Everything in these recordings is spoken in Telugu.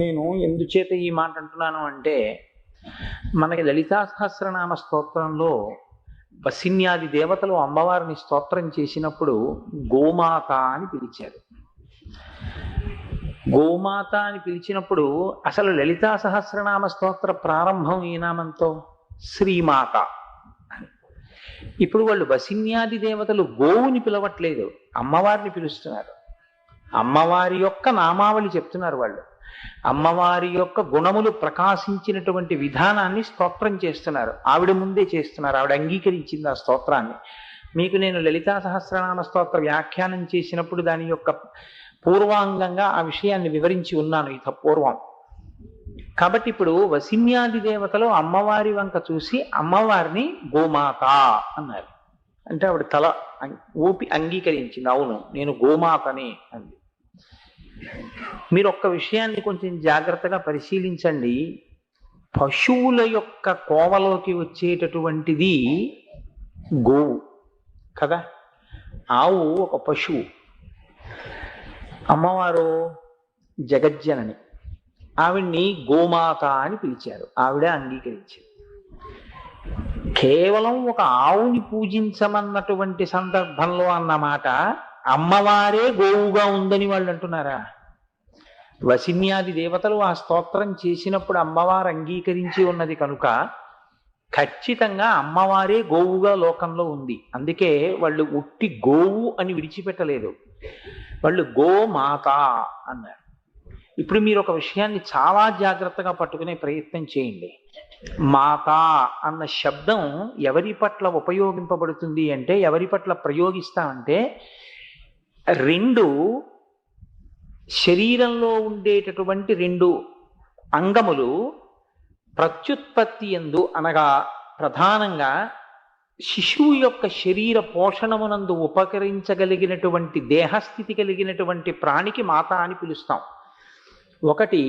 నేను ఎందుచేత ఈ మాట అంటున్నాను అంటే, మనకి లలితా సహస్రనామ స్తోత్రంలో వసిన్యాది దేవతలు అమ్మవారిని స్తోత్రం చేసినప్పుడు గోమాత అని పిలిచారు. గోమాత అని పిలిచినప్పుడు అసలు లలితా సహస్రనామ స్తోత్ర ప్రారంభం ఈ నామంతో శ్రీమాత అని. ఇప్పుడు వాళ్ళు వసిన్యాది దేవతలు గోవుని పిలవట్లేదు, అమ్మవారిని పిలుస్తున్నారు. అమ్మవారి యొక్క నామావళి చెప్తున్నారు వాళ్ళు. అమ్మవారి యొక్క గుణములు ప్రకాశించినటువంటి విధానాన్ని స్తోత్రం చేస్తున్నారు. ఆవిడ ముందే చేస్తున్నారు, ఆవిడ అంగీకరించింది ఆ స్తోత్రాన్ని. మీకు నేను లలితా సహస్రనామ స్తోత్ర వ్యాఖ్యానం చేసినప్పుడు దాని యొక్క పూర్వాంగంగా ఆ విషయాన్ని వివరించి ఉన్నాను ఇక పూర్వం. కాబట్టి ఇప్పుడు వసిన్యాది దేవతలు అమ్మవారి వంక చూసి అమ్మవారిని గోమాత అన్నారు. అంటే ఆవిడ తల ఊపి అంగీకరించింది, అవును నేను గోమాతని అంది. మీరు ఒక్క విషయాన్ని కొంచెం జాగ్రత్తగా పరిశీలించండి. పశువుల యొక్క కోవలోకి వచ్చేటటువంటిది గోవు కదా. ఆవు ఒక పశువు, అమ్మవారు జగజ్జనని, ఆవిడ్ని గోమాత అని పిలిచారు. ఆవిడ అంగీకరించింది. కేవలం ఒక ఆవుని పూజించమన్నటువంటి సందర్భంలో అన్నమాట అమ్మవారే గోవుగా ఉందని వాళ్ళు అంటున్నారా? వసిన్యాది దేవతలు ఆ స్తోత్రం చేసినప్పుడు అమ్మవారు అంగీకరించి ఉన్నది కనుక ఖచ్చితంగా అమ్మవారే గోవుగా లోకంలో ఉంది. అందుకే వాళ్ళు ఉట్టి గోవు అని విడిచిపెట్టలేదు, వాళ్ళు గోమాత అన్నారు. ఇప్పుడు మీరు ఒక విషయాన్ని చాలా జాగ్రత్తగా పట్టుకునే ప్రయత్నం చేయండి. మాత అన్న శబ్దం ఎవరి పట్ల ఉపయోగింపబడుతుంది అంటే, ఎవరి పట్ల ప్రయోగిస్తామంటే, రెండు శరీరంలో ఉండేటటువంటి రెండు అంగములు ప్రత్యుత్పత్తి యందు అనగా ప్రధానంగా శిశువు యొక్క శరీర పోషణమునందు ఉపకరించగలిగినటువంటి దేహస్థితి కలిగినటువంటి ప్రాణికి మాత అని పిలుస్తాం. ఒకటి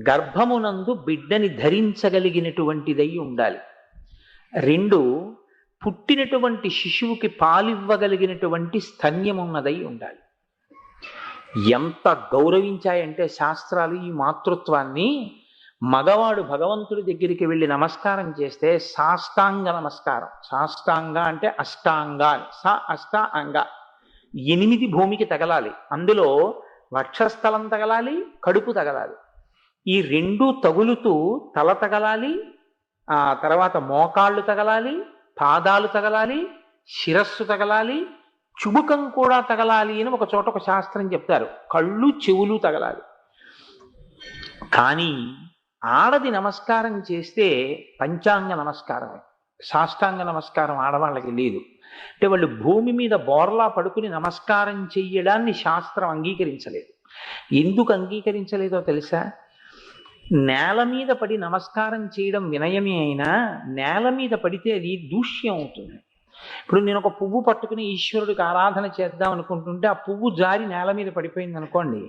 గర్భమునందు బిడ్డని ధరించగలిగినటువంటిదై ఉండాలి. రెండు పుట్టినటువంటి శిశువుకి పాలివ్వగలిగినటువంటి స్తన్యమున్నదై ఉండాలి. ఎంత గౌరవించాయంటే శాస్త్రాలు ఈ మాతృత్వాన్ని, మగవాడు భగవంతుడి దగ్గరికి వెళ్ళి నమస్కారం చేస్తే సాష్టాంగ నమస్కారం. సాష్టాంగ అంటే అష్టాంగ, అష్ట అంగ 8 భూమికి తగలాలి. అందులో వక్షస్థలం తగలాలి, కడుపు తగలాలి. ఈ రెండు తగులుతూ తల తగలాలి, ఆ తర్వాత మోకాళ్ళు తగలాలి, పాదాలు తగలాలి, శిరస్సు తగలాలి, చుబుకం కూడా తగలాలి అని ఒక చోట ఒక శాస్త్రం చెప్తారు. కళ్ళు చెవులు తగలాలి. కానీ ఆడది నమస్కారం చేస్తే పంచాంగ నమస్కారమే, సాష్టాంగ నమస్కారం ఆడవాళ్ళకి లేదు. అంటే వాళ్ళు భూమి మీద బోర్లా పడుకుని నమస్కారం చెయ్యడాన్ని శాస్త్రం అంగీకరించలేదు. ఎందుకు అంగీకరించలేదో తెలుసా? నేల మీద పడి నమస్కారం చేయడం వినయమే అయినా నేల మీద పడితే అది దూష్యం అవుతుంది. ఇప్పుడు నేను ఒక పువ్వు పట్టుకుని ఈశ్వరుడికి ఆరాధన చేద్దాం అనుకుంటుంటే ఆ పువ్వు జారి నేల మీద పడిపోయింది అనుకోండి,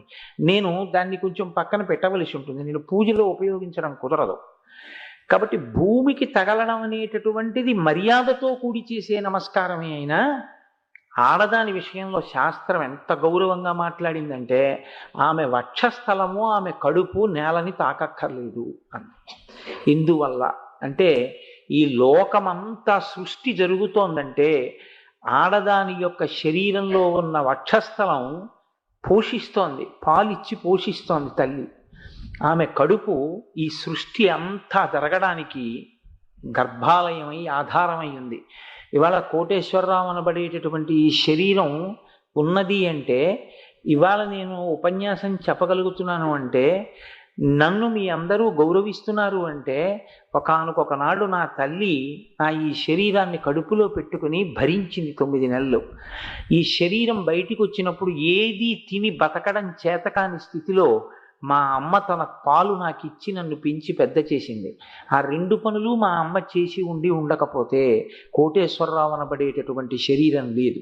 నేను దాన్ని కొంచెం పక్కన పెట్టవలసి ఉంటుంది, నేను పూజలో ఉపయోగించడం కుదరదు. కాబట్టి భూమికి తగలడం అనేటటువంటిది మర్యాదతో కూడి చేసే నమస్కారమే అయినా ఆడదాని విషయంలో శాస్త్రం ఎంత గౌరవంగా మాట్లాడిందంటే, ఆమె వక్షస్థలము ఆమె కడుపు నేలని తాకక్కర్లేదు అని. ఎందువల్ల అంటే ఈ లోకమంతా సృష్టి జరుగుతోందంటే ఆడదాని యొక్క శరీరంలో ఉన్న వక్షస్థలం పోషిస్తోంది, పాలిచ్చి పోషిస్తోంది తల్లి. ఆమె కడుపు ఈ సృష్టి అంతా జరగడానికి గర్భాలయమై ఆధారమై ఉంది. ఇవాళ కోటేశ్వరరావు అనబడేటటువంటి ఈ శరీరం ఉన్నది అంటే, ఇవాళ నేను ఉపన్యాసం చెప్పగలుగుతున్నాను అంటే, నన్ను మీ అందరూ గౌరవిస్తున్నారు అంటే, ఒకానొకనాడు నా తల్లి నా ఈ శరీరాన్ని కడుపులో పెట్టుకుని భరించింది 9 నెలలు. ఈ శరీరం బయటికి వచ్చినప్పుడు ఏది తిని బతకడం చేతకాని స్థితిలో మా అమ్మ తన పాలు నాకు ఇచ్చి నన్ను పెంచి పెద్ద చేసింది. ఆ 2 పనులు మా అమ్మ చేసి ఉండకపోతే కోటేశ్వరరావు అనబడేటటువంటి శరీరం లేదు.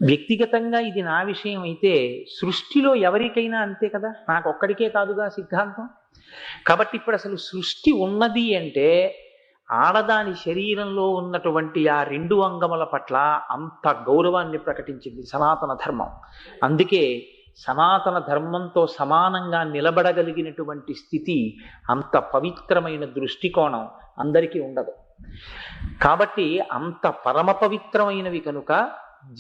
వ్యక్తిగతంగా ఇది నా విషయం అయితే సృష్టిలో ఎవరికైనా అంతే కదా, నాకు ఒక్కడికే కాదుగా సిద్ధాంతం. కాబట్టి ఇప్పుడు అసలు సృష్టి ఉన్నది అంటే ఆడదాని శరీరంలో ఉన్నటువంటి ఆ 2 అంగముల పట్ల అంత గౌరవాన్ని ప్రకటించింది సనాతన ధర్మం. అందుకే సనాతన ధర్మంతో సమానంగా నిలబడగలిగినటువంటి స్థితి, అంత పవిత్రమైన దృష్టికోణం అందరికీ ఉండదు. కాబట్టి అంత పరమ పవిత్రమైనవి కనుక,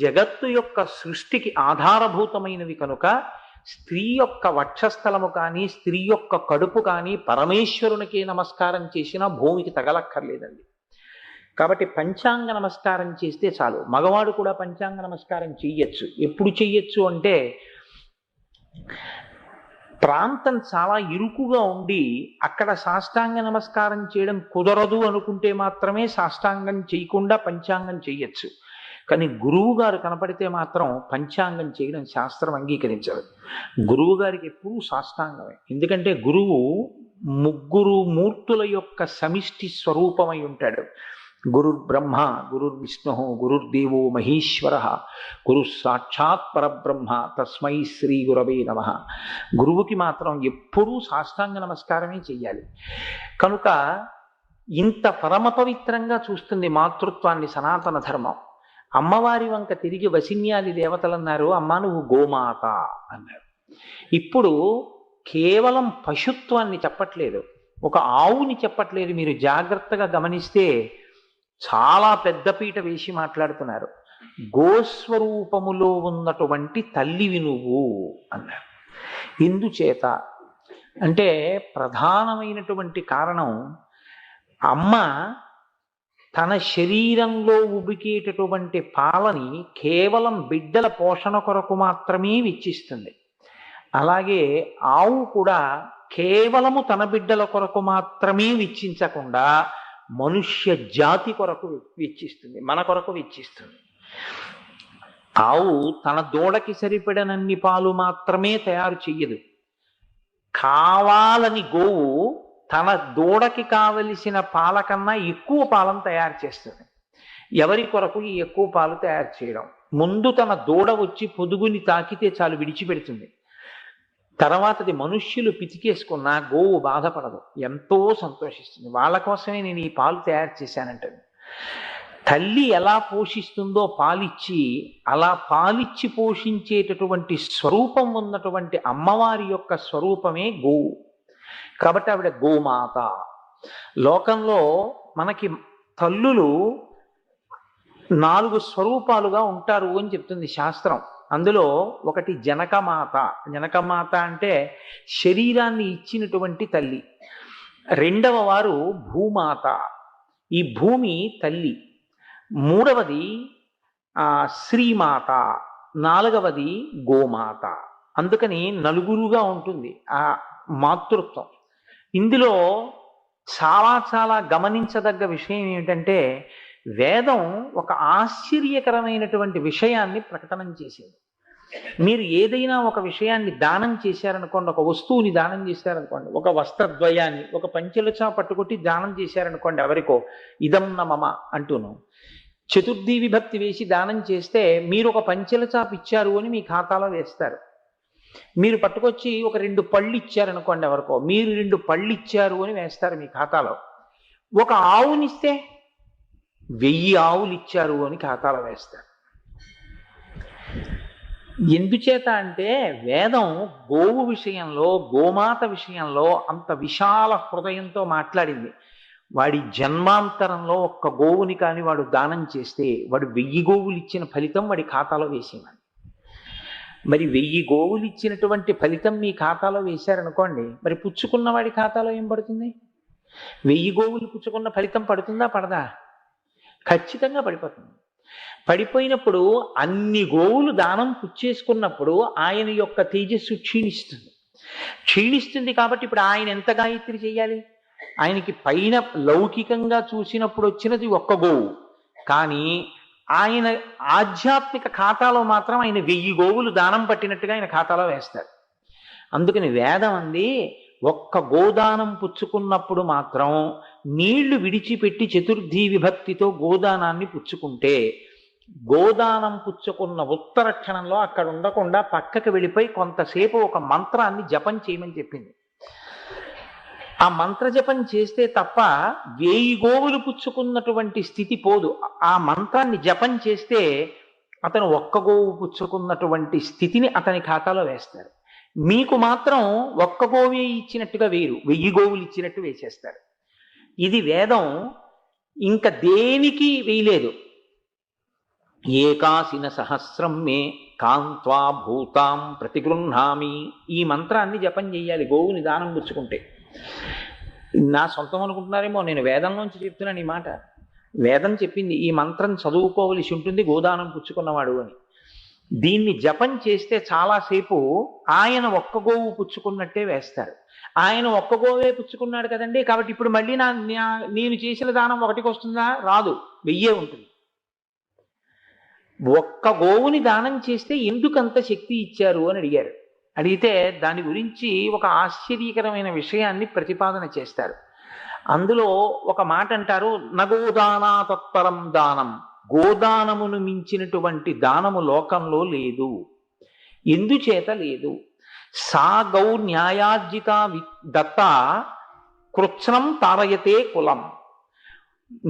జగత్తు యొక్క సృష్టికి ఆధారభూతమైనవి కనుక, స్త్రీ యొక్క వక్షస్థలము కానీ స్త్రీ యొక్క కడుపు కానీ పరమేశ్వరునికి నమస్కారం చేసినా భూమికి తగలక్కర్లేదండి. కాబట్టి పంచాంగ నమస్కారం చేస్తే చాలు. మగవాడు కూడా పంచాంగ నమస్కారం చెయ్యొచ్చు. ఎప్పుడు చెయ్యొచ్చు అంటే, ప్రాంతం చాలా ఇరుకుగా ఉండి అక్కడ సాష్టాంగ నమస్కారం చేయడం కుదరదు అనుకుంటే మాత్రమే సాష్టాంగం చేయకుండా పంచాంగం చెయ్యొచ్చు. కానీ గురువు గారు కనపడితే మాత్రం పంచాంగం చేయడం శాస్త్రం అంగీకరించదు. గురువు గారికి ఎప్పుడూ సాష్టాంగమే. ఎందుకంటే గురువు ముగ్గురు మూర్తుల యొక్క సమిష్టి స్వరూపమై ఉంటాడు. గురుర్ బ్రహ్మ, గురుర్ విష్ణు, గురుర్దేవో మహేశ్వర, గురు సాక్షాత్ పరబ్రహ్మ, తస్మై శ్రీ గురవే నమః. గురువుకి మాత్రం ఎప్పుడూ సాష్టాంగ నమస్కారమే చెయ్యాలి. కనుక ఇంత పరమ పవిత్రంగా చూస్తుంది మాతృత్వాన్ని సనాతన ధర్మం. అమ్మవారి వంక తిరిగి వసిన్యాది దేవతలు అన్నారు, అమ్మ నువ్వు గోమాత అన్నారు. ఇప్పుడు కేవలం పశుత్వాన్ని చెప్పట్లేదు, ఒక ఆవుని చెప్పట్లేదు. మీరు జాగ్రత్తగా గమనిస్తే చాలా పెద్దపీట వేసి మాట్లాడుతున్నారు. గోస్వరూపములో ఉన్నటువంటి తల్లివి నువ్వు అన్నారు. ఎందుచేత అంటే ప్రధానమైనటువంటి కారణం, అమ్మ తన శరీరంలో ఉబికేటటువంటి పాలని కేవలం బిడ్డల పోషణ కొరకు మాత్రమే వెచ్చిస్తుంది. అలాగే ఆవు కూడా కేవలము తన బిడ్డల కొరకు మాత్రమే వెచ్చించకుండా మనుష్య జాతి కొరకు వెచ్చిస్తుంది, మన కొరకు వెచ్చిస్తుంది. ఆవు తన దూడకి సరిపడనన్ని పాలు మాత్రమే తయారు చెయ్యదు. కావాలని గోవు తన దూడకి కావలసిన పాల కన్నా ఎక్కువ పాలను తయారు చేస్తుంది. ఎవరి కొరకు ఈ ఎక్కువ పాలు తయారు చేయడం? ముందు తన దూడ వచ్చి పొదుగుని తాకితే చాలు విడిచిపెడుతుంది. తర్వాతది మనుష్యులు పితికేసుకున్నా గోవు బాధపడదు, ఎంతో సంతోషిస్తుంది. వాళ్ళ కోసమే నేను ఈ పాలు తయారు చేశానంటది. తల్లి ఎలా పోషిస్తుందో పాలిచ్చి, అలా పాలిచ్చి పోషించేటటువంటి స్వరూపం ఉన్నటువంటి అమ్మవారి యొక్క స్వరూపమే గోవు. కాబట్టి ఆవిడ గోమాత. లోకంలో మనకి తల్లులు 4 స్వరూపాలుగా ఉంటారు అని చెప్తుంది శాస్త్రం. అందులో ఒకటి జనకమాత. జనకమాత అంటే శరీరాన్ని ఇచ్చినటువంటి తల్లి. రెండవ వారు భూమాత, ఈ భూమి తల్లి. మూడవది శ్రీమాత, నాలుగవది గోమాత. అందుకని నలుగురుగా ఉంటుంది ఆ మాతృత్వం. ఇందులో చాలా చాలా గమనించదగ్గ విషయం ఏమిటంటే, వేదం ఒక ఆశ్చర్యకరమైనటువంటి విషయాన్ని ప్రకటన చేసింది. మీరు ఏదైనా ఒక విషయాన్ని దానం చేశారనుకోండి, ఒక వస్తువుని దానం చేశారనుకోండి, ఒక వస్త్రద్వయాన్ని, ఒక పంచెలచా పట్టుకొట్టి దానం చేశారనుకోండి ఎవరికో, ఇదం న మమ అంటూను, చతుర్థి విభక్తి వేసి దానం చేస్తే మీరు ఒక పంచెలచాపు ఇచ్చారు అని మీ ఖాతాలో వేస్తారు. మీరు పట్టుకొచ్చి ఒక 2 పళ్ళు ఇచ్చారనుకోండి ఎవరికో, మీరు 2 పళ్ళు ఇచ్చారు అని వేస్తారు మీ ఖాతాలో. ఒక ఆవునిస్తే 1000 ఆవులు ఇచ్చారు అని ఖాతాలో వేస్తారు. ఎందుచేత అంటే వేదం గోవు విషయంలో, గోమాత విషయంలో అంత విశాల హృదయంతో మాట్లాడింది. వాడి జన్మాంతరంలో ఒక్క గోవుని కానీ వాడు దానం చేస్తే వాడు 1000 గోవులు ఇచ్చిన ఫలితం వాడి ఖాతాలో వేసేవాడు. మరి 1000 గోవులు ఇచ్చినటువంటి ఫలితం మీ ఖాతాలో వేశారనుకోండి, మరి పుచ్చుకున్న వాడి ఖాతాలో ఏం పడుతుంది? 1000 గోవులు పుచ్చుకున్న ఫలితం పడుతుందా పడదా? ఖచ్చితంగా పడిపోతుంది. పడిపోయినప్పుడు అన్ని గోవులు దానం పుచ్చేసుకున్నప్పుడు ఆయన యొక్క తేజస్సు క్షీణిస్తుంది. కాబట్టి ఇప్పుడు ఆయన ఎంత గాయత్రి చేయాలి? ఆయనకి పైన లౌకికంగా చూసినప్పుడు వచ్చినది ఒక్క గోవు, కానీ ఆయన ఆధ్యాత్మిక ఖాతాలో మాత్రం ఆయన 1000 గోవులు దానం పట్టినట్టుగా ఆయన ఖాతాలో వేస్తారు. అందుకని వేదం అంది, ఒక్క గోదానం పుచ్చుకున్నప్పుడు మాత్రం నీళ్లు విడిచిపెట్టి చతుర్థి విభక్తితో గోదానాన్ని పుచ్చుకుంటే, గోదానం పుచ్చుకున్న ఉత్తర క్షణంలో అక్కడ ఉండకుండా పక్కకి వెళ్ళిపోయి కొంతసేపు ఒక మంత్రాన్ని జపం చేయమని చెప్పింది. ఆ మంత్ర జపం చేస్తే తప్ప 1000 గోవులు పుచ్చుకున్నటువంటి స్థితి పోదు. ఆ మంత్రాన్ని జపం చేస్తే అతను ఒక్క గోవు పుచ్చుకున్నటువంటి స్థితిని అతని ఖాతాలో వేస్తారు. మీకు మాత్రం ఒక్క గోవే ఇచ్చినట్టుగా వేరు, 1000 గోవులు ఇచ్చినట్టు వేసేస్తారు. ఇది వేదం ఇంకా దేనికి వేయలేదు. ఏకాసిన సహస్రం మే కాంత్వా భూతాం ప్రతిగృహామి. ఈ మంత్రాన్ని జపం చెయ్యాలి గోవుని దానం పుచ్చుకుంటే. నా సొంతం అనుకుంటున్నారేమో, నేను వేదంలోంచి చెప్తున్నాను ఈ మాట. వేదం చెప్పింది ఈ మంత్రం చదువుకోవలసి ఉంటుంది గోదానం పుచ్చుకున్నవాడు అని. దీన్ని జపం చేస్తే చాలాసేపు ఆయన ఒక్క గోవు పుచ్చుకున్నట్టే వేస్తారు. ఆయన ఒక్క గోవే పుచ్చుకున్నాడు కదండి, కాబట్టి ఇప్పుడు మళ్ళీ నేను చేసిన దానం ఒకటికి వస్తుందా? రాదు, 1000 ఉంటుంది. ఒక్క గోవుని దానం చేస్తే ఎందుకంత శక్తి ఇచ్చారు అని అడిగారు. అడిగితే దాని గురించి ఒక ఆశ్చర్యకరమైన విషయాన్ని ప్రతిపాదన చేస్తారు. అందులో ఒక మాట అంటారు, నగోదానా తత్పరం దానం. గోదానమును మించినటువంటి దానము లోకంలో లేదు. ఎందుచేత లేదు? సా గౌ న్యాయార్జిత దత్త కృత్స్నం తారయతే కులం.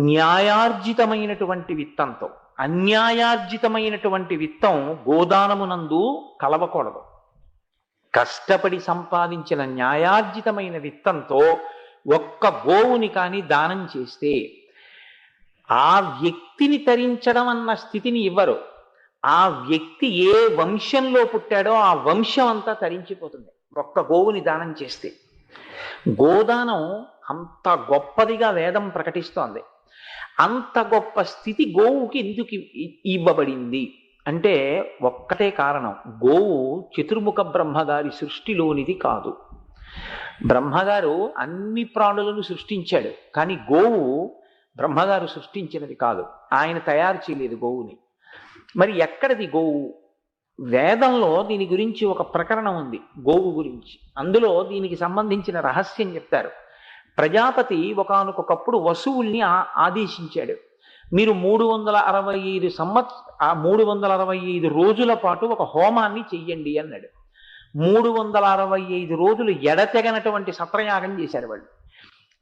న్యాయార్జితమైనటువంటి విత్తంతో అన్యాయార్జితమైనటువంటి విత్తం గోదానమునందు కలవకూడదు. కష్టపడి సంపాదించిన న్యాయార్జితమైన విత్తంతో ఒక్క గోవుని కానీ దానం చేస్తే ఆ వ్యక్తిని తరించడం అన్న స్థితిని ఇవ్వరు. ఆ వ్యక్తి ఏ వంశంలో పుట్టాడో ఆ వంశం అంతా తరించిపోతుంది ఒక్క గోవుని దానం చేస్తే. గోదానం అంత గొప్పదిగా వేదం ప్రకటిస్తోంది. అంత గొప్ప స్థితి గోవుకి ఎందుకు ఇవ్వబడింది అంటే ఒక్కటే కారణం. గోవు చతుర్ముఖ బ్రహ్మగారి సృష్టిలోనిది కాదు. బ్రహ్మగారు అన్ని ప్రాణులను సృష్టించాడు, కానీ గోవు బ్రహ్మగారు సృష్టించినది కాదు. ఆయన తయారు చేయలేదు గోవుని. మరి ఎక్కడిది గోవు? వేదంలో దీని గురించి ఒక ప్రకరణం ఉంది గోవు గురించి. అందులో దీనికి సంబంధించిన రహస్యం చెప్తారు. ప్రజాపతి ఒకానొకప్పుడు వసువుల్ని ఆదేశించాడు. మీరు 365 రోజుల పాటు ఒక హోమాన్ని చెయ్యండి అన్నాడు. 365 రోజులు ఎడతెగనటువంటి సత్రయాగం చేశారు వాళ్ళు.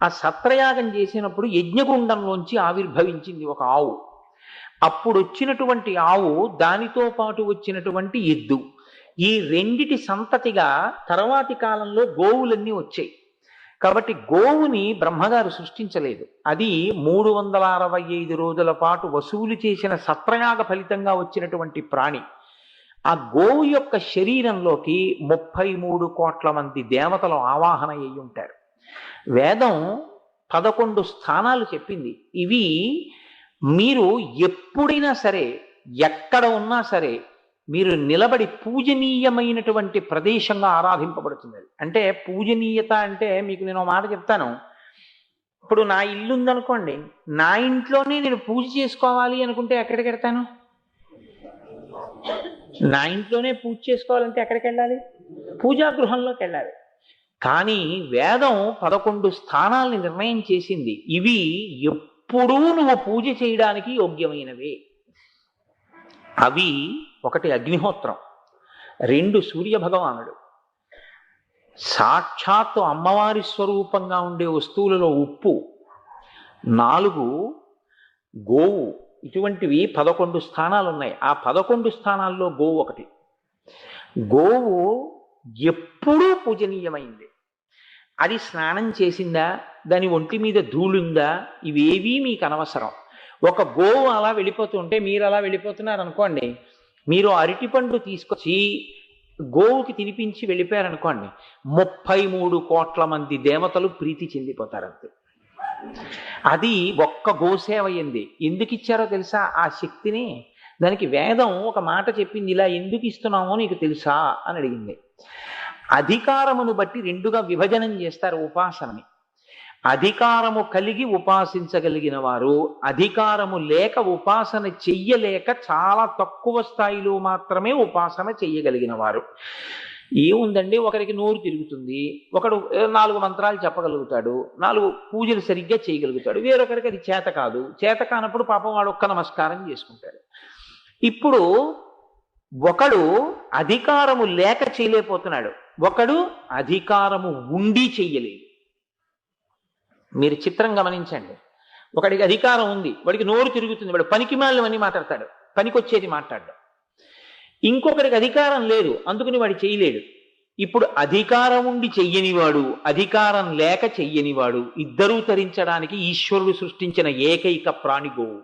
ఆ సత్రయాగం చేసినప్పుడు యజ్ఞగుండంలోంచి ఆవిర్భవించింది ఒక ఆవు. అప్పుడు వచ్చినటువంటి ఆవు, దానితో పాటు వచ్చినటువంటి ఎద్దు, ఈ రెండిటి సంతతిగా తర్వాతి కాలంలో గోవులన్నీ వచ్చాయి. కాబట్టి గోవుని బ్రహ్మగారు సృష్టించలేదు. అది 365 రోజుల పాటు వసూలు చేసిన సత్రయాగ ఫలితంగా వచ్చినటువంటి ప్రాణి. ఆ గోవు యొక్క శరీరంలోకి 33 కోట్ల మంది దేవతలు ఆవాహన అయి ఉంటారు. వేదం 11 స్థానాలు చెప్పింది. ఇవి మీరు ఎప్పుడైనా సరే, ఎక్కడ ఉన్నా సరే, మీరు నిలబడి పూజనీయమైనటువంటి ప్రదేశంగా ఆరాధింపబడుతుంది. అంటే పూజనీయత అంటే మీకు నేను ఒక మాట చెప్తాను. ఇప్పుడు నా ఇల్లు ఉందనుకోండి, నా ఇంట్లోనే నేను పూజ చేసుకోవాలి అనుకుంటే ఎక్కడికి వెళ్తాను? నా ఇంట్లోనే పూజ చేసుకోవాలంటే ఎక్కడికి వెళ్ళాలి? పూజాగృహంలోకి వెళ్ళాలి. కానీ వేదం 11 స్థానాల్ని నిర్ణయం చేసింది. ఇవి ఎప్పుడూ నువ్వు పూజ చేయడానికి యోగ్యమైనవే. అవి 1 అగ్నిహోత్రం, 2 సూర్యభగవానుడు, సాక్షాత్తు అమ్మవారి స్వరూపంగా ఉండే వస్తువులలో ఉప్పు, 4 గోవు. ఇటువంటివి 11 స్థానాలు ఉన్నాయి. ఆ 11 స్థానాల్లో గోవు ఒకటి. గోవు ఎప్పుడూ పూజనీయమైంది. అది స్నానం చేసిందా, దాని ఒంటి మీద ధూళుందా, ఇవేవీ మీకు అనవసరం. ఒక గోవు అలా వెళ్ళిపోతుంటే మీరు అలా వెళ్ళిపోతున్నారు అనుకోండి, మీరు అరటిపండు తీసుకొచ్చి గోవుకి తినిపించి వెళ్ళిపోయారనుకోండి, 33 కోట్ల మంది దేవతలు ప్రీతి చెందిపోతారు అంతే. అది ఒక్క గోసేవ అయింది. ఎందుకు ఇచ్చారో తెలుసా ఆ శక్తిని? దానికి వేదం ఒక మాట చెప్పింది, ఇలా ఎందుకు ఇస్తున్నామో నీకు తెలుసా అని అడిగింది. అధికారమును బట్టి 2గా విభజనం చేస్తారు ఉపాసనని. అధికారము కలిగి ఉపాసించగలిగిన వారు, అధికారము లేక ఉపాసన చెయ్యలేక చాలా తక్కువ స్థాయిలో మాత్రమే ఉపాసన చెయ్యగలిగిన వారు. ఏముందండి, ఒకరికి నోరు తిరుగుతుంది, ఒకడు 4 మంత్రాలు చెప్పగలుగుతాడు, 4 పూజలు సరిగ్గా చేయగలుగుతాడు, వేరొకరికి అది చేత కాదు. చేత కానప్పుడు పాపం వాడు ఒక్క నమస్కారం చేసుకుంటాడు. ఇప్పుడు ఒకడు అధికారము లేక చేయలేకపోతున్నాడు, ఒకడు అధికారము ఉండి చెయ్యలేదు. మీరు చిత్రం గమనించండి. ఒకడికి అధికారం ఉంది, వాడికి నోరు తిరుగుతుంది, వాడు పనికి మాలినవన్నీ మాట్లాడతాడు, పనికొచ్చేది మాట్లాడడం. ఇంకొకరికి అధికారం లేదు, అందుకని వాడు చేయలేడు. ఇప్పుడు అధికారం ఉండి చెయ్యనివాడు, అధికారం లేక చెయ్యనివాడు ఇద్దరూ తరించడానికి ఈశ్వరుడు సృష్టించిన ఏకైక ప్రాణి గోవు.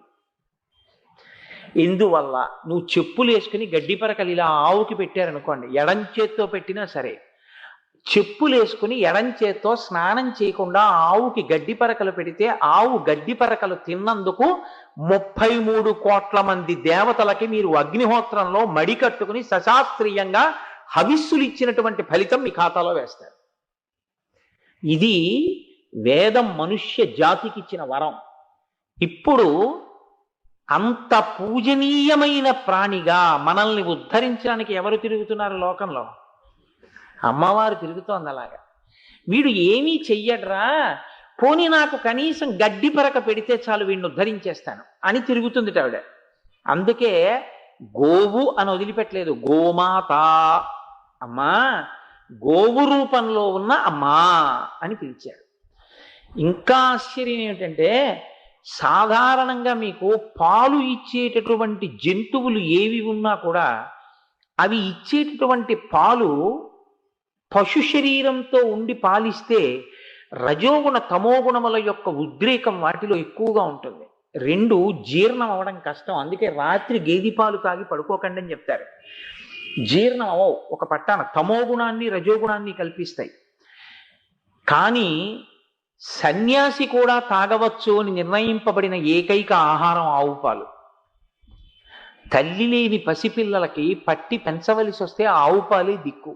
ఎందువల్ల నువ్వు చెప్పులు వేసుకుని గడ్డి పరకలు ఇలా ఆవుకి పెట్టారనుకోండి, ఎడం చేత్తో పెట్టినా సరే, చెప్పులు వేసుకుని ఎడం చేత్తో స్నానం చేయకుండా ఆవుకి గడ్డి పరకలు పెడితే ఆవు గడ్డి పరకలు తిన్నందుకు 33 కోట్ల మంది దేవతలకి మీరు అగ్నిహోత్రంలో మడి కట్టుకుని సశాస్త్రీయంగా హవిస్సులు ఇచ్చినటువంటి ఫలితం మీ ఖాతాలో వేస్తారు. ఇది వేదం మనుష్య జాతికి ఇచ్చిన వరం. ఇప్పుడు అంత పూజనీయమైన ప్రాణిగా మనల్ని ఉద్ధరించడానికి ఎవరు తిరుగుతున్నారు లోకంలో? అమ్మవారు తిరుగుతోంది అలాగా. వీడు ఏమీ చెయ్యడ్రా, పోనీ నాకు కనీసం గడ్డి పరక పెడితే చాలు వీడిని ఉద్ధరించేస్తాను అని తిరుగుతుంది ఆవిడ. అందుకే గోవు అని వదిలిపెట్టలేదు, గోమాత, అమ్మా, గోవు రూపంలో ఉన్న అమ్మా అని పిలిచాడు. ఇంకా ఆశ్చర్యం ఏమిటంటే, సాధారణంగా మీకు పాలు ఇచ్చేటటువంటి జంతువులు ఏవి ఉన్నా కూడా అవి ఇచ్చేటటువంటి పాలు పశు శరీరంతో ఉండి పాలిస్తే రజోగుణ తమోగుణముల యొక్క ఉద్రేకం వాటిలో ఎక్కువగా ఉంటుంది. రెండు జీర్ణం అవ్వడం కష్టం. అందుకే రాత్రి గేదె పాలు తాగి పడుకోకండి అని చెప్తారు. జీర్ణం అవ్వవు, ఒక పట్టాన తమోగుణాన్ని రజోగుణాన్ని కల్పిస్తాయి. కానీ సన్యాసి కూడా తాగవచ్చు అని నిర్ణయింపబడిన ఏకైక ఆహారం ఆవు పాలు. తల్లి లేని పసిపిల్లలకి పట్టి పెంచవలసి వస్తే ఆవు పాలే దిక్కు.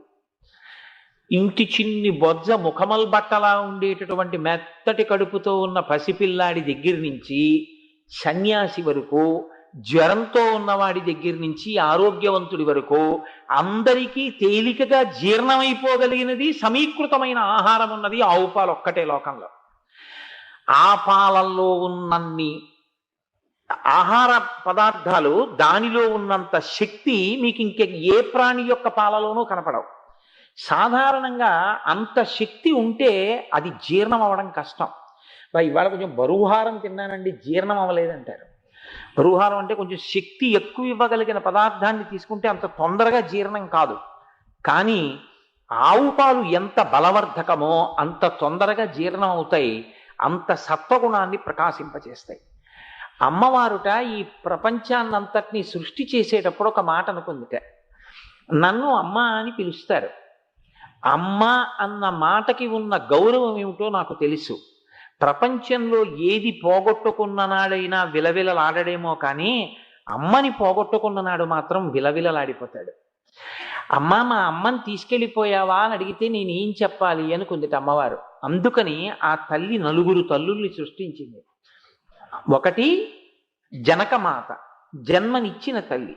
ఇంటి చిన్ని బొజ్జ ముఖమల్ బట్టలా ఉండేటటువంటి మెత్తటి కడుపుతో ఉన్న పసిపిల్లాడి దగ్గర నుంచి సన్యాసి వరకు, జ్వరంతో ఉన్నవాడి దగ్గర నుంచి ఆరోగ్యవంతుడి వరకు అందరికీ తేలికగా జీర్ణమైపోగలిగినది సమీకృతమైన ఆహారం ఉన్నది ఆవు పాలు ఒక్కటే లోకంలో. ఆ పాలల్లో ఉన్నన్ని ఆహార పదార్థాలు, దానిలో ఉన్నంత శక్తి మీకు ఇంకే ఏ ప్రాణి యొక్క పాలలోనూ కనపడవు. సాధారణంగా అంత శక్తి ఉంటే అది జీర్ణం అవ్వడం కష్టం. ఇవాళ కొంచెం బరువుహారం తిన్నానండి, జీర్ణం అవ్వలేదంటారు. బరువుహారం అంటే కొంచెం శక్తి ఎక్కువ ఇవ్వగలిగిన పదార్థాన్ని తీసుకుంటే అంత తొందరగా జీర్ణం కాదు. కానీ ఆవు పాలు ఎంత బలవర్ధకమో అంత తొందరగా జీర్ణం అవుతాయి, అంత సత్వగుణాన్ని ప్రకాశింపచేస్తాయి. అమ్మవారుట ఈ ప్రపంచాన్నంతటినీ సృష్టి చేసేటప్పుడు ఒక మాట అనుకుందిట, నన్ను అమ్మ అని పిలుస్తారు. అమ్మ అన్న మాటకి ఉన్న గౌరవం ఏమిటో నాకు తెలుసు. ప్రపంచంలో ఏది పోగొట్టుకున్న నాడైనా విలవిలలాడడేమో కానీ అమ్మని పోగొట్టుకున్న నాడు మాత్రం విలవిలలాడిపోతాడు. అమ్మ, మా అమ్మని తీసుకెళ్ళిపోయావా అని అడిగితే నేనేం చెప్పాలి అనుకుందిట అమ్మవారు. అందుకని ఆ తల్లి 4 తల్లుల్ని సృష్టించింది. ఒకటి జనకమాత, జన్మనిచ్చిన తల్లి.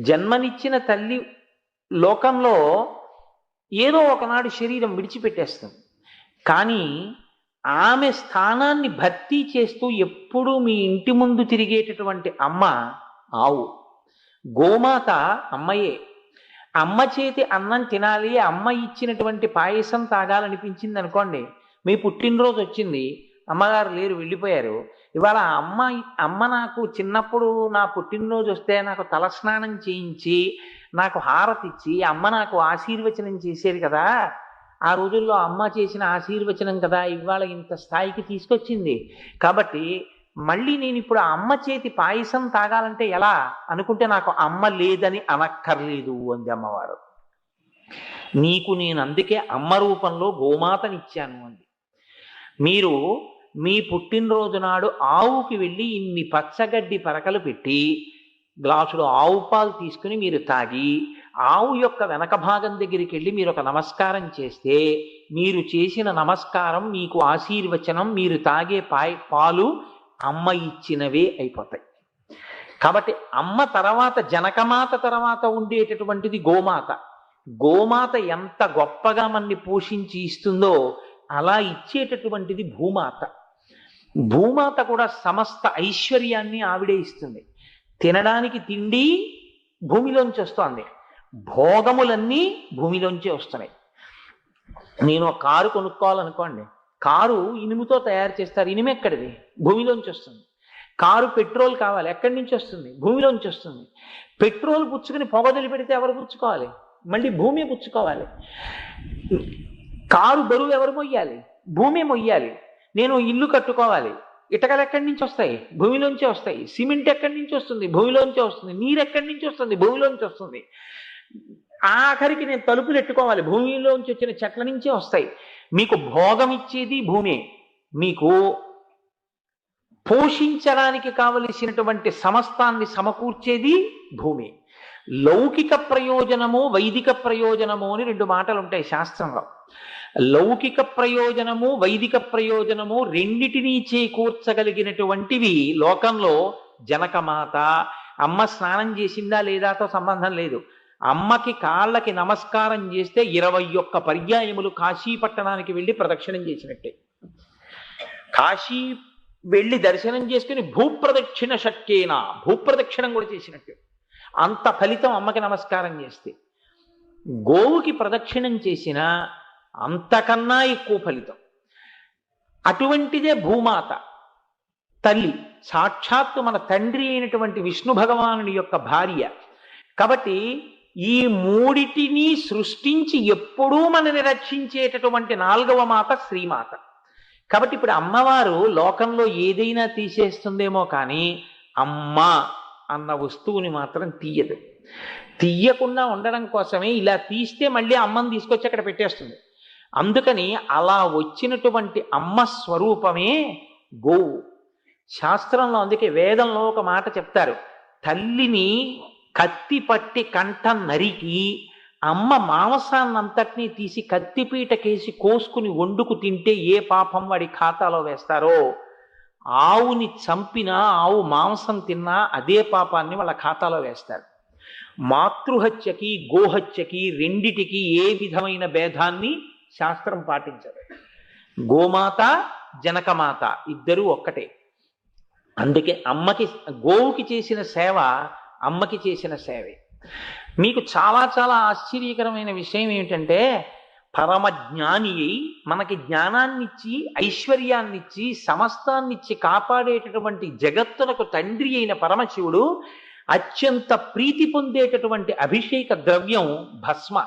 జన్మనిచ్చిన తల్లి లోకంలో ఏదో ఒకనాడు శరీరం విడిచిపెట్టేస్తుంది. కానీ ఆమె స్థానాన్ని భర్తీ చేస్తూ ఎప్పుడూ మీ ఇంటి ముందు తిరిగేటటువంటి అమ్మ ఆవు. గోమాత అమ్మయే. అమ్మ చేతి అన్నం తినాలి, అమ్మ ఇచ్చినటువంటి పాయసం తాగాలనిపించింది అనుకోండి, మీ పుట్టినరోజు వచ్చింది, అమ్మగారు లేరు, వెళ్ళిపోయారు. ఇవాళ అమ్మ నాకు చిన్నప్పుడు నా పుట్టినరోజు వస్తే నాకు తలస్నానం చేయించి నాకు హారతి ఇచ్చి అమ్మ నాకు ఆశీర్వచనం చేసేది కదా. ఆ రోజుల్లో అమ్మ చేసిన ఆశీర్వచనం కదా ఇవాళ ఇంత స్థాయికి తీసుకొచ్చింది. కాబట్టి మళ్ళీ నేను ఇప్పుడు ఆ అమ్మ చేతి పాయసం తాగాలంటే ఎలా అనుకుంటే నాకు అమ్మ లేదని అనక్కర్లేదు అంది అమ్మవారు. నీకు నేను అందుకే అమ్మ రూపంలో గోమాతనిచ్చాను అంది. మీరు మీ పుట్టినరోజు నాడు ఆవుకి వెళ్ళి ఇన్ని పచ్చగడ్డి పరకలు పెట్టి గ్లాసుడు ఆవు పాలు తీసుకుని మీరు తాగి ఆవు యొక్క వెనక భాగం దగ్గరికి వెళ్ళి మీరు ఒక నమస్కారం చేస్తే మీరు చేసిన నమస్కారం మీకు ఆశీర్వచనం, మీరు తాగే పాలు అమ్మ ఇచ్చినవే అయిపోతాయి. కాబట్టి అమ్మ తర్వాత, జనకమాత తర్వాత ఉండేటటువంటిది గోమాత. గోమాత ఎంత గొప్పగా మన్ని పోషించి ఇస్తుందో అలా ఇచ్చేటటువంటిది భూమాత. భూమాత కూడా సమస్త ఐశ్వర్యాన్ని ఆవిడే ఇస్తుంది. తినడానికి తిండి భూమిలోంచి వస్తోంది, భోగములన్నీ భూమిలోంచే వస్తున్నాయి. నేను ఒక కారు కొనుక్కోవాలనుకోండి, కారు ఇనుముతో తయారు చేస్తారు, ఇనుము ఎక్కడిది? భూమిలోంచి వస్తుంది. కారు పెట్రోల్ కావాలి, ఎక్కడి నుంచి వస్తుంది? భూమిలోంచి వస్తుంది. పెట్రోల్ పుచ్చుకుని పొగ పెడితే ఎవరు పుచ్చుకోవాలి? మళ్ళీ భూమి పుచ్చుకోవాలి. కారు బరువు ఎవరు మొయ్యాలి? భూమి మొయ్యాలి. నేను ఇల్లు కట్టుకోవాలి, ఇటకలు ఎక్కడి నుంచి వస్తాయి? భూమిలోంచే వస్తాయి. సిమెంట్ ఎక్కడి నుంచి వస్తుంది? భూమిలోంచే వస్తుంది. నీరు ఎక్కడి నుంచి వస్తుంది? భూమిలోంచి వస్తుంది. ఆఖరికి నేను తలుపులు ఎట్టుకోవాలి, భూమిలోంచి వచ్చిన చెట్ల నుంచే వస్తాయి. మీకు భోగం ఇచ్చేది భూమే, మీకు పోషించడానికి కావలసినటువంటి సమస్తాన్ని సమకూర్చేది భూమి. లౌకిక ప్రయోజనము, వైదిక ప్రయోజనము అని రెండు మాటలు ఉంటాయి శాస్త్రంలో. లౌకిక ప్రయోజనము, వైదిక ప్రయోజనము రెండిటినీ చేకూర్చగలిగినటువంటివి లోకంలో జనకమాత. అమ్మ స్నానం చేసిందా లేదాతో సంబంధం లేదు. అమ్మకి కాళ్ళకి నమస్కారం చేస్తే 21 పర్యాయములు కాశీ పట్టణానికి వెళ్ళి ప్రదక్షిణం చేసినట్టే. కాశీ వెళ్ళి దర్శనం చేసుకుని భూప్రదక్షిణ షట్కేనా, భూప్రదక్షిణం కూడా చేసినట్టు. అంత ఫలితం అమ్మకి నమస్కారం చేస్తే. గోవుకి ప్రదక్షిణం చేసిన అంతకన్నా ఎక్కువ ఫలితం. అటువంటిదే భూమాత, తల్లి, సాక్షాత్తు మన తండ్రి అయినటువంటి విష్ణు భగవానుని యొక్క భార్య. కాబట్టి ఈ మూడిటిని సృష్టించి ఎప్పుడూ మనని రక్షించేటటువంటి 4వ మాత శ్రీమాత. కాబట్టి ఇప్పుడు అమ్మవారు లోకంలో ఏదైనా తీసేస్తుందేమో కానీ అమ్మ అన్న వస్తువుని మాత్రం తీయదు. తీయకుండా ఉండడం కోసమే ఇలా తీస్తే మళ్ళీ అమ్మని తీసుకొచ్చి అక్కడ పెట్టేస్తుంది. అందుకని అలా వచ్చినటువంటి అమ్మ స్వరూపమే గోవు. శాస్త్రంలో అందుకే వేదంలో ఒక మాట చెప్తారు, తల్లిని కత్తి పట్టి కంఠం నరికి అమ్మ మాంసాన్నంతటినీ తీసి కత్తిపీటకేసి కోసుకుని వండుకు తింటే ఏ పాపం వాడి ఖాతాలో వేస్తారో, ఆవుని చంపినా ఆవు మాంసం తిన్నా అదే పాపాన్ని వాళ్ళ ఖాతాలో వేస్తారు. మాతృహత్యకి గోహత్యకి రెండిటికి ఏ విధమైన భేదాన్ని శాస్త్రం పాటించదు. గోమాత జనకమాత ఇద్దరూ ఒక్కటే. అందుకే అమ్మకి, గోవుకి చేసిన సేవ అమ్మకి చేసిన సేవే. మీకు చాలా చాలా ఆశ్చర్యకరమైన విషయం ఏమిటంటే, పరమజ్ఞాని అయి మనకి జ్ఞానాన్నిచ్చి ఐశ్వర్యాన్నిచ్చి సమస్తాన్నిచ్చి కాపాడేటటువంటి జగత్తునకు తండ్రి అయిన పరమశివుడు అత్యంత ప్రీతి పొందేటటువంటి అభిషేక ద్రవ్యం భస్మ.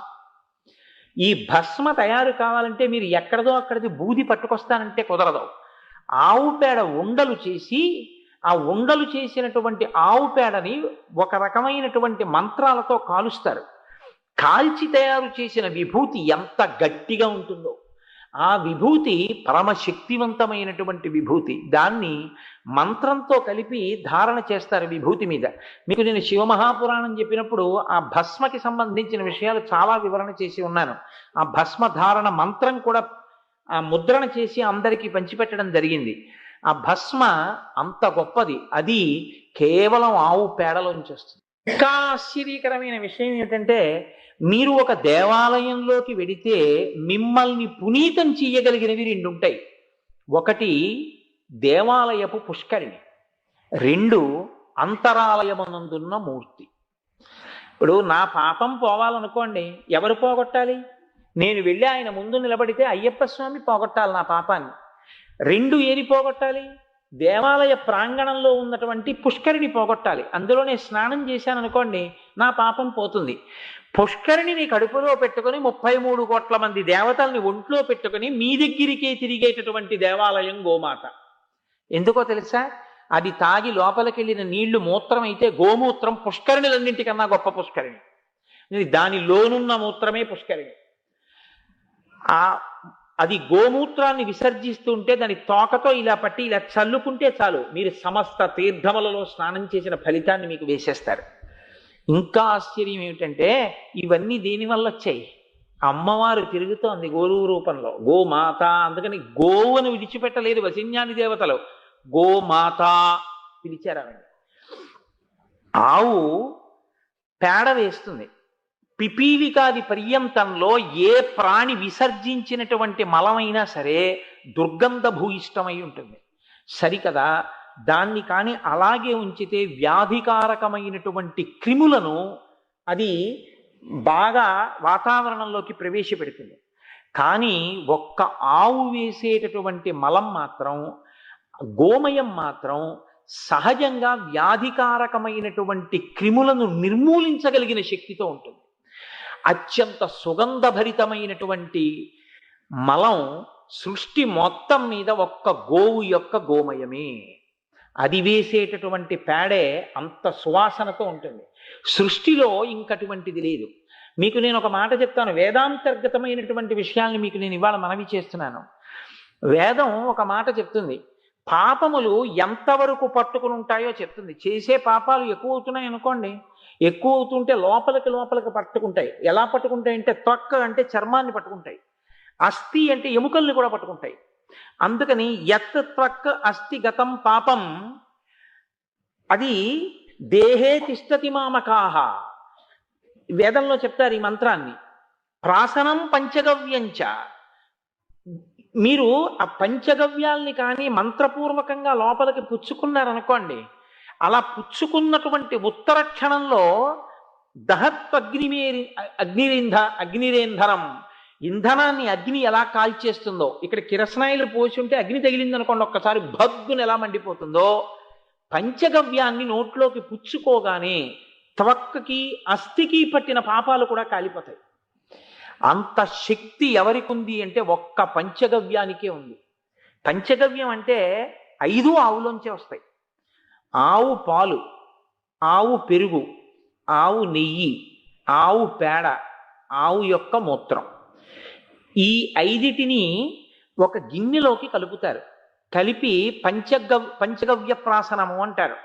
ఈ భస్మ తయారు కావాలంటే మీరు ఎక్కడదో అక్కడిది బూది పట్టుకొస్తానంటే కుదరదు. ఆవు పేడ ఉండలు చేసి, ఆ ఉండలు చేసినటువంటి ఆవు పేడని ఒక రకమైనటువంటి మంత్రాలతో కాలుస్తారు. కాల్చి తయారు చేసిన విభూతి ఎంత గట్టిగా ఉంటుందో, ఆ విభూతి పరమశక్తివంతమైనటువంటి విభూతి. దాన్ని మంత్రంతో కలిపి ధారణ చేస్తారు విభూతి మీద. మీకు నేను శివమహాపురాణం చెప్పినప్పుడు ఆ భస్మకి సంబంధించిన విషయాలు చాలా వివరణ చేసి ఉన్నాను. ఆ భస్మ ధారణ మంత్రం కూడా ఆ ముద్రణ చేసి అందరికీ పంచిపెట్టడం జరిగింది. ఆ భస్మ అంత గొప్పది, అది కేవలం ఆవు పేడలోంచి వస్తుంది. ఇంకా ఆశ్చర్యకరమైన విషయం ఏంటంటే, మీరు ఒక దేవాలయంలోకి వెడితే మిమ్మల్ని పునీతం చేయగలిగినవి రెండు ఉంటాయి. ఒకటి దేవాలయపు పుష్కరిణి, 2 అంతరాలయమనందున్న మూర్తి. ఇప్పుడు నా పాపం పోవాలనుకోండి, ఎవరు పోగొట్టాలి? నేను వెళ్ళి ఆయన ముందు నిలబడితే అయ్యప్ప స్వామి పోగొట్టాలి నా పాపాన్ని. 2 ఏది పోగొట్టాలి? దేవాలయ ప్రాంగణంలో ఉన్నటువంటి పుష్కరిణి పోగొట్టాలి. అందులోనే స్నానం చేశాను అనుకోండి, నా పాపం పోతుంది. పుష్కరిణిని కడుపులో పెట్టుకుని 33 కోట్ల మంది దేవతల్ని ఒంట్లో పెట్టుకుని మీ దగ్గరికే తిరిగేటటువంటి దేవాలయం గోమాత. ఎందుకో తెలుసా? అది తాగి లోపలికెళ్ళిన నీళ్లు మూత్రం అయితే గోమూత్రం పుష్కరిణులన్నింటికన్నా గొప్ప పుష్కరిణి. దానిలోనున్న మూత్రమే పుష్కరిణి. అది గోమూత్రాన్ని విసర్జిస్తుంటే దాని తోకతో ఇలా పట్టి ఇలా చల్లుకుంటే చాలు, మీరు సమస్త తీర్థములలో స్నానం చేసిన ఫలితాన్ని మీకు వేసేస్తారు. ఇంకా ఆశ్చర్యం ఏమిటంటే, ఇవన్నీ దేనివల్ల వచ్చాయి? అమ్మవారు తిరుగుతోంది గోరు రూపంలో, గోమాత. అందుకని గోవును విడిచిపెట్టలేదు వసిన్యాది దేవతలు, గోమాత పిలిచారు. ఆవు పేడ వేస్తుంది. పిపీలికాది పర్యంతంలో ఏ ప్రాణి విసర్జించినటువంటి మలమైనా సరే దుర్గంధ భూయిష్టమై ఉంటుంది. సరికదా? దాన్ని కానీ అలాగే ఉంచితే వ్యాధికారకమైనటువంటి క్రిములను అది బాగా వాతావరణంలోకి ప్రవేశపెడుతుంది. కానీ ఒక్క ఆవు వేసేటటువంటి మలం మాత్రం, గోమయం మాత్రం సహజంగా వ్యాధికారకమైనటువంటి క్రిములను నిర్మూలించగలిగిన శక్తితో ఉంటుంది. అత్యంత సుగంధభరితమైనటువంటి మలం సృష్టి మొత్తం మీద ఒక్క గోవు యొక్క గోమయమే. అది వేసేటటువంటి పేడే అంత సువాసనతో ఉంటుంది. సృష్టిలో ఇంకటువంటిది లేదు. మీకు నేను ఒక మాట చెప్తాను, వేదాంతర్గతమైనటువంటి విషయాల్ని మీకు నేను ఇవాళ మనవి చేస్తున్నాను. వేదం ఒక మాట చెప్తుంది, పాపములు ఎంతవరకు పట్టుకుని ఉంటాయో చెప్తుంది. చేసే పాపాలు ఎక్కువ అవుతున్నాయి అనుకోండి, ఎక్కువ అవుతుంటే లోపలికి పట్టుకుంటాయి. ఎలా పట్టుకుంటాయి అంటే, త్వక్క అంటే చర్మాన్ని పట్టుకుంటాయి, అస్థి అంటే ఎముకల్ని కూడా పట్టుకుంటాయి. అందుకని యత్ త్వక్ అస్థి గతం పాపం, అది దేహే తిష్టతి మామకాహ. వేదంలో చెప్తారు ఈ మంత్రాన్ని. ప్రాసనం పంచగవ్యంచ. మీరు ఆ పంచగవ్యాల్ని కానీ మంత్రపూర్వకంగా లోపలికి పుచ్చుకున్నారనుకోండి, అలా పుచ్చుకున్నటువంటి ఉత్తర క్షణంలో అగ్నిరేంధరం, ఇంధనాన్ని అగ్ని ఎలా కాల్చేస్తుందో, ఇక్కడ కిరసనాయిలు పోసి ఉంటే అగ్ని తగిలింది అనుకోండి, ఒక్కసారి భగ్గుని ఎలా మండిపోతుందో, పంచగవ్యాన్ని నోట్లోకి పుచ్చుకోగానే త్వక్కి అస్థికి పట్టిన పాపాలు కూడా కాలిపోతాయి. అంత శక్తి ఎవరికి ఉంది అంటే ఒక్క పంచగవ్యానికే ఉంది. పంచగవ్యం అంటే 5 ఆవులోంచే వస్తాయి. ఆవు పాలు, ఆవు పెరుగు, ఆవు నెయ్యి, ఆవు పేడ, ఆవు యొక్క మూత్రం. ఈ 5టిని ఒక గిన్నెలోకి కలుపుతారు. కలిపి పంచగవ్య ప్రాసనము అంటారు.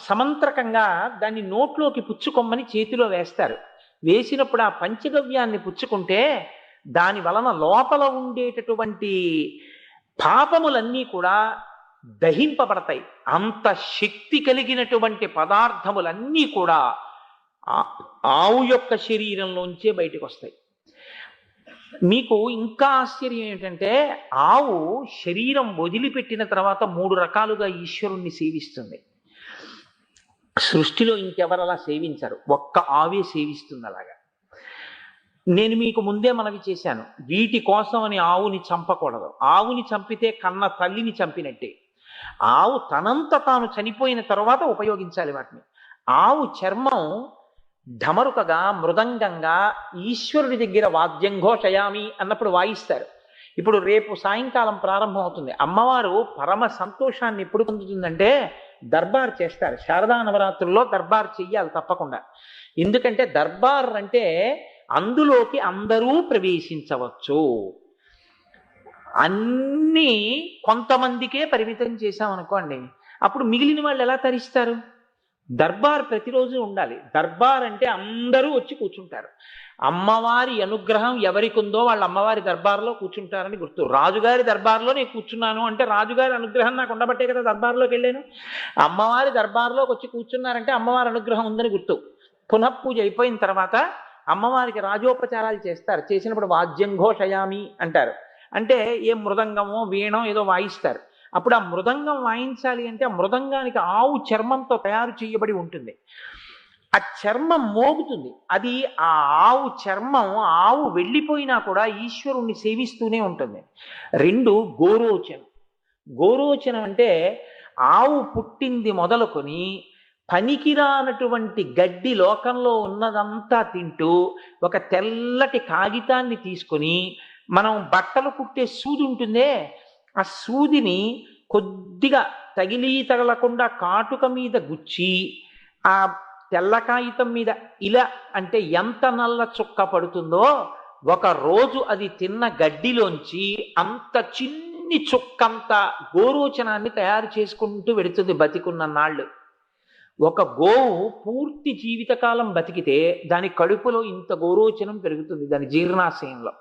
సమంత్రకంగా దాన్ని నోట్లోకి పుచ్చుకొమ్మని చేతిలో వేస్తారు. వేసినప్పుడు ఆ పంచగవ్యాన్ని పుచ్చుకుంటే దాని వలన లోపల ఉండేటటువంటి పాపములన్నీ కూడా దహింపబడతాయి. అంత శక్తి కలిగినటువంటి పదార్థములన్నీ కూడా ఆవు యొక్క శరీరంలోంచే బయటకు వస్తాయి. మీకు ఇంకా ఆశ్చర్యం ఏమిటంటే, ఆవు శరీరం వదిలిపెట్టిన తర్వాత 3 రకాలుగా ఈశ్వరుణ్ణి సేవిస్తుంది. సృష్టిలో ఇంకెవరలా సేవించరు, ఒక్క ఆవే సేవిస్తుంది అలాగా. నేను మీకు ముందే మనవి చేశాను, వీటి కోసం అని ఆవుని చంపకూడదు. ఆవుని చంపితే కన్న తల్లిని చంపినట్టే. ఆవు తనంత తాను చనిపోయిన తర్వాత ఉపయోగించాలి వాటిని. ఆవు చర్మం ఢమరుకగా, మృదంగంగా ఈశ్వరుడి దగ్గర వాద్యం ఘోషయామి అన్నప్పుడు వాయిస్తారు. ఇప్పుడు రేపు సాయంకాలం ప్రారంభం అవుతుంది. అమ్మవారు పరమ సంతోషాన్ని ఎప్పుడు పొందుతుందంటే దర్బార్ చేస్తారు. శారదా నవరాత్రుల్లో దర్బార్ చెయ్యాలి తప్పకుండా. ఎందుకంటే దర్బార్ అంటే అందులోకి అందరూ ప్రవేశించవచ్చు. అన్నీ కొంతమందికే పరిమితం చేశామనుకోండి, అప్పుడు మిగిలిన వాళ్ళు ఎలా తరిస్తారు? దర్బార్ ప్రతిరోజు ఉండాలి. దర్బార్ అంటే అందరూ వచ్చి కూర్చుంటారు. అమ్మవారి అనుగ్రహం ఎవరికి ఉందో వాళ్ళు అమ్మవారి దర్బార్లో కూర్చుంటారని గుర్తు. రాజుగారి దర్బార్లో నేను కూర్చున్నాను అంటే రాజుగారి అనుగ్రహం నాకు ఉండబట్టే కదా దర్బార్లోకి వెళ్ళాను. అమ్మవారి దర్బార్లోకి వచ్చి కూర్చున్నారంటే అమ్మవారి అనుగ్రహం ఉందని గుర్తు. పునఃపూజ అయిపోయిన తర్వాత అమ్మవారికి రాజోపచారాలు చేస్తారు. చేసినప్పుడు వాద్యం ఘోషయామి అంటారు. అంటే ఏ మృదంగమో వీణో ఏదో వాయిస్తారు. అప్పుడు ఆ మృదంగం వాయించాలి అంటే ఆ మృదంగానికి ఆవు చర్మంతో తయారు చేయబడి ఉంటుంది. ఆ చర్మం మోగుతుంది. అది ఆ ఆవు చర్మం, ఆవు వెళ్ళిపోయినా కూడా ఈశ్వరుణ్ణి సేవిస్తూనే ఉంటుంది. 2 గోరోచనం. గోరోచనం అంటే ఆవు పుట్టింది మొదలుకొని పనికిరానటువంటి గడ్డి లోకంలో ఉన్నదంతా తింటూ ఒక తెల్లటి కాగితాన్ని తీసుకొని, మనం బట్టలు కుట్టే సూది ఉంటుందే, ఆ సూదిని కొద్దిగా తగలకుండా కాటుక మీద గుచ్చి ఆ తెల్ల కాగితం మీద ఇలా అంటే ఎంత నల్ల చుక్క పడుతుందో, ఒక రోజు అది తిన్న గడ్డిలోంచి అంత చిన్ని చుక్కంత గోరోచనాన్ని తయారు చేసుకుంటూ వెడుతుంది బతికున్న నాళ్ళు. ఒక గోవు పూర్తి జీవితకాలం బతికితే దాని కడుపులో ఇంత గోరోచనం పెరుగుతుంది, దాని జీర్ణాశయంలో.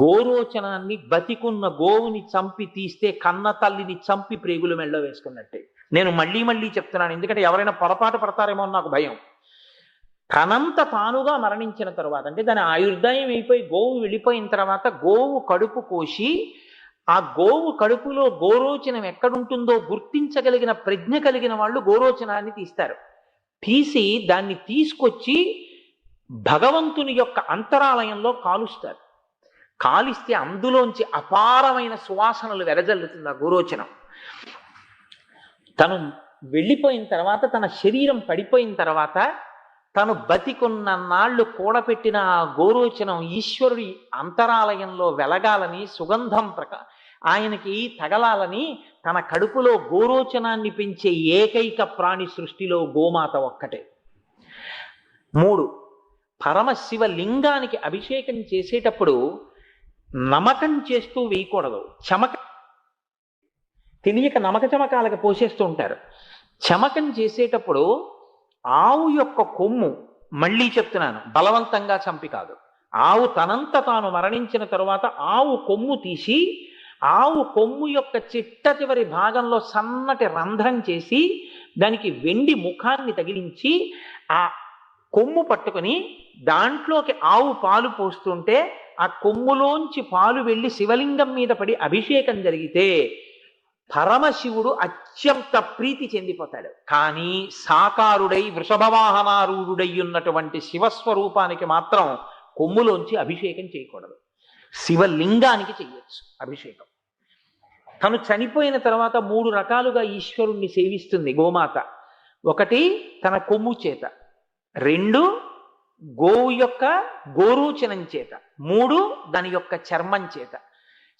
గోరోచనాన్ని బతికున్న గోవుని చంపి తీస్తే కన్న తల్లిని చంపి ప్రేగులు మెళ్ళో వేసుకున్నట్టే. నేను మళ్ళీ చెప్తున్నాను, ఎందుకంటే ఎవరైనా పొరపాటు పడతారేమో అని నాకు భయం. తనంత తానుగా మరణించిన తర్వాత, అంటే దాని ఆయుర్దాయం అయిపోయి గోవు వెళ్ళిపోయిన తర్వాత గోవు కడుపు కోసి ఆ గోవు కడుపులో గోరోచనం ఎక్కడుంటుందో గుర్తించగలిగిన ప్రజ్ఞ కలిగిన వాళ్ళు గోరోచనాన్ని తీస్తారు. తీసి దాన్ని తీసుకొచ్చి భగవంతుని యొక్క అంతరాలయంలో కాలుస్తారు. కాలిస్తే అందులోంచి అపారమైన సువాసనలు వెదజల్లుతుంది ఆ గోరోచనం. తను వెళ్ళిపోయిన తర్వాత, తన శరీరం పడిపోయిన తర్వాత, తను బతికున్న నాళ్ళు కూడపెట్టిన ఆ గోరోచనం ఈశ్వరుడి అంతరాలయంలో వెలగాలని, సుగంధం ఆయనకి తగలాలని తన కడుపులో గోరోచనాన్ని పెంచే ఏకైక ప్రాణి సృష్టిలో గోమాత ఒక్కటే. 3, పరమశివ లింగానికి అభిషేకం చేసేటప్పుడు నమకం చేస్తూ వేయకూడదు. తెలియక నమక చమకాలకు పోసేస్తూ ఉంటారు. చమకం చేసేటప్పుడు ఆవు యొక్క కొమ్ము, మళ్ళీ చెప్తున్నాను, బలవంతంగా చంపి కాదు, ఆవు తనంత తాను మరణించిన తరువాత ఆవు కొమ్ము తీసి, ఆవు కొమ్ము యొక్క చిట్ట చివరి భాగంలో సన్నటి రంధ్రం చేసి దానికి వెండి ముఖాన్ని తగిలించి ఆ కొమ్ము పట్టుకుని దాంట్లోకి ఆవు పాలు పోస్తుంటే ఆ కొమ్ములోంచి పాలు వెళ్ళి శివలింగం మీద పడి అభిషేకం జరిగితే పరమశివుడు అత్యంత ప్రీతి చెందిపోతాడు. కానీ సాకారుడై వృషభవాహనారూఢుడై ఉన్నటువంటి శివస్వరూపానికి మాత్రం కొమ్ములోంచి అభిషేకం చేయకూడదు. శివలింగానికి చెయ్యొచ్చు అభిషేకం. తను చనిపోయిన తర్వాత 3 రకాలుగా ఈశ్వరుణ్ణి సేవిస్తుంది గోమాత. 1 తన కొమ్ము చేత, 2 గోవు యొక్క గోరోచనం చేత, 3 దాని యొక్క చర్మం చేత.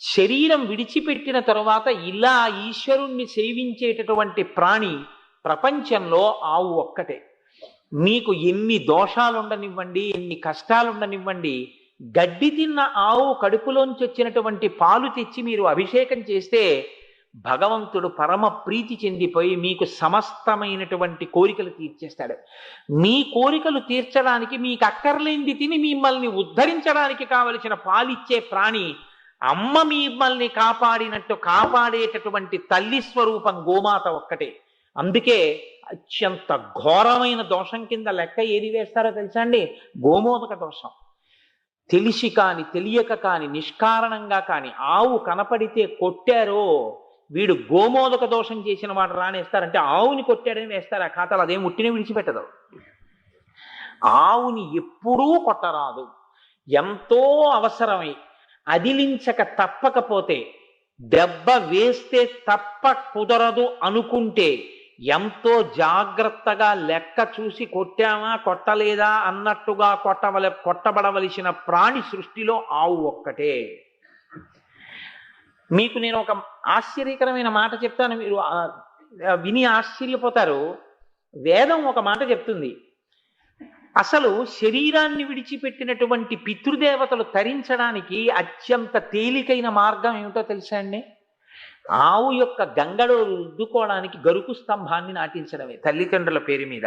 శరీరం విడిచిపెట్టిన తరువాత ఇలా ఈశ్వరుణ్ణి సేవించేటటువంటి ప్రాణి ప్రపంచంలో ఆవు ఒక్కటే. మీకు ఎన్ని దోషాలుండనివ్వండి, ఎన్ని కష్టాలుండనివ్వండి, గడ్డి తిన్న ఆవు కడుపులోంచి వచ్చినటువంటి పాలు తెచ్చి మీరు అభిషేకం చేస్తే భగవంతుడు పరమ ప్రీతి చెందిపోయి మీకు సమస్తమైనటువంటి కోరికలు తీర్చేస్తాడు. మీ కోరికలు తీర్చడానికి, మీకు అక్కర్లేంది తిని మిమ్మల్ని ఉద్ధరించడానికి కావలసిన పాలిచ్చే ప్రాణి అమ్మ మిమ్మల్ని కాపాడినట్టు కాపాడేటటువంటి తల్లి స్వరూపం గోమాత ఒక్కటే. అందుకే అత్యంత ఘోరమైన దోషం కింద లెక్క ఏది వేస్తారో తెలుసా అండి? గోమోదక దోషం. తెలిసి కాని తెలియక కాని నిష్కారణంగా కాని ఆవు కనపడితే కొట్టారో వీడు గోమోదక దోషం చేసిన వాడు రానేస్తారంటే ఆవుని కొట్టాడని వేస్తారు ఆ ఖాతాలు. అదేం ఉట్టినే విడిచిపెట్టదు. ఆవుని ఎప్పుడూ కొట్టరాదు. ఎంతో అవసరమై అదిలించక తప్పకపోతే, దెబ్బ వేస్తే తప్ప కుదరదు అనుకుంటే ఎంతో లెక్క చూసి కొట్టామా కొట్టలేదా అన్నట్టుగా కొట్టబడవలసిన ప్రాణి సృష్టిలో ఆవు ఒక్కటే. మీకు నేను ఒక ఆశ్చర్యకరమైన మాట చెప్తాను, మీరు విని ఆశ్చర్యపోతారు. వేదం ఒక మాట చెప్తుంది. అసలు శరీరాన్ని విడిచిపెట్టినటువంటి పితృదేవతలు తరించడానికి అత్యంత తేలికైన మార్గం ఏమిటో తెలుసా అండి? ఆవు యొక్క గంగడు రుద్దుకోవడానికి గరుకు స్తంభాన్ని నాటించడమే. తల్లిదండ్రుల పేరు మీద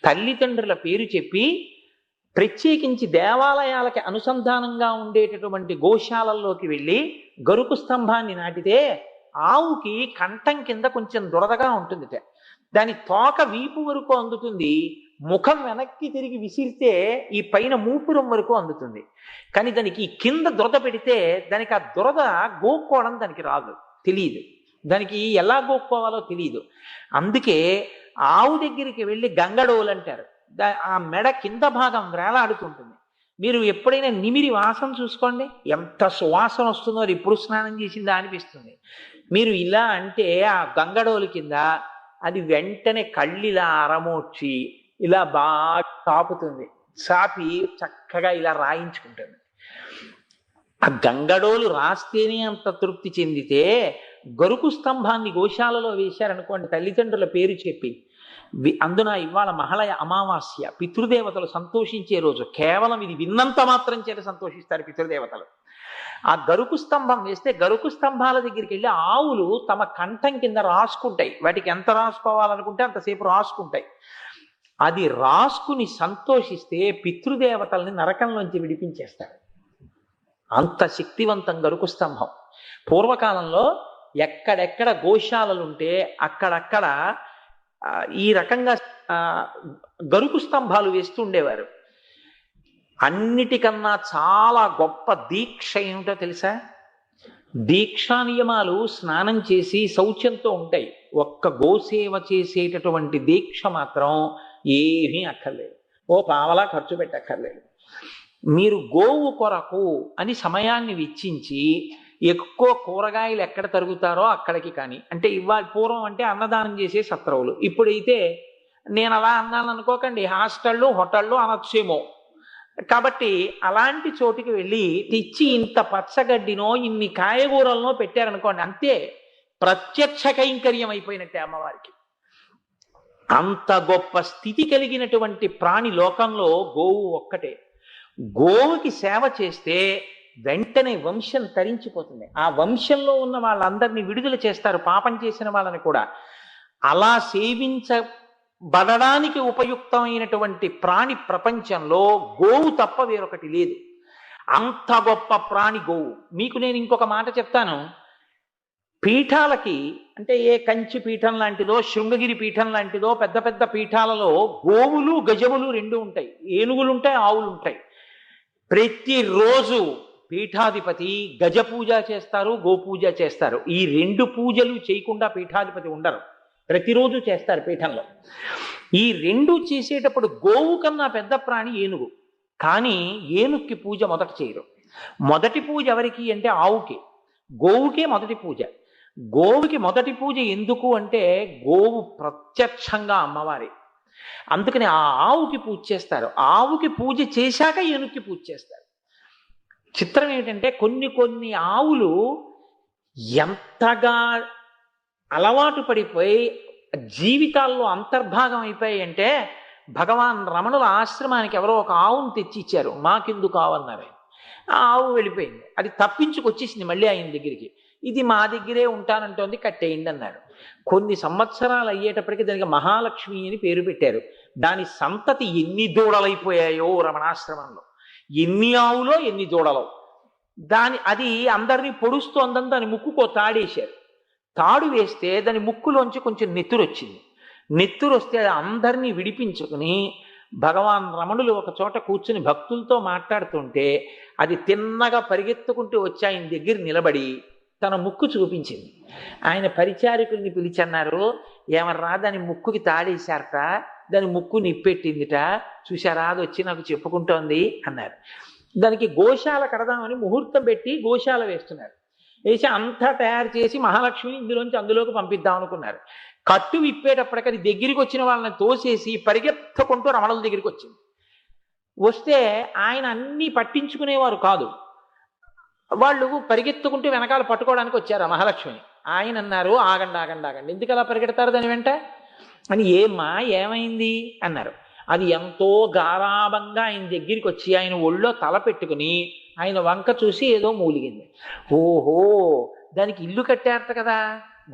తల్లిదండ్రుల పేరు చెప్పి ప్రత్యేకించి దేవాలయాలకి అనుసంధానంగా ఉండేటటువంటి గోశాలల్లోకి వెళ్ళి గరుకు స్తంభాన్ని నాటితే ఆవుకి కంఠం కింద కొంచెం దురదగా ఉంటుంది. దాని తోక వీపు వరకు అందుతుంది, ముఖం వెనక్కి తిరిగి విసిరితే ఈ పైన మూపురం వరకు అందుతుంది. కానీ దానికి కింద దురద పెడితే దానికి ఆ దురద గోక్కోవడం దానికి రాదు, తెలియదు. దానికి ఎలా గోక్కోవాలో తెలియదు. అందుకే ఆవు దగ్గరికి వెళ్ళి గంగడోలు అంటారు. ఆ మెడ కింద భాగం వేలాడుతుంటుంది. మీరు ఎప్పుడైనా నిమిరి వాసన చూసుకోండి, ఎంత సువాసన వస్తుందో, అది ఎప్పుడు స్నానం చేసిందా అనిపిస్తుంది. మీరు ఇలా అంటే ఆ గంగడోలు కింద అది వెంటనే కళ్ళిలా అరమోడ్చి ఇలా బాగా చాపుతుంది. చాపి చక్కగా ఇలా రాయించుకుంటుంది. ఆ గంగడోలు రాస్తేనే అంత తృప్తి చెందితే గరుకు స్తంభాన్ని గోశాలలో వేశారనుకోండి తల్లిదండ్రుల పేరు చెప్పి, అందున ఇవాళ మహళయ అమావాస్య, పితృదేవతలు సంతోషించే రోజు. కేవలం ఇది విన్నంత మాత్రం చేత సంతోషిస్తారు పితృదేవతలు. ఆ గరుకు స్తంభం వేస్తే గరుకు స్తంభాల దగ్గరికి వెళ్ళి ఆవులు తమ కంఠం కింద రాసుకుంటాయి. వాటికి ఎంత రాసుకోవాలనుకుంటే అంతసేపు రాసుకుంటాయి. అది రాసుకుని సంతోషిస్తే పితృదేవతల్ని నరకంలోంచి విడిపించేస్తారు. అంత శక్తివంతం గరుకు స్తంభం. పూర్వకాలంలో ఎక్కడెక్కడ గోశాలలుంటే అక్కడక్కడ ఈ రకంగా గరుకు స్తంభాలు వేస్తూ ఉండేవారు. అన్నిటికన్నా చాలా గొప్ప దీక్ష ఏమిటో తెలుసా? దీక్షా నియమాలు స్నానం చేసి శౌచంతో ఉంటాయి. ఒక్క గోసేవ చేసేటటువంటి దీక్ష మాత్రం ఏమీ అక్కర్లేదు, ఓ పావలా ఖర్చు పెట్టక్కర్లేదు. మీరు గోవు కొరకు అని సమయాన్ని వెచ్చించి ఎక్కువ కూరగాయలు ఎక్కడ తరుగుతారో అక్కడికి కానీ, అంటే ఇవాళ పూర్వం అంటే అన్నదానం చేసే సత్రవులు, ఇప్పుడైతే నేను అలా అన్నాను అనుకోకండి, హాస్టళ్ళు హోటళ్ళు అనొచ్చేమో. కాబట్టి అలాంటి చోటికి వెళ్ళి తెచ్చి ఇంత పచ్చగడ్డినో ఇన్ని కాయగూరలనో పెట్టారనుకోండి, అంతే ప్రత్యక్ష కైంకర్యం అయిపోయినట్టే అమ్మవారికి. అంత గొప్ప స్థితి కలిగినటువంటి ప్రాణి లోకంలో గోవు ఒక్కటే. గోవుకి సేవ చేస్తే వెంటనే వంశం తరించిపోతుంది. ఆ వంశంలో ఉన్న వాళ్ళందరినీ విడుదల చేస్తారు, పాపం చేసిన వాళ్ళని కూడా. అలా సేవించబడడానికి ఉపయుక్తమైనటువంటి ప్రాణి ప్రపంచంలో గోవు తప్ప వేరొకటి లేదు. అంత గొప్ప ప్రాణి గోవు. మీకు నేను ఇంకొక మాట చెప్తాను. పీఠాలకి, అంటే ఏ కంచి పీఠం లాంటిదో శృంగగిరి పీఠం లాంటిదో పెద్ద పెద్ద పీఠాలలో గోవులు గజములు రెండు ఉంటాయి, ఏనుగులు ఉంటాయి, ఆవులు ఉంటాయి. ప్రతిరోజు పీఠాధిపతి గజ పూజ చేస్తారు, గోపూజ చేస్తారు. ఈ రెండు పూజలు చేయకుండా పీఠాధిపతి ఉండరు, ప్రతిరోజు చేస్తారు పీఠంలో. ఈ రెండు చేసేటప్పుడు గోవు కన్నా పెద్ద ప్రాణి ఏనుగు, కానీ ఏనుగుకి పూజ మొదట చేయరు. మొదటి పూజ ఎవరికి అంటే ఆవుకి, గోవుకే మొదటి పూజ. గోవుకి మొదటి పూజ ఎందుకు అంటే గోవు ప్రత్యక్షంగా అమ్మవారి. అందుకని ఆ ఆవుకి పూజ చేస్తారు. ఆవుకి పూజ చేశాక ఏనుగుకి పూజ చేస్తారు. చిత్రం ఏమిటంటే కొన్ని కొన్ని ఆవులు ఎంతగా అలవాటు పడిపోయి జీవితాల్లో అంతర్భాగం అయిపోయాయి అంటే, భగవాన్ రమణుల ఆశ్రమానికి ఎవరో ఒక ఆవును తెచ్చి ఇచ్చారు, మాకెందుకు కావన్నారు. ఆ ఆవు వెళ్ళిపోయింది, అది తప్పించుకొచ్చేసింది మళ్ళీ ఆయన దగ్గరికి. ఇది మా దగ్గరే ఉంటానంటోంది, కట్టేయండి అన్నాడు. కొన్ని సంవత్సరాలు అయ్యేటప్పటికీ దానికి మహాలక్ష్మి అని పేరు పెట్టారు. దాని సంతతి ఎన్ని దూడలైపోయాయో రమణాశ్రమంలో, ఎన్ని ఆవులో ఎన్ని దూడలో. అది అందరినీ పొడుస్తోందని దాని ముక్కుకో తాడేశారు. తాడు వేస్తే దాని ముక్కులోంచి కొంచెం నెత్తురు వచ్చింది. నెత్తురు వస్తే అది అందరినీ విడిపించుకుని భగవాన్ రమణులు ఒక చోట కూర్చుని భక్తులతో మాట్లాడుతుంటే అది తిన్నగా పరిగెత్తుకుంటూ వచ్చి ఆయన దగ్గర నిలబడి తన ముక్కు చూపించింది. ఆయన పరిచారికుల్ని పిలిచన్నారు, ఏమర్రా దాని ముక్కుకి తాడేశారట, దాని ముక్కు నిప్పెట్టిందిట, చూశారా అది వచ్చి నాకు చెప్పుకుంటోంది అన్నారు. దానికి గోశాల కడదామని ముహూర్తం పెట్టి గోశాల వేస్తున్నారు. వేసి అంతా తయారు చేసి మహాలక్ష్మిని ఇందులోంచి అందులోకి పంపిద్దాం అనుకున్నారు. కట్టు విప్పేటప్పటికి అది దగ్గరికి వచ్చిన వాళ్ళని తోసేసి పరిగెత్తుకుంటూ రమణుల దగ్గరికి వచ్చింది. వస్తే ఆయన అన్నీ పట్టించుకునేవారు కాదు. వాళ్ళు పరిగెత్తుకుంటూ వెనకాల పట్టుకోవడానికి వచ్చారు ఆ మహాలక్ష్మిని. ఆయన అన్నారు, ఆగండి ఆగండి ఆగండి, ఎందుకు అలా పరిగెడతారు దాని వెంట అని. ఏమ్మా ఏమైంది అన్నారు. అది ఎంతో గారాబంగా ఆయన దగ్గరికి వచ్చి ఆయన ఒళ్ళో తల పెట్టుకుని ఆయన వంక చూసి ఏదో మూలిగింది. ఓహో, దానికి ఇల్లు కట్టారట కదా,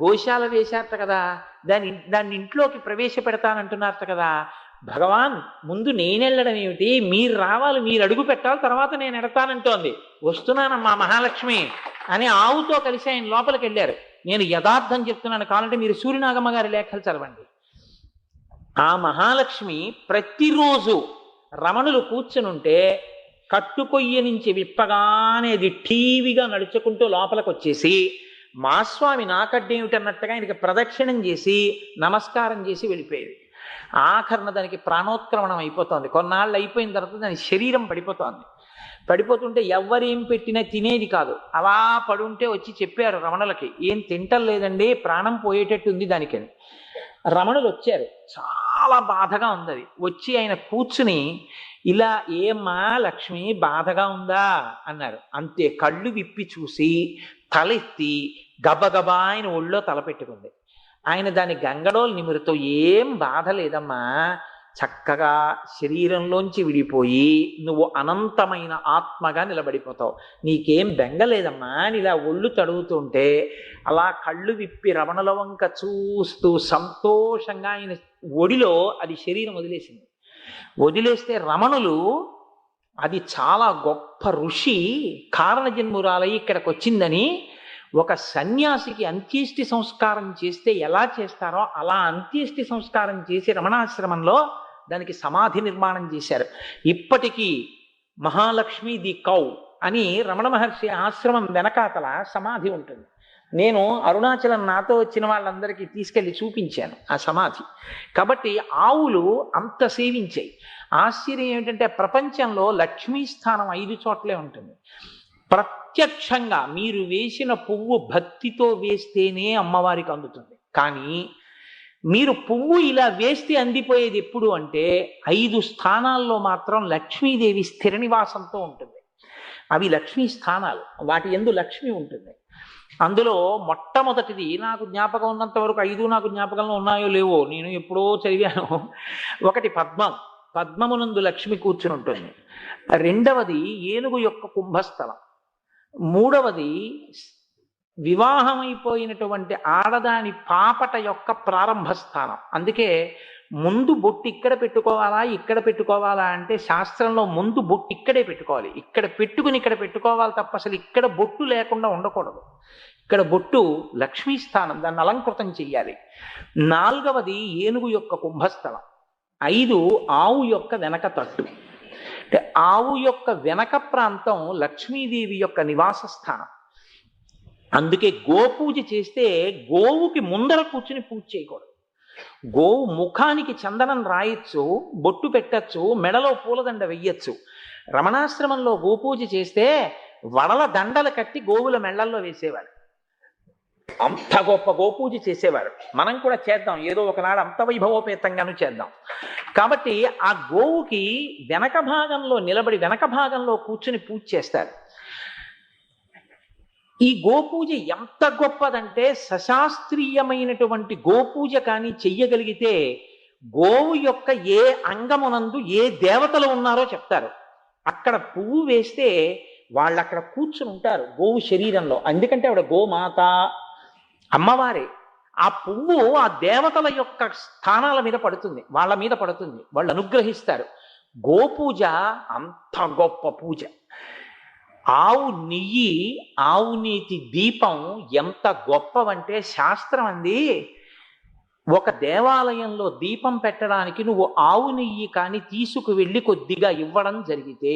గోశాల వేశారట కదా, దాన్ని ఇంట్లోకి ప్రవేశపెడతానంటున్నారట కదా. భగవాన్ ముందు నేనెళ్ళడం ఏమిటి, మీరు రావాలి, మీరు అడుగు పెట్టాలి, తర్వాత నేను ఎడతానంటోంది. వస్తున్నానమ్మా మహాలక్ష్మి అని ఆవుతో కలిసి ఆయన లోపలికి వెళ్ళారు. నేను యథార్థం చెప్తున్నాను, కావాలంటే మీరు సూర్యనాగమ్మ గారి లేఖలు చదవండి. ఆ మహాలక్ష్మి ప్రతిరోజు రమణులు కూర్చునుంటే కట్టుకొయ్య నుంచి విప్పగానే అది టీవీగా నడుచుకుంటూ లోపలికి వచ్చేసి మా స్వామి నాకడ్డేమిటన్నట్టుగా ఆయనకి ప్రదక్షిణం చేసి నమస్కారం చేసి వెళ్ళిపోయేది. ఆఖరణ దానికి ప్రాణోత్క్రమణం అయిపోతుంది. కొన్నాళ్ళు అయిపోయిన తర్వాత దాని శరీరం పడిపోతోంది. పడిపోతుంటే ఎవరేం పెట్టినా తినేది కాదు. అలా పడుంటే వచ్చి చెప్పారు రమణులకి, ఏం తింటలేదండి, ప్రాణం పోయేటట్టుంది దానికని. రమణులు వచ్చారు, చాలా బాధగా ఉంది. అది వచ్చి ఆయన కూర్చుని ఇలా, ఏమ్మా లక్ష్మి బాధగా ఉందా అన్నారు. అంతే, కళ్ళు విప్పి చూసి తలెత్తి గబగబా ఆయన ఒళ్ళో తలపెట్టుకుంది. ఆయన దాని గంగడోలు నిమురుతో, ఏం బాధ లేదమ్మా, చక్కగా శరీరంలోంచి విడిపోయి నువ్వు అనంతమైన ఆత్మగా నిలబడిపోతావు, నీకేం బెంగలేదమ్మా అని ఇలా ఒళ్ళు తడుగుతుంటే అలా కళ్ళు విప్పి రమణుల వంక చూస్తూ సంతోషంగా ఆయన ఒడిలో అది శరీరం వదిలేసింది. వదిలేస్తే రమణులు, అది చాలా గొప్ప ఋషి కారణజన్మురాలై ఇక్కడికి వచ్చిందని, ఒక సన్యాసికి అంత్యేష్టి సంస్కారం చేస్తే ఎలా చేస్తారో అలా అంత్యేష్టి సంస్కారం చేసి రమణాశ్రమంలో దానికి సమాధి నిర్మాణం చేశారు. ఇప్పటికీ మహాలక్ష్మి ది కౌ అని రమణ మహర్షి ఆశ్రమం వెనకాతల సమాధి ఉంటుంది. నేను అరుణాచలం నాతో వచ్చిన వాళ్ళందరికీ తీసుకెళ్ళి చూపించాను ఆ సమాధి. కాబట్టి ఆవులు అంత సేవించాయి. ఆశ్చర్యం ఏమిటంటే ప్రపంచంలో లక్ష్మీ స్థానం 5 చోట్లే ఉంటుంది. ప్రత్యక్షంగా మీరు వేసిన పువ్వు భక్తితో వేస్తేనే అమ్మవారికి అందుతుంది. కానీ మీరు పువ్వు ఇలా వేస్తే అందిపోయేది ఎప్పుడు అంటే 5 స్థానాల్లో మాత్రం లక్ష్మీదేవి స్థిర నివాసంతో ఉంటుంది. అవి లక్ష్మీ స్థానాలు, వాటి యందు లక్ష్మి ఉంటుంది. అందులో మొట్టమొదటిది నాకు జ్ఞాపకం ఉన్నంత వరకు 5 నాకు జ్ఞాపకంలో ఉన్నాయో లేవో, నేను ఎప్పుడో చదివాను. ఒకటి పద్మం, పద్మమునందు లక్ష్మి కూర్చుని ఉంటుంది. రెండవది ఏనుగు యొక్క కుంభస్థలం. మూడవది వివాహమైపోయినటువంటి ఆడదాని పాపట యొక్క ప్రారంభ స్థానం. అందుకే ముందు బొట్టు ఇక్కడ పెట్టుకోవాలా ఇక్కడ పెట్టుకోవాలా అంటే శాస్త్రంలో ముందు బొట్టు ఇక్కడే పెట్టుకోవాలి. ఇక్కడ పెట్టుకుని ఇక్కడ పెట్టుకోవాలి తప్ప అసలు ఇక్కడ బొట్టు లేకుండా ఉండకూడదు. ఇక్కడ బొట్టు లక్ష్మీ స్థానం, దాన్ని అలంకృతం చెయ్యాలి. నాలుగవది ఏనుగు యొక్క కుంభస్థలం. 5 ఆవు యొక్క వెనక తట్టు. అంటే ఆవు యొక్క వెనక ప్రాంతం లక్ష్మీదేవి యొక్క నివాస స్థానం. అందుకే గోపూజ చేస్తే గోవుకి ముందర కూర్చుని పూజ చేయకూడదు. గోవు ముఖానికి చందనం రాయొచ్చు, బొట్టు పెట్టచ్చు, మెడలో పూలదండ వెయ్యొచ్చు. రమణాశ్రమంలో గోపూజ చేస్తే వడల దండలు కట్టి గోవుల మెళ్ళల్లో వేసేవారు. అంత గొప్ప గోపూజ చేసేవారు. మనం కూడా చేద్దాం, ఏదో ఒకనాడు అంత వైభవోపేతంగాను చేద్దాం. కాబట్టి ఆ గోవుకి వెనక భాగంలో నిలబడి వెనక భాగంలో కూర్చుని పూజ చేస్తారు. ఈ గోపూజ ఎంత గొప్పదంటే సశాస్త్రీయమైనటువంటి గోపూజ కానీ చెయ్యగలిగితే గోవు యొక్క ఏ అంగమునందు ఏ దేవతలు ఉన్నారో చెప్తారు. అక్కడ పువ్వు వేస్తే వాళ్ళు అక్కడ కూర్చుని ఉంటారు గోవు శరీరంలో. ఎందుకంటే ఆవిడ గోమాత, అమ్మవారే. ఆ పువ్వు ఆ దేవతల యొక్క స్థానాల మీద పడుతుంది, వాళ్ళ మీద పడుతుంది, వాళ్ళు అనుగ్రహిస్తారు. గోపూజ అంత గొప్ప పూజ. ఆవు నెయ్యి, ఆవు నీతి దీపం ఎంత గొప్పవంటే శాస్త్రం అంది, ఒక దేవాలయంలో దీపం పెట్టడానికి నువ్వు ఆవు నెయ్యి కానీ తీసుకువెళ్ళి కొద్దిగా ఇవ్వడం జరిగితే,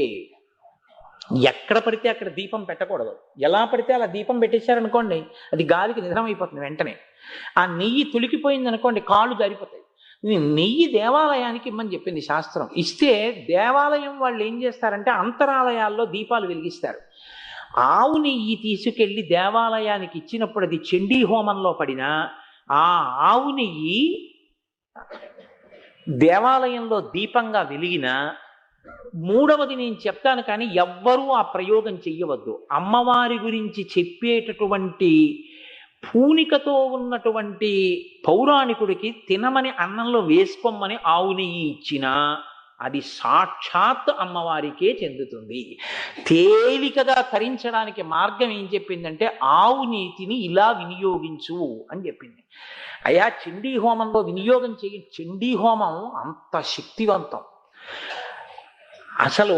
ఎక్కడ పడితే అక్కడ దీపం పెట్టకూడదు. ఎలా పడితే అలా దీపం పెట్టేశారనుకోండి, అది గాలికి నిధనమైపోతుంది వెంటనే. ఆ నెయ్యి తులికిపోయింది అనుకోండి, కాళ్ళు జారిపోతాయి. నెయ్యి దేవాలయానికి ఇమ్మని చెప్పింది శాస్త్రం. ఇస్తే దేవాలయం వాళ్ళు ఏం చేస్తారంటే అంతరాలయాల్లో దీపాలు వెలిగిస్తారు. ఆవు నెయ్యి తీసుకెళ్లి దేవాలయానికి ఇచ్చినప్పుడు అది చండీ హోమంలో పడినా ఆ ఆవు నెయ్యి దేవాలయంలో దీపంగా వెలిగిన, మూడవది నేను చెప్తాను కానీ ఎవ్వరూ ఆ ప్రయోగం చెయ్యవద్దు. అమ్మవారి గురించి చెప్పేటటువంటి పూనికతో ఉన్నటువంటి పౌరాణికుడికి తినమని అన్నంలో వేసుకోమని ఆవు నెయ్యి ఇచ్చినా అది సాక్షాత్ అమ్మవారికే చెందుతుంది. తేలికగా తరించడానికి మార్గం ఏం చెప్పిందంటే ఆవు నీతిని ఇలా వినియోగించు అని చెప్పింది. అయ్యా చండీ హోమంలో వినియోగం చేయి. చండీ హోమం అంత శక్తివంతం. అసలు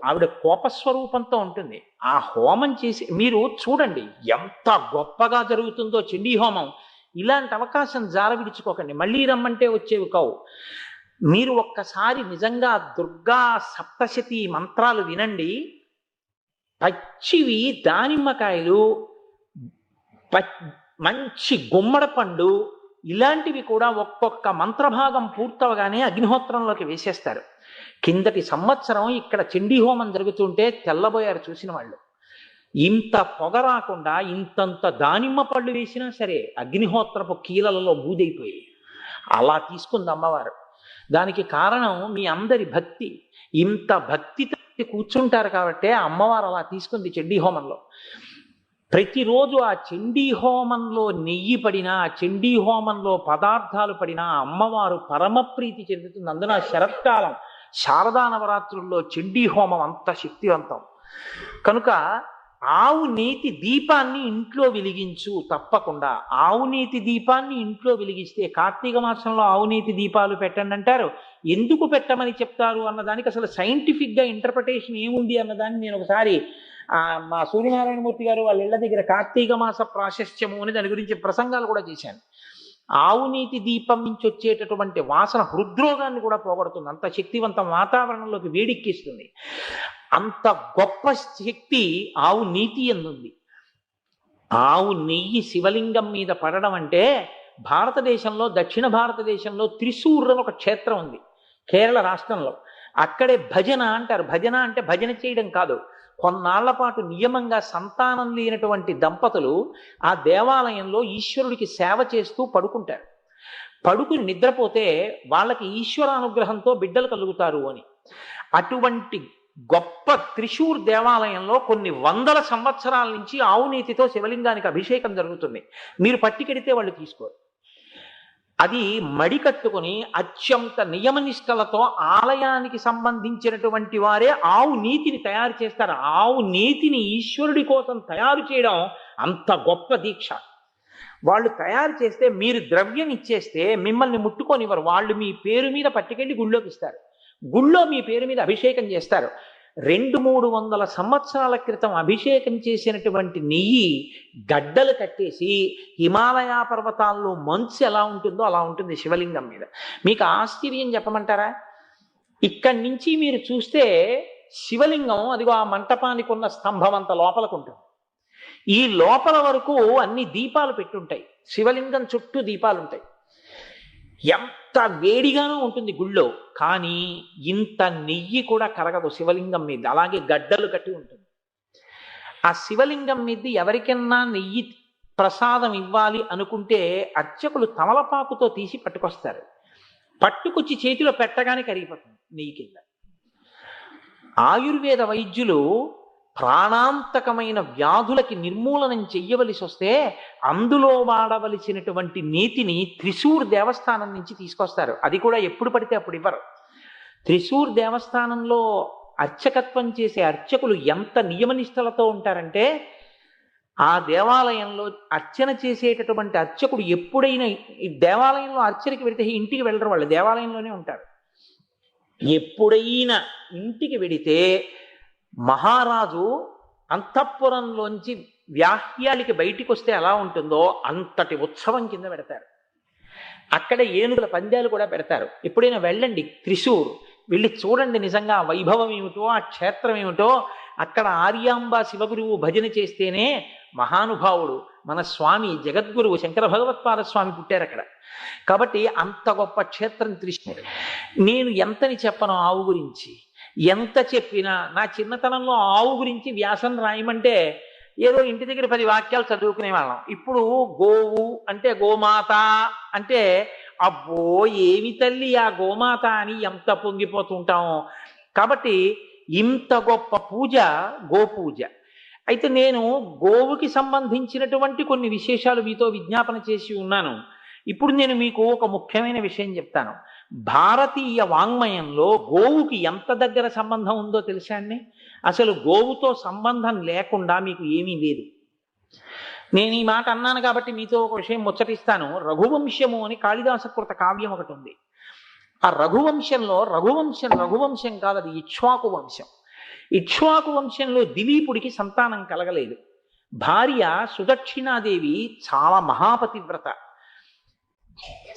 ఆవిడ కోపస్వరూపంతో ఉంటుంది. ఆ హోమం చేసి మీరు చూడండి ఎంత గొప్పగా జరుగుతుందో చండీ హోమం. ఇలాంటి అవకాశం జార విడుచుకోకండి, మళ్ళీ రమ్మంటే వచ్చేవి కావు. మీరు ఒక్కసారి నిజంగా దుర్గా సప్తశతి మంత్రాలు వినండి. పచ్చివి దానిమ్మకాయలు, మంచి గుమ్మడి పండు, ఇలాంటివి కూడా ఒక్కొక్క మంత్రభాగం పూర్తవగానే అగ్నిహోత్రంలోకి వేసేస్తారు. కిందటి సంవత్సరం ఇక్కడ చండీ హోమం జరుగుతుంటే తెల్లబోయారు చూసిన వాళ్ళు. ఇంత పొగ రాకుండా ఇంతంత దానిమ్మ పళ్ళు వేసినా సరే అగ్నిహోత్రపు కీలలలో బూదైపోయి అలా తీసుకుంది అమ్మవారు. దానికి కారణం మీ అందరి భక్తి. ఇంత భక్తితో కూర్చుంటారు కాబట్టి అమ్మవారు అలా తీసుకుంది చండీ హోమంలో. ప్రతిరోజు ఆ చండీ హోమంలో నెయ్యి పడినా, ఆ చండీ హోమంలో పదార్థాలు పడినా అమ్మవారు పరమప్రీతి చెందుతుంది. అందున శరత్కాలం శారదా నవరాత్రుల్లో చండీ హోమం అంత శక్తివంతం. కనుక ఆవు నీతి దీపాన్ని ఇంట్లో వెలిగించు. తప్పకుండా ఆవు నీతి దీపాన్ని ఇంట్లో వెలిగిస్తే, కార్తీక మాసంలో ఆవు నీతి దీపాలు పెట్టండి అంటారు. ఎందుకు పెట్టమని చెప్తారు అన్నదానికి అసలు సైంటిఫిక్గా ఇంటర్ప్రిటేషన్ ఏముంది అన్నదాన్ని నేను ఒకసారి మా సూర్యనారాయణమూర్తి గారు వాళ్ళ ఇళ్ల దగ్గర కార్తీక మాస ప్రాశస్త్యము అని దాని గురించి ప్రసంగాలు కూడా చేశాను. ఆవు నీతి దీపం నుంచి వచ్చేటటువంటి వాసన హృద్రోగాన్ని కూడా పోగొడుతుంది. అంత శక్తివంతం, వాతావరణంలోకి వేడిక్కిస్తుంది. అంత గొప్ప శక్తి ఆవు నీతి ఎందుంది. ఆవు నెయ్యి శివలింగం మీద పడడం అంటే, భారతదేశంలో దక్షిణ భారతదేశంలో త్రిశూర్ అని ఒక క్షేత్రం ఉంది కేరళ రాష్ట్రంలో. అక్కడే భజన అంటారు. భజన అంటే భజన చేయడం కాదు, కొన్నాళ్ల పాటు నియమంగా సంతానం లేనటువంటి దంపతులు ఆ దేవాలయంలో ఈశ్వరుడికి సేవ చేస్తూ పడుకుంటారు. పడుకుని నిద్రపోతే వాళ్ళకి ఈశ్వరానుగ్రహంతో బిడ్డలు కలుగుతారు అని. అటువంటి గొప్ప త్రిశూర్ దేవాలయంలో కొన్ని వందల సంవత్సరాల నుంచి ఆవు నేతితో శివలింగానికి అభిషేకం జరుగుతుంది. మీరు పట్టికెడితే వాళ్ళు తీసుకోరు. అది మడి కట్టుకుని అత్యంత నియమనిష్టలతో ఆలయానికి సంబంధించినటువంటి వారే ఆవు నీతిని తయారు చేస్తారు. ఆవు నీతిని ఈశ్వరుడి కోసం తయారు చేయడం అంత గొప్ప దీక్ష. వాళ్ళు తయారు చేస్తే మీరు ద్రవ్యం ఇచ్చేస్తే మిమ్మల్ని ముట్టుకొనివ్వరు. వాళ్ళు మీ పేరు మీద పట్టుకెళ్ళి గుళ్ళోకి ఇస్తారు. గుళ్ళో మీ పేరు మీద అభిషేకం చేస్తారు. 200-300 సంవత్సరాల క్రితం అభిషేకం చేసినటువంటి నెయ్యి గడ్డలు కట్టేసి హిమాలయ పర్వతాల్లో మంచు ఎలా ఉంటుందో అలా ఉంటుంది శివలింగం మీద. మీకు ఆశ్చర్యం చెప్పమంటారా? ఇక్కడి నుంచి మీరు చూస్తే శివలింగం అదిగో ఆ మంటపానికి ఉన్న స్తంభం అంత లోపలకు ఉంటుంది. ఈ లోపల వరకు అన్ని దీపాలు పెట్టుంటాయి. శివలింగం చుట్టూ దీపాలు ఉంటాయి. ఎంత వేడిగానూ ఉంటుంది గుళ్ళో, కానీ ఇంత నెయ్యి కూడా కరగదు శివలింగం మీద. అలాగే గడ్డలు కట్టి ఉంటుంది. ఆ శివలింగం మీద ఎవరికన్నా నెయ్యి ప్రసాదం ఇవ్వాలి అనుకుంటే అర్చకులు తమలపాకుతో తీసి పట్టుకొస్తారు. పట్టుకొచ్చి చేతిలో పెట్టగానే కరిగిపోతుంది నెయ్యి కింద. ఆయుర్వేద వైద్యులు ప్రాణాంతకమైన వ్యాధులకి నిర్మూలనం చెయ్యవలసి వస్తే అందులో వాడవలసినటువంటి నీతిని త్రిశూర్ దేవస్థానం నుంచి తీసుకొస్తారు. అది కూడా ఎప్పుడు పడితే అప్పుడు ఇవ్వరు. త్రిశూర్ దేవస్థానంలో అర్చకత్వం చేసే అర్చకులు ఎంత నియమనిష్టలతో ఉంటారంటే, ఆ దేవాలయంలో అర్చన చేసేటటువంటి అర్చకుడు ఎప్పుడైనా ఈ దేవాలయంలో అర్చనకి వెళితే ఇంటికి వెళ్ళరు, వాళ్ళు దేవాలయంలోనే ఉంటారు. ఎప్పుడైనా ఇంటికి వెడితే మహారాజు అంతఃపురంలోంచి వ్యాహ్యాలికి బయటికి వస్తే ఎలా ఉంటుందో అంతటి ఉత్సవం కింద పెడతారు. అక్కడ ఏనుగుల పందాలు కూడా పెడతారు. ఎప్పుడైనా వెళ్ళండి త్రిశూర్, వెళ్ళి చూడండి నిజంగా ఆ వైభవం ఏమిటో, ఆ క్షేత్రం ఏమిటో. అక్కడ ఆర్యాంబ శివగురువు భజన చేస్తేనే మహానుభావుడు మన స్వామి జగద్గురువు శంకర భగవత్పాద స్వామి పుట్టారు అక్కడ. కాబట్టి అంత గొప్ప క్షేత్రం త్రిశూర్. నేను ఎంతని చెప్పను ఆవు గురించి, ఎంత చెప్పినా నా చిన్నతనంలో ఆవు గురించి వ్యాసం రాయమంటే ఏదో ఇంటి దగ్గర 10 వాక్యాలు చదువుకునే వాళ్ళం. ఇప్పుడు గోవు అంటే గోమాత అంటే అబ్బో ఏమి తల్లి ఆ గోమాత అని ఎంత పొంగిపోతుంటామో. కాబట్టి ఇంత గొప్ప పూజ గోపూజ. అయితే నేను గోవుకి సంబంధించినటువంటి కొన్ని విశేషాలు మీతో విజ్ఞాపన చేసి ఉన్నాను. ఇప్పుడు నేను మీకు ఒక ముఖ్యమైన విషయం చెప్తాను. భారతీయ వాంగ్మయంలో గోవుకి ఎంత దగ్గర సంబంధం ఉందో తెలుసా అండి? అసలు గోవుతో సంబంధం లేకుండా మీకు ఏమీ లేదు. నేను ఈ మాట అన్నాను కాబట్టి మీతో ఒక విషయం ముచ్చటిస్తాను. రఘువంశము అని కాళిదాసకృత కావ్యం ఒకటి ఉంది. ఆ రఘువంశంలో రఘువంశం కాదు, అది ఇక్ష్వాకు వంశం. ఇక్ష్వాకు వంశంలో దిలీపుడికి సంతానం కలగలేదు. భార్య సుదక్షిణాదేవి చాలా మహాపతివ్రత.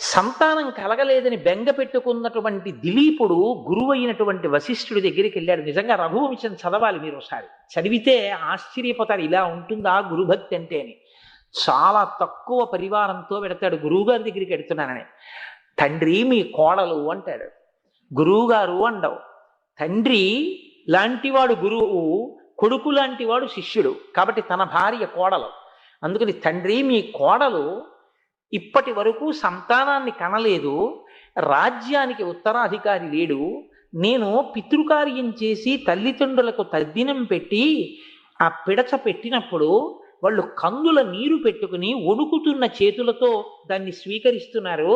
సంతానం కలగలేదని బెంగ పెట్టుకున్నటువంటి దిలీపుడు గురువు అయినటువంటి వశిష్ఠుడి దగ్గరికి వెళ్ళాడు. నిజంగా రఘువంశం చదవాలి మీరు ఒకసారి, చదివితే ఆశ్చర్యపోతారు ఇలా ఉంటుందా గురుభక్తి అంటే అని. చాలా తక్కువ పరివారంతో పెడతాడు. గురువుగారి దగ్గరికి వెడుతున్నానని. తండ్రి మీ కోడలు అంటాడు. గురువుగారు అండవు. తండ్రి లాంటివాడు గురువు, కొడుకు లాంటివాడు శిష్యుడు. కాబట్టి తన భార్య కోడలు. అందుకని తండ్రి మీ కోడలు ఇప్పటి వరకు సంతానాన్ని కనలేదు, రాజ్యానికి ఉత్తరాధికారి లేడు. నేను పితృకార్యం చేసి తల్లిదండ్రులకు తద్దినం పెట్టి ఆ పిడచ పెట్టినప్పుడు వాళ్ళు కందుల నీరు పెట్టుకుని వణుకుతున్న చేతులతో దాన్ని స్వీకరిస్తున్నారు.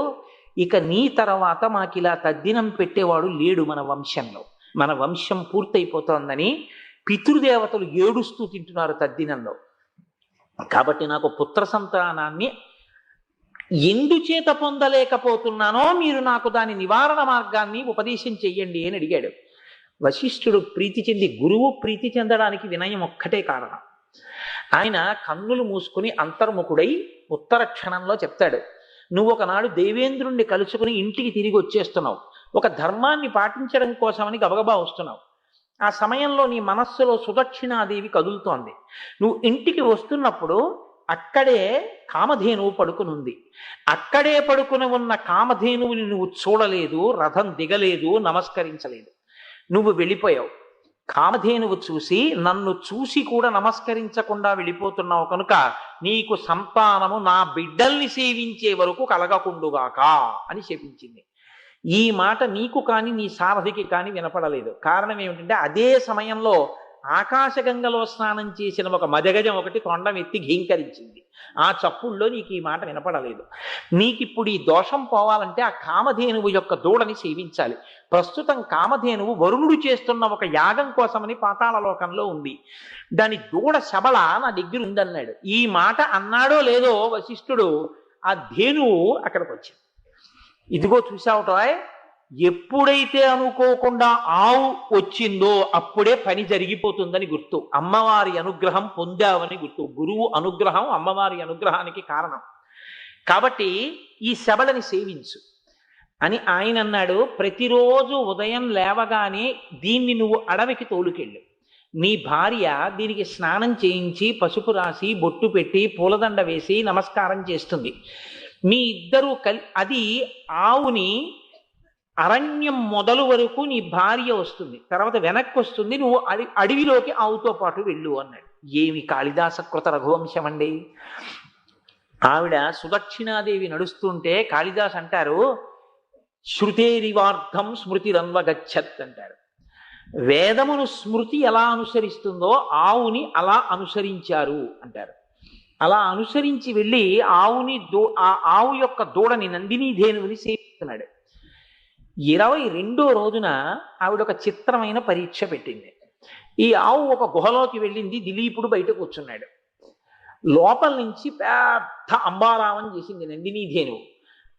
ఇక నీ తర్వాత మాకిలా తద్దినం పెట్టేవాడు లేడు మన వంశంలో, మన వంశం పూర్తయిపోతోందని పితృదేవతలు ఏడుస్తూ తింటున్నారు తద్దినంలో. కాబట్టి నాకు పుత్ర సంతానాన్ని ఎందుచేత పొందలేకపోతున్నానో మీరు నాకు దాని నివారణ మార్గాన్ని ఉపదేశం చెయ్యండి అని అడిగాడు. వశిష్ఠుడు ప్రీతి చెంది, గురువు ప్రీతి చెందడానికి వినయం ఒక్కటే కారణం. ఆయన కన్నులు మూసుకుని అంతర్ముఖుడై ఉత్తర క్షణంలో చెప్తాడు, నువ్వు ఒకనాడు దేవేంద్రుణ్ణి కలుసుకుని ఇంటికి తిరిగి వచ్చేస్తున్నావు. ఒక ధర్మాన్ని పాటించడం కోసమని గబగబా వస్తున్నావు. ఆ సమయంలో నీ మనస్సులో సుదక్షిణాదేవి కదులుతోంది. నువ్వు ఇంటికి వస్తున్నప్పుడు అక్కడే కామధేనువు పడుకునుంది. అక్కడే పడుకుని ఉన్న కామధేనువుని నువ్వు చూడలేదు, రథం దిగలేదు, నమస్కరించలేదు. నువ్వు వెళ్ళిపోయావు. కామధేనువు చూసి నన్ను చూసి కూడా నమస్కరించకుండా వెళ్ళిపోతున్నావు కనుక నీకు సంతానము నా బిడ్డల్ని సేవించే వరకు కలగకుండుగాక అని శపించింది. ఈ మాట నీకు కానీ నీ సారథికి కానీ వినపడలేదు. కారణం ఏమిటంటే అదే సమయంలో ఆకాశగంగలో స్నానం చేసిన ఒక మదగజం ఒకటి తొండం ఎత్తి ఘీంకరించింది. ఆ చప్పుల్లో నీకు ఈ మాట వినపడలేదు. నీకిప్పుడు ఈ దోషం పోవాలంటే ఆ కామధేనువు యొక్క దూడని సేవించాలి. ప్రస్తుతం కామధేనువు వరుణుడు చేస్తున్న ఒక యాగం కోసమని పాతాళలోకంలో ఉంది. దాని దూడ శబళ నా దగ్గర ఉందన్నాడు. ఈ మాట అన్నాడో లేదో వశిష్ఠుడు ఆ ధేనువు అక్కడికి వచ్చింది. ఇదిగో చూసావుటాయ్, ఎప్పుడైతే అనుకోకుండా ఆవు వచ్చిందో అప్పుడే పని జరిగిపోతుందని గుర్తు. అమ్మవారి అనుగ్రహం పొందావని గుర్తు. గురువు అనుగ్రహం అమ్మవారి అనుగ్రహానికి కారణం. కాబట్టి ఈ శబళని సేవించు అని ఆయన అన్నాడు. ప్రతిరోజు ఉదయం లేవగానే దీన్ని నువ్వు అడవికి తోలుకెళ్ళు. నీ భార్య దీనికి స్నానం చేయించి పసుపు రాసి బొట్టు పెట్టి పూలదండ వేసి నమస్కారం చేస్తుంది. మీ ఇద్దరూ అది ఆవుని అరణ్యం మొదలు వరకు నీ భార్య వస్తుంది, తర్వాత వెనక్కి వస్తుంది, నువ్వు అడవిలోకి ఆవుతో పాటు వెళ్ళు అన్నాడు. ఏమి కాళిదాసకృత రఘువంశం అండి! ఆవిడ సుదక్షిణాదేవి నడుస్తుంటే కాళిదాస్ అంటారు, శృతేరివార్థం స్మృతిరన్వగచ్చత్ అంటారు. వేదమును స్మృతి ఎలా అనుసరిస్తుందో ఆవుని అలా అనుసరించారు అంటారు. అలా అనుసరించి వెళ్ళి ఆ ఆవు యొక్క దూడని నందినీ ధేనువుని సేవిస్తున్నాడు. 22వ రోజున ఆవిడ ఒక చిత్రమైన పరీక్ష పెట్టింది. ఈ ఆవు ఒక గుహలోకి వెళ్ళింది. దిలీపుడు బయట కూర్చున్నాడు. లోపల నుంచి పెద్ద అంబారావం చేసింది నందినీ ధేనువు.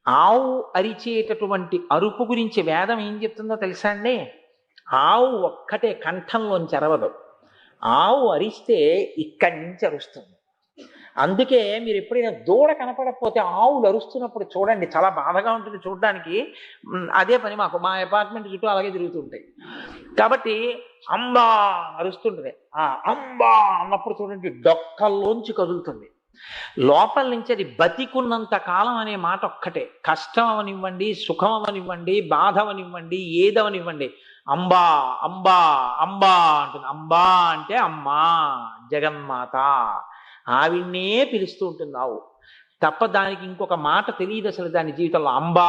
ఆవు అరిచేటటువంటి అరుపు గురించి వేదం ఏం చెప్తుందో తెలుసా అండి? ఆవు ఒక్కటే కంఠంలోంచి అరవదు. ఆవు అరిస్తే ఇక్కడి నుంచి అరుస్తుంది. అందుకే మీరు ఎప్పుడైనా దూడ కనపడకపోతే ఆవులు అరుస్తున్నప్పుడు చూడండి, చాలా బాధగా ఉంటుంది చూడడానికి. అదే పని మా అపార్ట్మెంట్ చుట్టూ అలాగే తిరుగుతుంటాయి. కాబట్టి అంబా అరుస్తుంటుంది. ఆ అంబా అన్నప్పుడు చూడండి డొక్కల్లోంచి కదులుతుంది. లోపల నుంచి అది బతికున్నంత కాలం అనే మాట ఒక్కటే. కష్టం అవనివ్వండి, సుఖం అవనివ్వండి, బాధ అవనివ్వండి, ఏదవనివ్వండి, అంబా అంబా అంబా అంటుంది. అంబా అంటే అమ్మా జగన్మాత, ఆవిడ్నే పిలుస్తూ ఉంటుంది ఆవు తప్ప దానికి ఇంకొక మాట తెలియదు అసలు దాని జీవితంలో. అంబా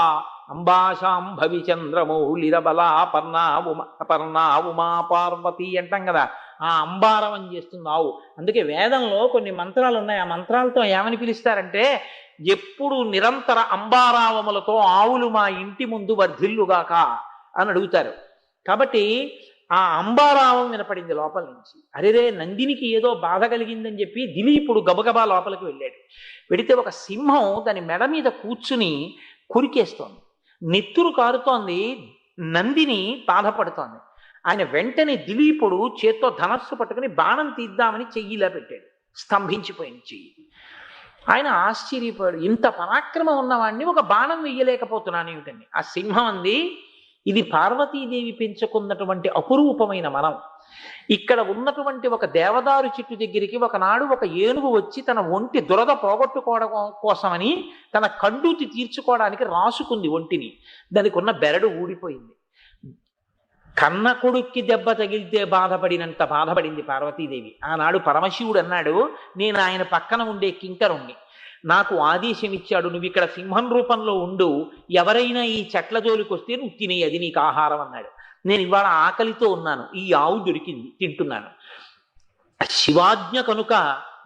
అంబాశాం భవిచంద్రమౌళిరబలా పర్ణా ఉమా పార్వతి అంటాం కదా, ఆ అంబారవం చేస్తుంది ఆవు. అందుకే వేదంలో కొన్ని మంత్రాలు ఉన్నాయి. ఆ మంత్రాలతో ఏమని పిలుస్తారంటే, ఎప్పుడు నిరంతర అంబారావములతో ఆవులు మా ఇంటి ముందు వర్ధిల్లుగాక అని అడుగుతారు. కాబట్టి ఆ అంబారావం వినపడింది లోపల నుంచి. అరేరే నందినికి ఏదో బాధ కలిగిందని చెప్పి దిలీపుడు గబగబా లోపలికి వెళ్ళాడు. వెడితే ఒక సింహం దాని మెడ మీద కూర్చుని కురికేస్తోంది, నెత్తురు కారుతోంది, నందిని బాధపడుతోంది. ఆయన వెంటనే దిలీపుడు చేత్తో ధనస్సు పట్టుకుని బాణం తీద్దామని చెయ్యిలా పెట్టాడు. స్తంభించిపోయింది చెయ్యి. ఆయన ఆశ్చర్యపోయాడు, ఇంత పరాక్రమం ఉన్నవాడిని ఒక బాణం వెయ్యలేకపోతున్నాను ఏమిటండి. ఆ సింహం అంది, ఇది పార్వతీదేవి పెంచుకున్నటువంటి అపురూపమైన మనం. ఇక్కడ ఉన్నటువంటి ఒక దేవదారు చెట్టు దగ్గరికి ఒకనాడు ఒక ఏనుగు వచ్చి తన ఒంటి దురద పోగొట్టుకోవడం కోసమని తన కండూతి తీర్చుకోవడానికి రాసుకుంది ఒంటిని. దానికి ఉన్న బెరడు ఊడిపోయింది. కన్న కొడుక్కి దెబ్బ తగిలితే బాధపడినంత బాధపడింది పార్వతీదేవి. ఆనాడు పరమశివుడు అన్నాడు, నేను ఆయన పక్కన ఉండే కింకరుణ్ణి, నాకు ఆదేశం ఇచ్చాడు, నువ్వు ఇక్కడ సింహం రూపంలో ఉండు, ఎవరైనా ఈ చెట్ల జోలికి వస్తే నువ్వు తినే, అది నీకు ఆహారం అన్నాడు. నేను ఇవాళ ఆకలితో ఉన్నాను, ఈ ఆవు దొరికింది, తింటున్నాను. శివాజ్ఞ కనుక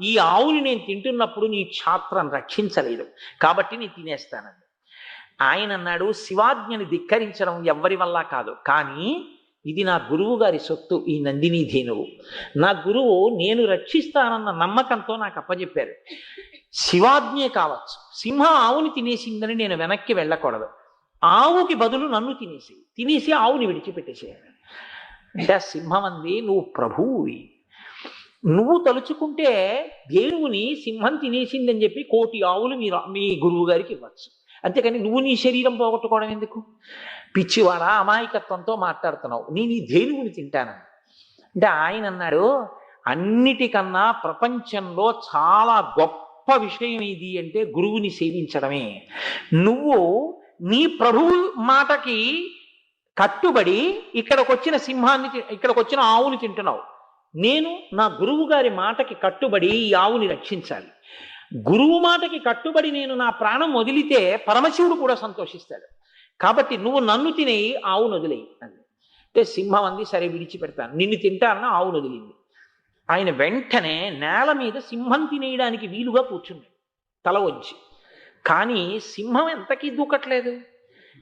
ఈ ఆవుని నేను తింటున్నప్పుడు నీ క్షాత్రం రక్షించలేదు కాబట్టి నేను తినేస్తానండి. ఆయన అన్నాడు, శివాజ్ఞని ధిక్కరించడం ఎవ్వరి వల్ల కాదు, కానీ ఇది నా గురువు గారి సొత్తు, ఈ నందినీ ధేనువు. నా గురువు నేను రక్షిస్తానన్న నమ్మకంతో నాకు అప్పచెప్పారు. శివాజ్ఞే కావచ్చు, సింహం ఆవుని తినేసిందని నేను వెనక్కి వెళ్ళకూడదు, ఆవుకి బదులు నన్ను తినేసి ఆవుని విడిచిపెట్టేసేయాలి. అంటే ఆ సింహం అంది, నువ్వు ప్రభువువి, నువ్వు తలుచుకుంటే ధేనువుని సింహం తినేసిందని చెప్పి 1,000 ఆవులు మీ గురువు గారికి ఇవ్వచ్చు, అంతేకాని నువ్వు నీ శరీరం పోగొట్టుకోవడం ఎందుకు? పిచ్చివాడా, అమాయకత్వంతో మాట్లాడుతున్నావు, నేను ఈ ధేనువుని తింటానని. అంటే ఆయన అన్నాడు, అన్నిటికన్నా ప్రపంచంలో చాలా గొప్ప విషయం ఇది అంటే గురువుని సేవించడమే. నువ్వు నీ ప్రభువు మాటకి కట్టుబడి ఇక్కడికి వచ్చిన సింహాన్ని ఇక్కడికి వచ్చిన ఆవుని తింటున్నావు. నేను నా గురువు గారి మాటకి కట్టుబడి ఈ ఆవుని రక్షించాలి. గురువు మాటకి కట్టుబడి నేను నా ప్రాణం వదిలితే పరమశివుడు కూడా సంతోషిస్తాడు. కాబట్టి నువ్వు నన్ను తినేయి, ఆవును వదిలేయి అంది. అంటే సింహం అంది, సరే విడిచిపెడతాను, నిన్ను తింటానన్న ఆవును వదిలింది. ఆయన వెంటనే నేల మీద సింహం తినేయడానికి వీలుగా కూర్చున్నాడు తల వంచి. కానీ సింహం ఎంతకీ దూకట్లేదు.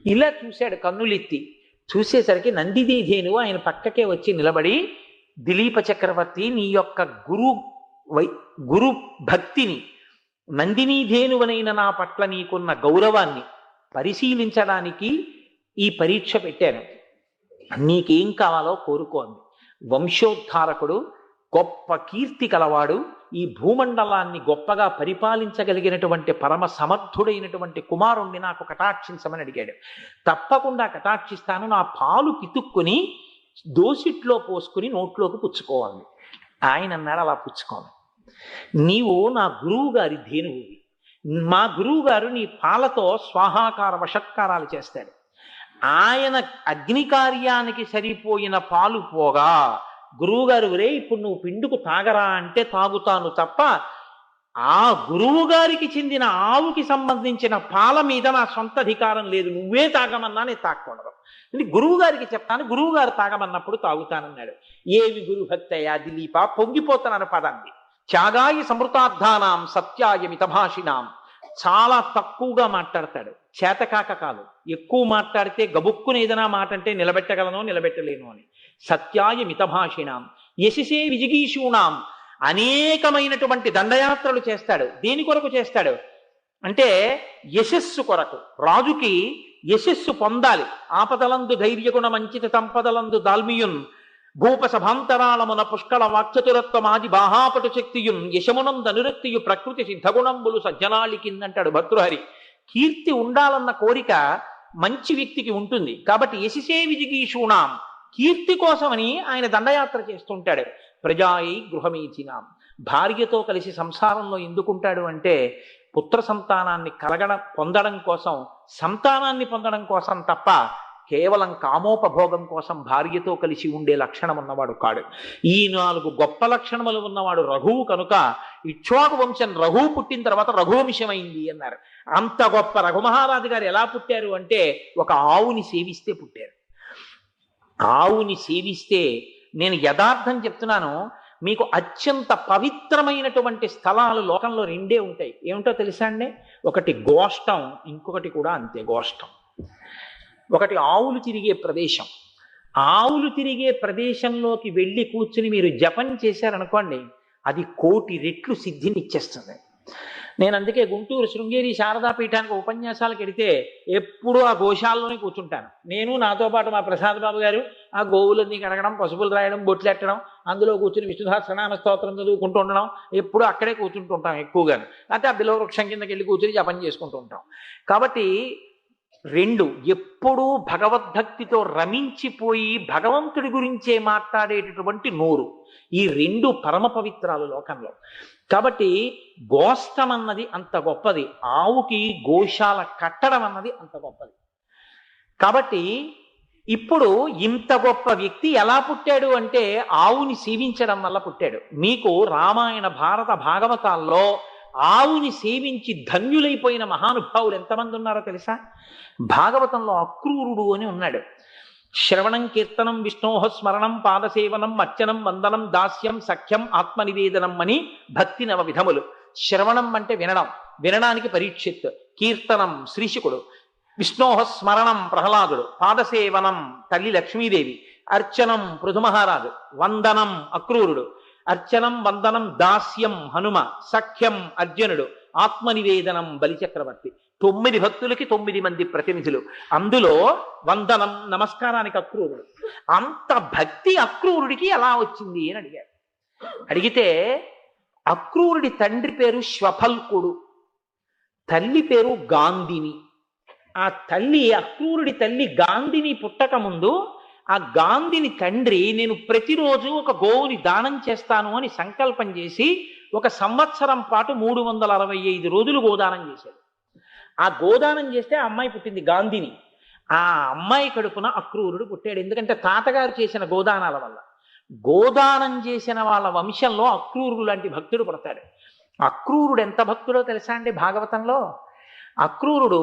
ఇలా చూశాడు కన్నులెత్తి. చూసేసరికి నందినీధేనువు ఆయన పక్కకే వచ్చి నిలబడి, దిలీప చక్రవర్తి, నీ యొక్క గురు భక్తిని, నందినీధేనువనైన నా పట్ల నీకున్న గౌరవాన్ని పరిశీలించడానికి ఈ పరీక్ష పెట్టాను. నీకేం కావాలో కోరుకో అంది. వంశోద్ధారకుడు, గొప్ప కీర్తి కలవాడు, ఈ భూమండలాన్ని గొప్పగా పరిపాలించగలిగినటువంటి పరమ సమర్థుడైనటువంటి కుమారుణ్ణి నాకు కటాక్షించమని అడిగాడు. తప్పకుండా కటాక్షిస్తాను, నా పాలు పితుక్కుని దోసిట్లో పోసుకుని నోట్లోకి పుచ్చుకోవాలి. ఆయన అన్నాడు, అలా పుచ్చుకోవాలి. నీవు నా గురువు గారి ధేనువువి. మా గురువు గారు నీ పాలతో స్వాహాకార వషత్కారాలు చేస్తాడు. ఆయన అగ్ని కార్యానికి సరిపోయిన పాలు పోగా గురువుగారు, ఒరే ఇప్పుడు నువ్వు పిండుకు తాగరా అంటే తాగుతాను తప్ప ఆ గురువు గారికి చెందిన ఆవుకి సంబంధించిన పాల మీద నా సొంత అధికారం లేదు. నువ్వే తాగమన్నా నేను తాగకూడదు. అంటే గురువు గారికి చెప్తాను, గురువు గారు తాగమన్నప్పుడు తాగుతానన్నాడు. ఏవి గురుభక్తయా దిలీప, పొంగిపోతున్నాను పదండి. త్యాగాయ సమృతార్థానాం సత్యాయ మితభాషిణాం. చాలా తక్కువగా మాట్లాడతాడు, చేతకాక కాదు. ఎక్కువ మాట్లాడితే గబుక్కుని ఏదైనా మాట అంటే నిలబెట్టగలనో నిలబెట్టలేను అని. సత్యాయ మితభాషిణాం యశసే విజిగీషూణాం. అనేకమైనటువంటి దండయాత్రలు చేస్తాడు. దేని కొరకు చేస్తాడు అంటే యశస్సు కొరకు. రాజుకి యశస్సు పొందాలి. ఆపదలందు ధైర్యగుణ మంచిత సంపదలందు దాల్మియున్ భూప సభాంతరాళమున పుష్కళ వాక్చతురత్వమాది బాహాపటు శక్తియున్ యశమునంద అనురక్తియు ప్రకృతి సిద్ధగుణంబులు సజ్జనాళి కిందంటాడు భర్తృహరి. కీర్తి ఉండాలన్న కోరిక మంచి వ్యక్తికి ఉంటుంది. కాబట్టి యశసే విజిగీషూణాం, కీర్తి కోసమని ఆయన దండయాత్ర చేస్తుంటాడు. ప్రజాయి గృహమీచినాం, భార్యతో కలిసి సంసారంలో ఎందుకుంటాడు అంటే పుత్ర సంతానాన్ని పొందడం కోసం, సంతానాన్ని పొందడం కోసం తప్ప కేవలం కామోపభోగం కోసం భార్యతో కలిసి ఉండే లక్షణం ఉన్నవాడు కాడు. ఈ 4 గొప్ప లక్షణములు ఉన్నవాడు రఘువు కనుక ఇక్ష్వాకు వంశం రఘువు పుట్టిన తర్వాత రఘువంశమైంది అన్నారు. అంత గొప్ప రఘుమహారాజు గారు ఎలా పుట్టారు అంటే ఒక ఆవుని సేవిస్తే పుట్టారు. ఆవుని సేవిస్తే, నేను యథార్థం చెప్తున్నాను మీకు, అత్యంత పవిత్రమైనటువంటి స్థలాలు లోకంలో 2 ఉంటాయి. ఏమిటో తెలుసా అండి? ఒకటి గోష్టం, ఇంకొకటి కూడా అంతే గోష్టం. ఒకటి ఆవులు తిరిగే ప్రదేశం. ఆవులు తిరిగే ప్రదేశంలోకి వెళ్ళి కూర్చుని మీరు జపం చేశారనుకోండి, అది 1,000,000 రెట్లు సిద్ధినిచ్చేస్తుంది. నేను అందుకే గుంటూరు శృంగేరి శారదాపీఠానికి ఉపన్యాసాలకు వెడితే ఎప్పుడూ ఆ గోశాలలోనే కూర్చుంటాను. నేను, నాతో పాటు మా ప్రసాద్ బాబు గారు ఆ గోవులన్నీ కడగడం, పసుపులు రాయడం, బొట్లు ఎట్టడం, అందులో కూర్చుని విష్ణుసహస్రనామ స్తోత్రం చదువుకుంటూ ఉండడం, ఎప్పుడూ అక్కడే కూర్చుంటుంటాం ఎక్కువగాను. లేకపోతే ఆ బిల్వ వృక్షం కిందకి వెళ్ళి కూర్చుని జపం చేసుకుంటూ ఉంటాం. కాబట్టి 2 ఎప్పుడూ భగవద్భక్తితో రమించిపోయి భగవంతుడి గురించే మాట్లాడేటటువంటి నోరు, ఈ 2 పరమ పవిత్రాలు లోకంలో. కాబట్టి గోష్టం అన్నది అంత గొప్పది, ఆవుకి గోశాల కట్టడం అన్నది అంత గొప్పది. కాబట్టి ఇప్పుడు ఇంత గొప్ప వ్యక్తి ఎలా పుట్టాడు అంటే ఆవుని సేవించడం వల్ల పుట్టాడు. మీకు రామాయణ భారత భాగవతాల్లో ఆవుని సేవించి ధన్యులైపోయిన మహానుభావులు ఎంతమంది ఉన్నారో తెలుసా? భాగవతంలో అక్రూరుడు అని ఉన్నాడు. శ్రవణం కీర్తనం విష్ణోహ స్మరణం పాదసేవనం అర్చనం వందనం దాస్యం సఖ్యం ఆత్మనివేదనం అని భక్తి 9 విధములు. శ్రవణం అంటే వినడం, వినడానికి పరీక్షిత్. కీర్తనం శ్రీశుకుడు, విష్ణోహ స్మరణం ప్రహ్లాదుడు, పాదసేవనం తల్లి లక్ష్మీదేవి, అర్చనం పృథుమహారాజు, వందనం అక్రూరుడు, అర్చనం వందనం దాస్యం హనుమ, సఖ్యం అర్జునుడు, ఆత్మనివేదనం బలిచక్రవర్తి. 9 భక్తులకి 9 మంది ప్రతినిధులు. అందులో వందనం నమస్కారానికి అక్రూరుడు. అంత భక్తి అక్రూరుడికి ఎలా వచ్చింది అని అడిగారు. అడిగితే అక్రూరుడి తండ్రి పేరు శ్వఫల్కుడు, తల్లి పేరు గాంధిని. ఆ తల్లి, అక్రూరుడి తల్లి గాంధిని పుట్టక ముందు ఆ గాంధిని తండ్రి నేను ప్రతిరోజు ఒక గోవుని దానం చేస్తాను అని సంకల్పం చేసి 1 సంవత్సరం పాటు 365 రోజులు గోదానం చేశాడు. ఆ గోదానం చేస్తే ఆ అమ్మాయి పుట్టింది గాంధిని. ఆ అమ్మాయి కడుపున అక్రూరుడు పుట్టాడు. ఎందుకంటే తాతగారు చేసిన గోదానాల వల్ల. గోదానం చేసిన వాళ్ళ వంశంలో అక్రూరుడు లాంటి భక్తుడు పుడతాడు. అక్రూరుడు ఎంత భక్తుడో తెలుసా అండి భాగవతంలో? అక్రూరుడు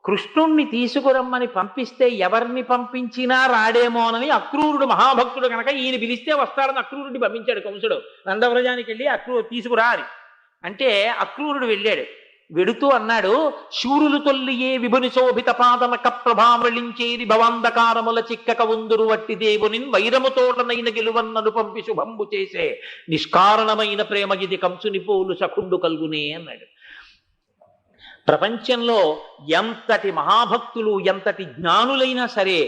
కృష్ణుణ్ణి తీసుకురమ్మని పంపిస్తే ఎవరిని పంపించినా రాడేమోనని అక్రూరుడు మహాభక్తుడు కనుక ఈయన పిలిస్తే వస్తాడని అక్రూరుడిని పంపించాడు కంసుడు. నందవ్రజానికి వెళ్ళి తీసుకురా అని అంటే అక్రూరుడు వెళ్ళాడు. వెడుతూ అన్నాడు, శూరులు తొల్లియే విభుని శోభిత పాదనక ప్రభామళించేది భవాంధకారముల చిక్కక ఉందురు వట్టి దేవునిన్ వైరముతోటనైన గెలువన్నను పంపి శుభంబు చేసే నిష్కారణమైన ప్రేమ ఇది కంసుని పోలు సఖుండు కల్గునే అన్నాడు. ప్రపంచంలో ఎంతటి మహాభక్తులు ఎంతటి జ్ఞానులైనా సరే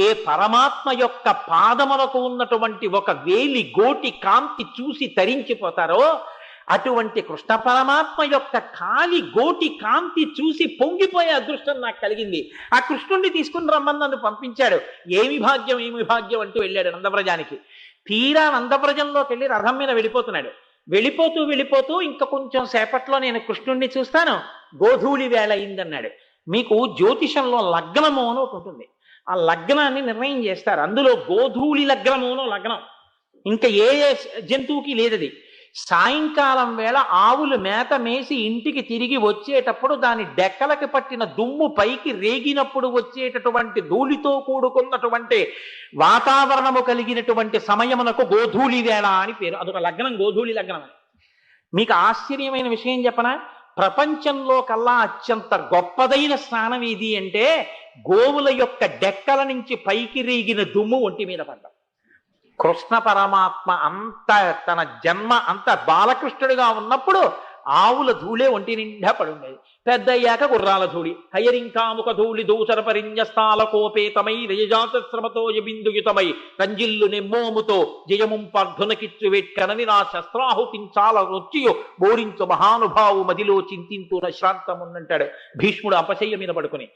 ఏ పరమాత్మ యొక్క పాదములకు ఉన్నటువంటి ఒక వేలి గోటి కాంతి చూసి తరించిపోతారో అటువంటి కృష్ణ పరమాత్మ యొక్క కాలి గోటి కాంతి చూసి పొంగిపోయే అదృష్టం నాకు కలిగింది. ఆ కృష్ణుణ్ణి తీసుకుని రమ్మని నన్ను పంపించాడు. ఏమి భాగ్యం ఏమి భాగ్యం అంటూ వెళ్ళాడు నందవ్రజానికి. తీరా నందవ్రజంలోకి వెళ్ళి రథం మీద వెళ్ళిపోతున్నాడు. వెళ్ళిపోతూ ఇంకా కొంచెం సేపట్లో నేను కృష్ణుణ్ణి చూస్తాను, గోధూళి వేళ అయిందన్నాడు. మీకు జ్యోతిషంలో లగ్నము అని ఒకటి ఉంటుంది. ఆ లగ్నాన్ని నిర్ణయం చేస్తారు. అందులో గోధూళి లగ్నము అని లగ్నం ఇంకా ఏ జంతువుకి లేదది. సాయంకాలం వేళ ఆవులు మేత మేసి ఇంటికి తిరిగి వచ్చేటప్పుడు దాని డెక్కలకి పట్టిన దుమ్ము పైకి రేగినప్పుడు వచ్చేటటువంటి ధూళితో కూడుకున్నటువంటి వాతావరణము కలిగినటువంటి సమయమునకు గోధూళి వేళ అని పేరు. అదొక లగ్నం, గోధూళి లగ్నం అని. మీకు ఆశ్చర్యమైన విషయం చెప్పనా? ప్రపంచంలో కల్లా అత్యంత గొప్పదైన స్నానం ఏది అంటే గోవుల యొక్క డెక్కల నుంచి పైకి రేగిన దుమ్ము ఒంటి మీద పడ్డం. కృష్ణ పరమాత్మ అంత తన జన్మ అంత బాలకృష్ణుడిగా ఉన్నప్పుడు ఆవుల ధూళే ఒంటి నిండా పడుండేది. పెద్ద అయ్యాక గుర్రాల ధూళి హయరింకాముక ధూళి దూసర పరిజ్ఞస్థాల కోపేతమై రయజాత శ్రమతో బిందుయుతమై రంజిల్లు నెమ్మోముతో జయముంపర్ధునకిచ్చు వెట్కనని నా శస్త్రాహుతించాల నొచ్చియో బోరించు మహానుభావు మదిలో చింతింతున శ్రాంతమున్నంటాడు భీష్ముడు అపశయ్య మీద పడుకుని.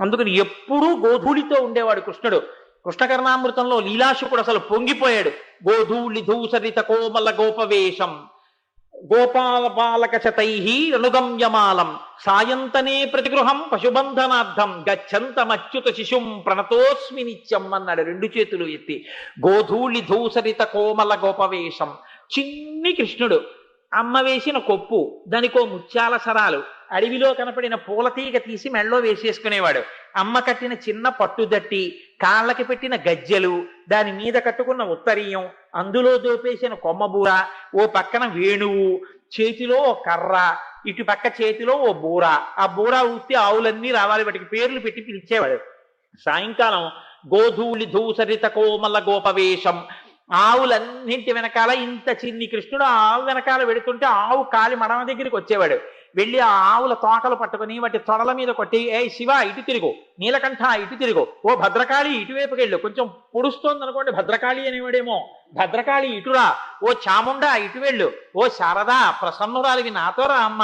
అందుకని ఎప్పుడూ గోధూళితో ఉండేవాడు కృష్ణుడు. కృష్ణకర్ణామృతంలో లీలాశుకుడు అసలు పొంగిపోయాడు. గోధూళి ధూసరిత కోమల గోపవేషం గోపాల బాలక శతై అనుగమ్యమాలం సాయంతనే ప్రతిగృహం పశుబంధనార్థం గచ్చంతమచ్యుత శిశుం ప్రణతోస్మి నిత్యం అన్నాడు రెండు చేతులు ఎత్తి. గోధూళి ధూసరిత కోమల గోపవేషం. చిన్ని కృష్ణుడు, అమ్మ వేసిన కొప్పు, దానికో ముత్యాల సరాలు, అడవిలో కనపడిన పూలతీగ తీసి మెళ్ళో వేసేసుకునేవాడు. అమ్మ కట్టిన చిన్న పట్టుదట్టి, కాళ్ళకి పెట్టిన గజ్జెలు, దాని మీద కట్టుకున్న ఉత్తరీయం, అందులో దోపేసిన కొమ్మబూర, ఓ పక్కన వేణువు, చేతిలో ఓ కర్ర, ఇటు పక్క చేతిలో ఓ బూర. ఆ బూర ఊస్తే ఆవులన్నీ రావాలి, వాటికి పేర్లు పెట్టి పిలిచేవాడు. సాయంకాలం గోధూళి ధూసరిత కోమల గోపవేషం. ఆవులన్నింటి వెనకాల ఇంత చిన్ని కృష్ణుడు ఆవు వెనకాల వెడుతుంటే ఆవు కాలి మడమ దగ్గరికి వచ్చేవాడు. వెళ్ళి ఆ ఆవుల తోకలు పట్టుకుని వాటి తొడల మీద కొట్టి, ఏ శివ ఇటు తిరుగు, నీలకంఠ ఇటు తిరుగు, ఓ భద్రకాళి ఇటువైపుకి వెళ్ళు, కొంచెం పొడుస్తోంది అనుకోండి భద్రకాళి అనేవాడేమో, భద్రకాళి ఇటురా, ఓ చాముండా ఇటు వెళ్ళు, ఓ శారదా ప్రసన్నురాలివి నాతో రా అమ్మ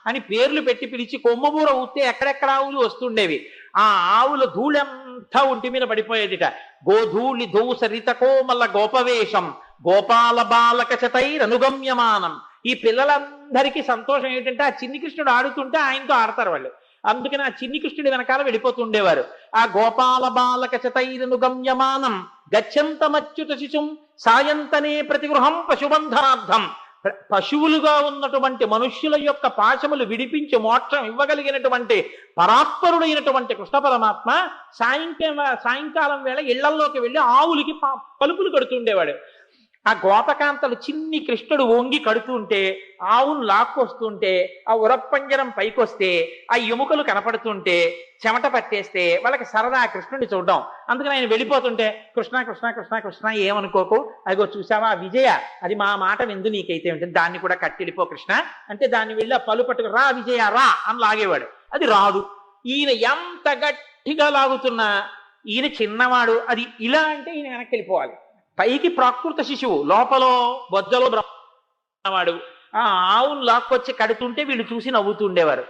అని పేర్లు పెట్టి పిలిచి కొమ్మబూర ఊస్తే ఎక్కడెక్కడ ఆవులు వస్తుండేవి. ఆ ఆవుల ధూళంతా ఒంటి మీద పడిపోయేదిట. గోధూళి ధూసరిత కోమల గోపవేషం గోపాల బాలక శతైరనుగమ్యమానం. ఈ పిల్లలందరికీ సంతోషం ఏంటంటే ఆ చిన్ని కృష్ణుడు ఆడుతుంటే ఆయనతో ఆడతారు వాళ్ళు. అందుకని ఆ చిన్ని కృష్ణుడి వెనకాల వెళ్ళిపోతుండేవారు. ఆ గోపాల బాలక శతైరనుగమ్యమానం గచ్చంతమచ్యుత శిశుం సాయంతనే ప్రతిగృహం పశుబంధనార్థం. పశువులుగా ఉన్నటువంటి మనుష్యుల యొక్క పాశములు విడిపించి మోక్షం ఇవ్వగలిగినటువంటి పరాత్పరుడైనటువంటి కృష్ణ పరమాత్మ సాయంకాలం వేళ ఇళ్లల్లోకి వెళ్ళి ఆవులకి పలుపులు కడుతుండేవాడు. ఆ గోపకాంతలు చిన్ని కృష్ణుడు వంగి కడుతుంటే, ఆవును లాక్కొస్తుంటే, ఆ ఉరప్పంజరం పైకొస్తే, ఆ ఎముకలు కనపడుతుంటే, చెమట పట్టేస్తే వాళ్ళకి సరదా ఆ కృష్ణుడిని చూడడం. అందుకని ఆయన వెళ్ళిపోతుంటే కృష్ణ కృష్ణ కృష్ణ కృష్ణ ఏమనుకోకు, అదిగో చూసావా విజయ, అది మా మాట విందు నీకైతే ఉంటుంది, దాన్ని కూడా కట్టెళ్ళిపో కృష్ణ అంటే దాన్ని వెళ్ళి ఆ పలు పట్టుకు రా విజయ రా అని లాగేవాడు. అది రాదు. ఈయన ఎంత గట్టిగా లాగుతున్నా ఈయన చిన్నవాడు, అది ఇలా అంటే ఈయన వెనక్కి వెళ్ళిపోవాలి. పైకి ప్రాకృత శిశువు, లోపల బొజ్జలో బ్రహ్మవాడు. ఆ ఆవును లాక్కొచ్చి కడుతుంటే వీళ్ళు చూసి నవ్వుతుండేవారు.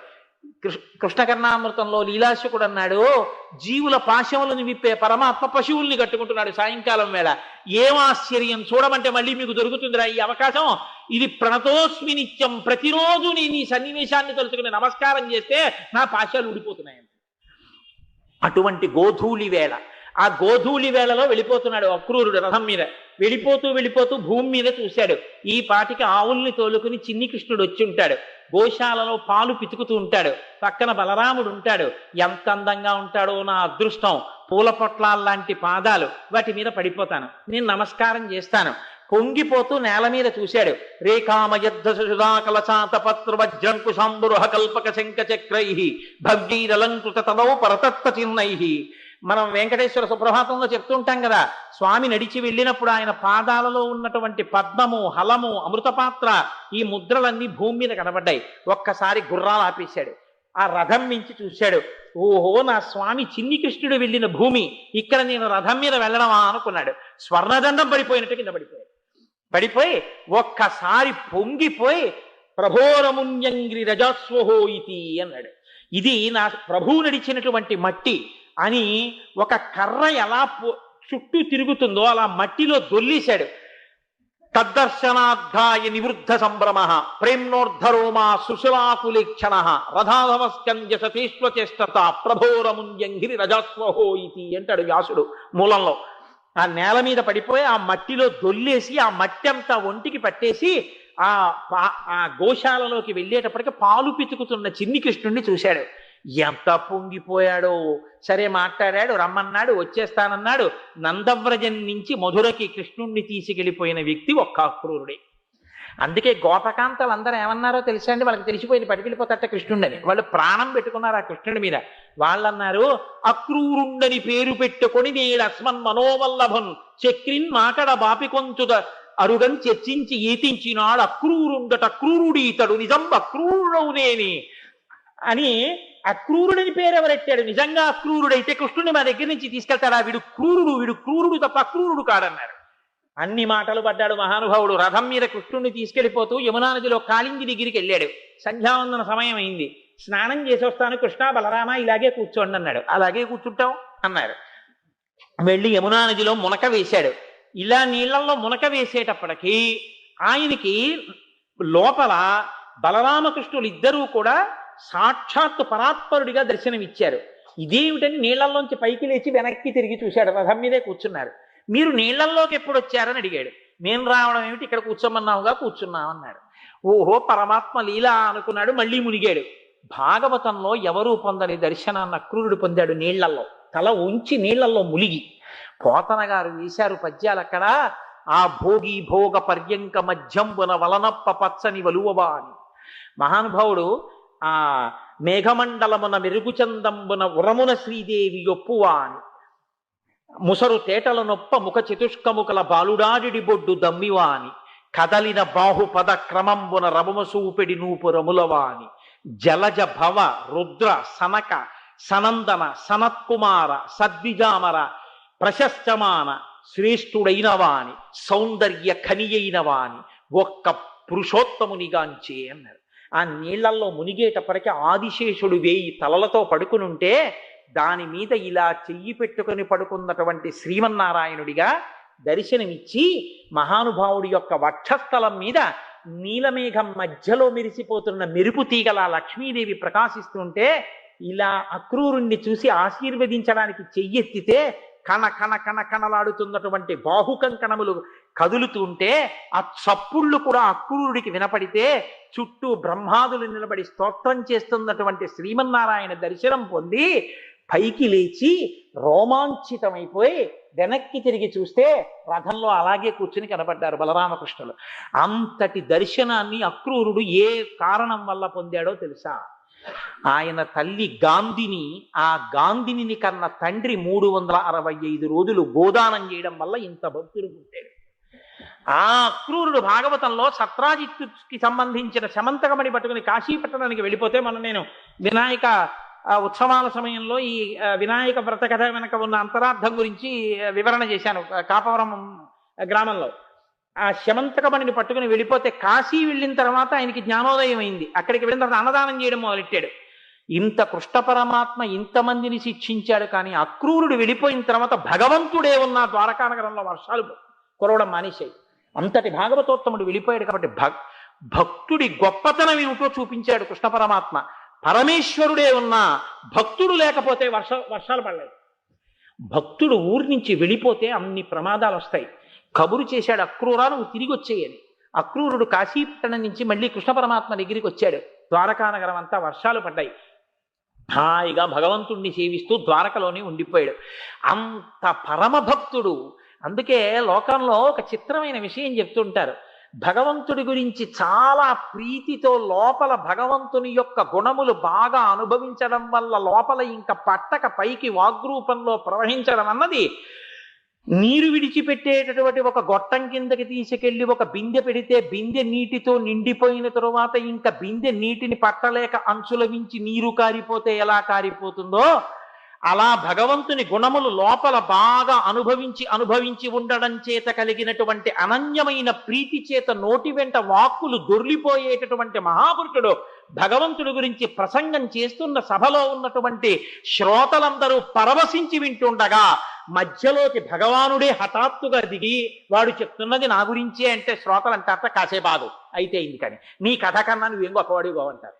కృష్ణకర్ణామృతంలో లీలాశకుడు అన్నాడు, జీవుల పాశములను విప్పే పరమాత్మ పశువుల్ని కట్టుకుంటున్నాడు సాయంకాలం వేళ. ఏం ఆశ్చర్యం, చూడమంటే మళ్ళీ మీకు దొరుకుతుందిరా ఈ అవకాశం. ఇది ప్రణతోస్మి నిత్యం, ప్రతిరోజు నేను ఈ సన్నివేశాన్ని తలుచుకుని నమస్కారం చేస్తే నా పాశాలు ఊడిపోతున్నాయి. అటువంటి గోధూళి వేళ, ఆ గోధూళి వేళలో వెళ్ళిపోతున్నాడు అక్రూరుడు రథం మీద. వెళ్ళిపోతూ వెళ్ళిపోతూ భూమి మీద చూశాడు. ఈ పాటికి ఆవుల్ని తోలుకుని చిన్ని కృష్ణుడు వచ్చి ఉంటాడు. గోశాలలో పాలు పితుకుతూ ఉంటాడు. పక్కన బలరాముడు ఉంటాడు. ఎంత అందంగా ఉంటాడో నా అదృష్టం! పూల పొట్లాల్లాంటి పాదాలు, వాటి మీద పడిపోతాను, నేను నమస్కారం చేస్తాను. పొంగిపోతూ నేల మీద చూశాడు. రేఖామయద్ధ సుధాకలచాత పత్ర వజ్రంకుశాంబురుహ కల్పక శంఖ చక్రై భగ్గీరలంకృత తదౌ పరతత్వ చిన్నై. మనం వెంకటేశ్వర సుప్రభాతంలో చెప్తుంటాం కదా, స్వామి నడిచి వెళ్ళినప్పుడు ఆయన పాదాలలో ఉన్నటువంటి పద్మము, హలము, అమృతపాత్ర, ఈ ముద్రలన్నీ భూమి మీద కనబడ్డాయి. ఒక్కసారి గుర్రాలు ఆపేశాడు. ఆ రథం మించి చూశాడు. ఓహో, నా స్వామి చిన్ని కృష్ణుడు వెళ్ళిన భూమి, ఇక్కడ నేను రథం మీద వెళ్ళడమా అనుకున్నాడు. స్వర్ణదండం పడిపోయినట్టు కింద పడిపోయి ఒక్కసారి పొంగిపోయి ప్రభోరముణ్యంగ్రి రజస్వహో ఇతి అన్నాడు. ఇది నా ప్రభువు నడిచినటువంటి మట్టి అని ఒక కర్ర ఎలా చుట్టూ తిరుగుతుందో అలా మట్టిలో దొల్లేశాడు. తద్దర్శనార్థాయ నివృద్ధ సంభ్రమ ప్రేమ్నోర్ధరోమా సుశలాకులేక్షణ రథాధవస్కంజ సతీష్వచేష్టత ప్రభోరముంజంగిరి రజస్వహో ఇతి అంటాడు వ్యాసుడు మూలంలో. ఆ నేల మీద పడిపోయి ఆ మట్టిలో దొల్లేసి ఆ మట్టి అంతా ఒంటికి పట్టేసి ఆ గోశాలలోకి వెళ్ళేటప్పటికి పాలు పితుకుతున్న చిన్ని కృష్ణుడిని చూశాడు. ఎంత పొంగిపోయాడో! సరే మాట్లాడాడు, రమ్మన్నాడు, వచ్చేస్తానన్నాడు. నందవ్రజం నుంచి మధురకి కృష్ణుణ్ణి తీసుకెళ్ళిపోయిన వ్యక్తి ఒక్క అక్రూరుడే. అందుకే గోపకాంతలు అందరూ ఏమన్నారో తెలుసా అండి? వాళ్ళకి తెలిసిపోయింది పట్టుకెళ్ళిపోతట కృష్ణుడని. వాళ్ళు ప్రాణం పెట్టుకున్నారు ఆ కృష్ణుడి మీద. వాళ్ళన్నారు, అక్రూరుండని పేరు పెట్టుకొని నేడు అస్మన్ మనోవల్లభన్ చక్రిన్ మాకడ బాపికొంచుద అరుగన్ చర్చించి ఈతించినాడు అక్రూరుండట క్రూరుడి ఇతడు నిజం అక్రూరుడవునేని అని. అక్రూరుడని పేరు ఎవరెట్టాడు? నిజంగా అక్రూరుడైతే కృష్ణుడిని మా దగ్గర నుంచి తీసుకెళ్తాడా? వీడు క్రూరుడు తప్ప అక్రూరుడు కాడన్నారు. అన్ని మాటలు పడ్డాడు మహానుభావుడు. రథం మీద కృష్ణుడిని తీసుకెళ్లిపోతూ యమునా నదిలో కాళింది దగ్గరికి వెళ్ళాడు. సంధ్యావందన సమయం అయింది. స్నానం చేసి వస్తాను కృష్ణ బలరామ, ఇలాగే కూర్చోండి అన్నాడు. అలాగే కూర్చుంటాం అన్నారు. వెళ్ళి యమునా నదిలో మునక వేశాడు. ఇలా నీళ్లలో మునక వేసేటప్పటికీ ఆయనకి లోపల బలరామకృష్ణులు ఇద్దరూ కూడా సాక్షాత్తు పరాత్పరుడిగా దర్శనమిచ్చారు. ఇదేమిటని నీళ్లలోంచి పైకి లేచి వెనక్కి తిరిగి చూశాడు. రథం మీదే కూర్చున్నారు. మీరు నీళ్లల్లోకి ఎప్పుడు వచ్చారని అడిగాడు. నేను రావడం ఏమిటి, ఇక్కడ కూర్చోమన్నావుగా కూర్చున్నామన్నాడు. ఓహో, పరమాత్మ లీలా అనుకున్నాడు. మళ్ళీ మునిగాడు. భాగవతంలో ఎవరూ పొందని దర్శనాన్ని అక్రూరుడు పొందాడు. నీళ్లల్లో తల ఉంచి నీళ్లల్లో ములిగి. పోతన గారు వేశారు పద్యాలు అక్కడ. ఆ భోగి భోగ పర్యంక మధ్యంబున వలనప్ప పచ్చని వలువవా అని. మహానుభావుడు ఆ మేఘమండలమున మెరుగుచందంబున ఉరమున శ్రీదేవి ఒప్పువా అని. ముసరు తేటల నొప్ప ముఖ చతుష్కముకల బాలుడాడి బొడ్డు దమ్మివా అని. కదలిన బాహుపద క్రమంబున రమమసూపెడి నూపు రములవా అని. జలజ భవ రుద్ర సనక సనందన సనత్కుమార సద్విజామర ప్రశస్తమాన శ్రేష్ఠుడైన వాని సౌందర్య ఖనియైన వాని ఒక్క పురుషోత్తమునిగాంచే అన్నారు. ఆ నీళ్లల్లో మునిగేటప్పటికీ ఆదిశేషుడు 1000 తలలతో పడుకునుంటే దాని మీద ఇలా చెయ్యి పెట్టుకుని పడుకున్నటువంటి శ్రీమన్నారాయణుడిగా దర్శనమిచ్చి మహానుభావుడి యొక్క వక్షస్థలం మీద నీలమేఘం మధ్యలో మెరిసిపోతున్న మెరుపు తీగల లక్ష్మీదేవి ప్రకాశిస్తుంటే ఇలా అక్రూరుణ్ణి చూసి ఆశీర్వదించడానికి చెయ్యెత్తితే కణ కణ కణ కణలాడుతున్నటువంటి బాహుకంకణములు కదులుతుంటే ఆ చప్పుళ్ళు కూడా అక్రూరుడికి వినపడితే చుట్టూ బ్రహ్మాదులు నిలబడి స్తోత్రం చేస్తున్నటువంటి శ్రీమన్నారాయణ దర్శనం పొంది పైకి లేచి రోమాంచితమైపోయి వెనక్కి తిరిగి చూస్తే రథంలో అలాగే కూర్చుని కనబడ్డారు బలరామకృష్ణులు. అంతటి దర్శనాన్ని అక్రూరుడు ఏ కారణం వల్ల పొందాడో తెలుసా? ఆయన తల్లి గాంధిని, ఆ గాంధిని కన్న తండ్రి 365 రోజులు గోదానం చేయడం వల్ల ఇంత భక్తుడు పుట్టాడు. ఆ అక్రూరుడు భాగవతంలో సత్రాజిత్తుకి సంబంధించిన శమంతకమణి పట్టుకుని కాశీపట్టణానికి వెళ్ళిపోతే నేను వినాయక ఉత్సవాల సమయంలో ఈ వినాయక వ్రత కథ వెనక ఉన్న అంతరార్థం గురించి వివరణ చేశాను కాపవరం గ్రామంలో. ఆ శమంతకమణిని పట్టుకుని వెళ్ళిపోతే కాశీ వెళ్ళిన తర్వాత ఆయనకి జ్ఞానోదయం అయింది. అక్కడికి వెళ్ళిన తర్వాత అన్నదానం చేయడం మొదలెట్టాడు. ఇంత కృష్ణ పరమాత్మ ఇంతమందిని శిక్షించాడు, కానీ అక్రూరుడు వెళ్ళిపోయిన తర్వాత భగవంతుడే ఉన్న ద్వారకానగరంలో వర్షాలు కురవడం మానేశాయి. అంతటి భాగవతోత్తముడు వెళ్ళిపోయాడు కాబట్టి భక్తుడి గొప్పతనం ఏమిటో చూపించాడు కృష్ణ పరమాత్మ. పరమేశ్వరుడే ఉన్నా భక్తుడు లేకపోతే వర్షాలు పడలేదు. భక్తుడు ఊరి నుంచి వెళ్ళిపోతే అన్ని ప్రమాదాలు వస్తాయి. కబురు చేశాడు అక్రూరా నువ్వు తిరిగి వచ్చేయని. అక్రూరుడు కాశీపట్టణం నుంచి మళ్ళీ కృష్ణ పరమాత్మ దగ్గరికి వచ్చాడు. ద్వారకానగరం అంతా వర్షాలు పడ్డాయి. హాయిగా భగవంతుణ్ణి సేవిస్తూ ద్వారకలోనే ఉండిపోయాడు. అంత పరమభక్తుడు. అందుకే లోకంలో ఒక చిత్రమైన విషయం చెప్తుంటారు. భగవంతుడి గురించి చాలా ప్రీతితో లోపల భగవంతుని యొక్క గుణములు బాగా అనుభవించడం వల్ల లోపల ఇంకా పట్టక పైకి వాగ్రూపంలో ప్రవహించడం అన్నది నీరు విడిచిపెట్టేటటువంటి ఒక గొట్టం కిందకి తీసుకెళ్లి ఒక బిందె పెడితే బిందె నీటితో నిండిపోయిన తరువాత ఇంకా బిందె నీటిని పట్టలేక అంచుల మించి నీరు కారిపోతే ఎలా కారిపోతుందో అలా భగవంతుని గుణములు లోపల బాగా అనుభవించి ఉండడం చేత కలిగినటువంటి అనన్యమైన ప్రీతి చేత నోటి వెంట వాక్కులు దొర్లిపోయేటటువంటి మహాపురుషుడు భగవంతుడి గురించి ప్రసంగం చేస్తున్న సభలో ఉన్నటువంటి శ్రోతలందరూ పరవశించి వింటుండగా మధ్యలోకి భగవానుడే హఠాత్తుగా దిగి వాడు చెప్తున్నది నా గురించే అంటే శ్రోతలు అంటారట కాసేపాదు అయితే అయింది కానీ నీ కథ కన్నా నువ్వేం గొప్పవాడిగా అంటారు.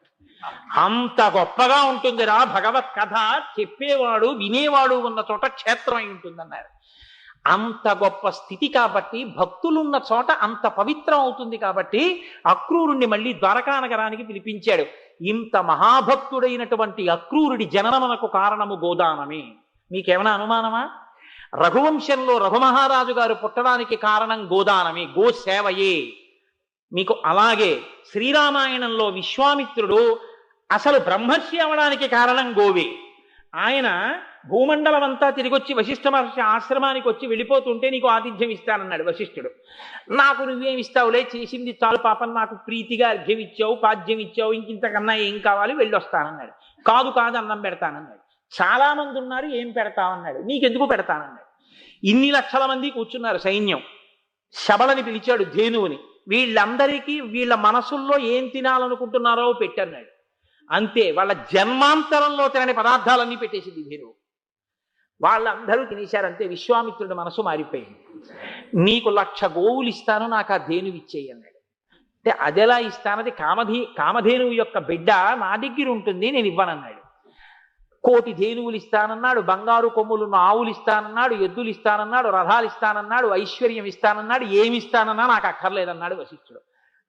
అంత గొప్పగా ఉంటుందిరా భగవత్ కథ. చెప్పేవాడు వినేవాడు ఉన్న చోట క్షేత్రం అయి ఉంటుందన్నారు. అంత గొప్ప స్థితి కాబట్టి భక్తులున్న చోట అంత పవిత్రం అవుతుంది కాబట్టి అక్రూరుణ్ణి మళ్ళీ ద్వారకానగరానికి పిలిపించాడు. ఇంత మహాభక్తుడైనటువంటి అక్రూరుడి జననమునకు కారణము గోదానమే. మీకేమైనా అనుమానమా? రఘువంశంలో రఘుమహారాజు గారు పుట్టడానికి కారణం గోదానమే, గోసేవయే. మీకు అలాగే శ్రీరామాయణంలో విశ్వామిత్రుడు అసలు బ్రహ్మర్షి అవడానికి కారణం గోవే. ఆయన భూమండలం అంతా తిరిగొచ్చి వశిష్ఠ మహర్షి ఆశ్రమానికి వచ్చి వెళ్ళిపోతుంటే నీకు ఆతిథ్యం ఇస్తానన్నాడు వశిష్ఠుడు. నాకు నువ్వేమిస్తావులే, చేసింది చాలు పాపం, నాకు ప్రీతిగా అర్ఘ్యం ఇచ్చావు, పాద్యం ఇచ్చావు, ఇంకింతకన్నా ఏం కావాలి, వెళ్ళొస్తానన్నాడు. కాదు అన్నం పెడతానన్నాడు. చాలా మంది ఉన్నారు, ఏం పెడతామన్నాడు. నీకెందుకు పెడతానన్నాడు. ఇన్ని లక్షల మంది కూర్చున్నారు సైన్యం. శబలని పిలిచాడు ధేనువుని. వీళ్ళందరికీ వీళ్ళ మనసుల్లో ఏం తినాలనుకుంటున్నారో పెట్టన్నాడు. అంతే, వాళ్ళ జన్మాంతరంలో తినని పదార్థాలన్నీ పెట్టేసింది ధేనువు. వాళ్ళందరూ తినేశారంతే. విశ్వామిత్రుడి మనసు మారిపోయింది. నీకు 1,00,000 గోవులు ఇస్తాను, నాకు ఆ ధేనువు ఇచ్చేయి అన్నాడు. అంటే అదెలా ఇస్తానది? కామధేనువు యొక్క బిడ్డ నా దగ్గర ఉంటుంది, నేను ఇవ్వనన్నాడు. 1,000,000 ధేనువులు ఇస్తానన్నాడు, బంగారు కొమ్ములున్న ఆవులు ఇస్తానన్నాడు, ఎద్దులు ఇస్తానన్నాడు, రథాలు ఇస్తానన్నాడు, ఐశ్వర్యం ఇస్తానన్నాడు. ఏమి ఇస్తానన్నా నాకు అక్కర్లేదన్నాడు వశిష్ఠుడు.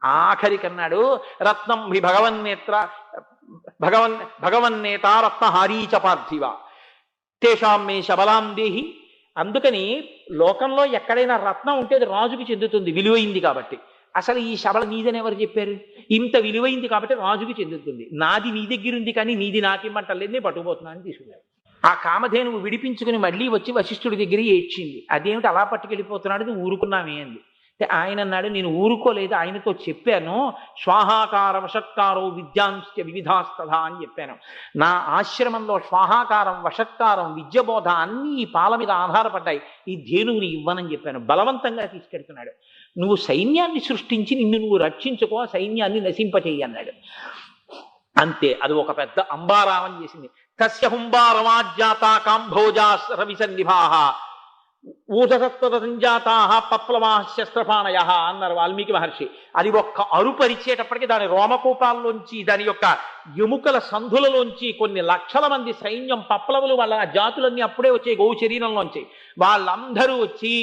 ఆఖరికన్నాడు రత్నం హి భగవన్నేత రత్నహారీచ పార్థివ తేషాం మే శబలాం దేహి. అందుకని లోకంలో ఎక్కడైనా రత్నం ఉంటే అది రాజుకి చెందుతుంది, విలువైంది కాబట్టి. అసలు ఈ శబల నీదని ఎవరు చెప్పారు? ఇంత విలువైంది కాబట్టి రాజుకి చెందుతుంది. నాది నీ దగ్గర ఉంది కానీ నీది నాకిమ్మంటలేదు, నేను పట్టుకుపోతున్నాను తీసుకున్నాడు. ఆ కామధేనువు విడిపించుకుని మళ్ళీ వచ్చి వశిష్ఠుడి దగ్గర ఏడ్చింది. అదేమిటి అలా పట్టుకెళ్ళిపోతున్నాడు, నువ్వు ఊరుకున్నామే అంది. అంటే ఆయన అన్నాడు, నేను ఊరుకోలేదు, ఆయనతో చెప్పాను, స్వాహాకార వషత్కారో విద్యాంశ్చ వివిధాస్తథా అని చెప్పాను. నా ఆశ్రమంలో స్వాహాకారం, వషత్కారం, విద్యబోధ అన్నీ ఈ పాల మీద ఆధారపడ్డాయి, ఈ ధేనువుని ఇవ్వనని చెప్పాను. బలవంతంగా తీసుకెడుతున్నాడు. నువ్వు సైన్యాన్ని సృష్టించి నిన్ను నువ్వు రక్షించుకో, ఆ సైన్యాన్ని నశింపచేయి అన్నాడు. అంతే, అది ఒక పెద్ద అంబారావం చేసింది. తస్య హుంబారమాజ్ఞాత కాంభోజా రవిసన్నిభాః ఊధసత్వత సంజాతా పప్లవా శస్త్రపాణయ అన్నారు వాల్మీకి మహర్షి. అది ఒక్క అరుపరిచేటప్పటికి దాని రోమకూపాల్లోంచి, దాని యొక్క ఎముకల సంధులలోంచి కొన్ని లక్షల మంది సైన్యం, పప్లవులు, వాళ్ళ జాతులన్నీ అప్పుడే వచ్చాయి గోవు శరీరంలోంచి. వాళ్ళందరూ వచ్చి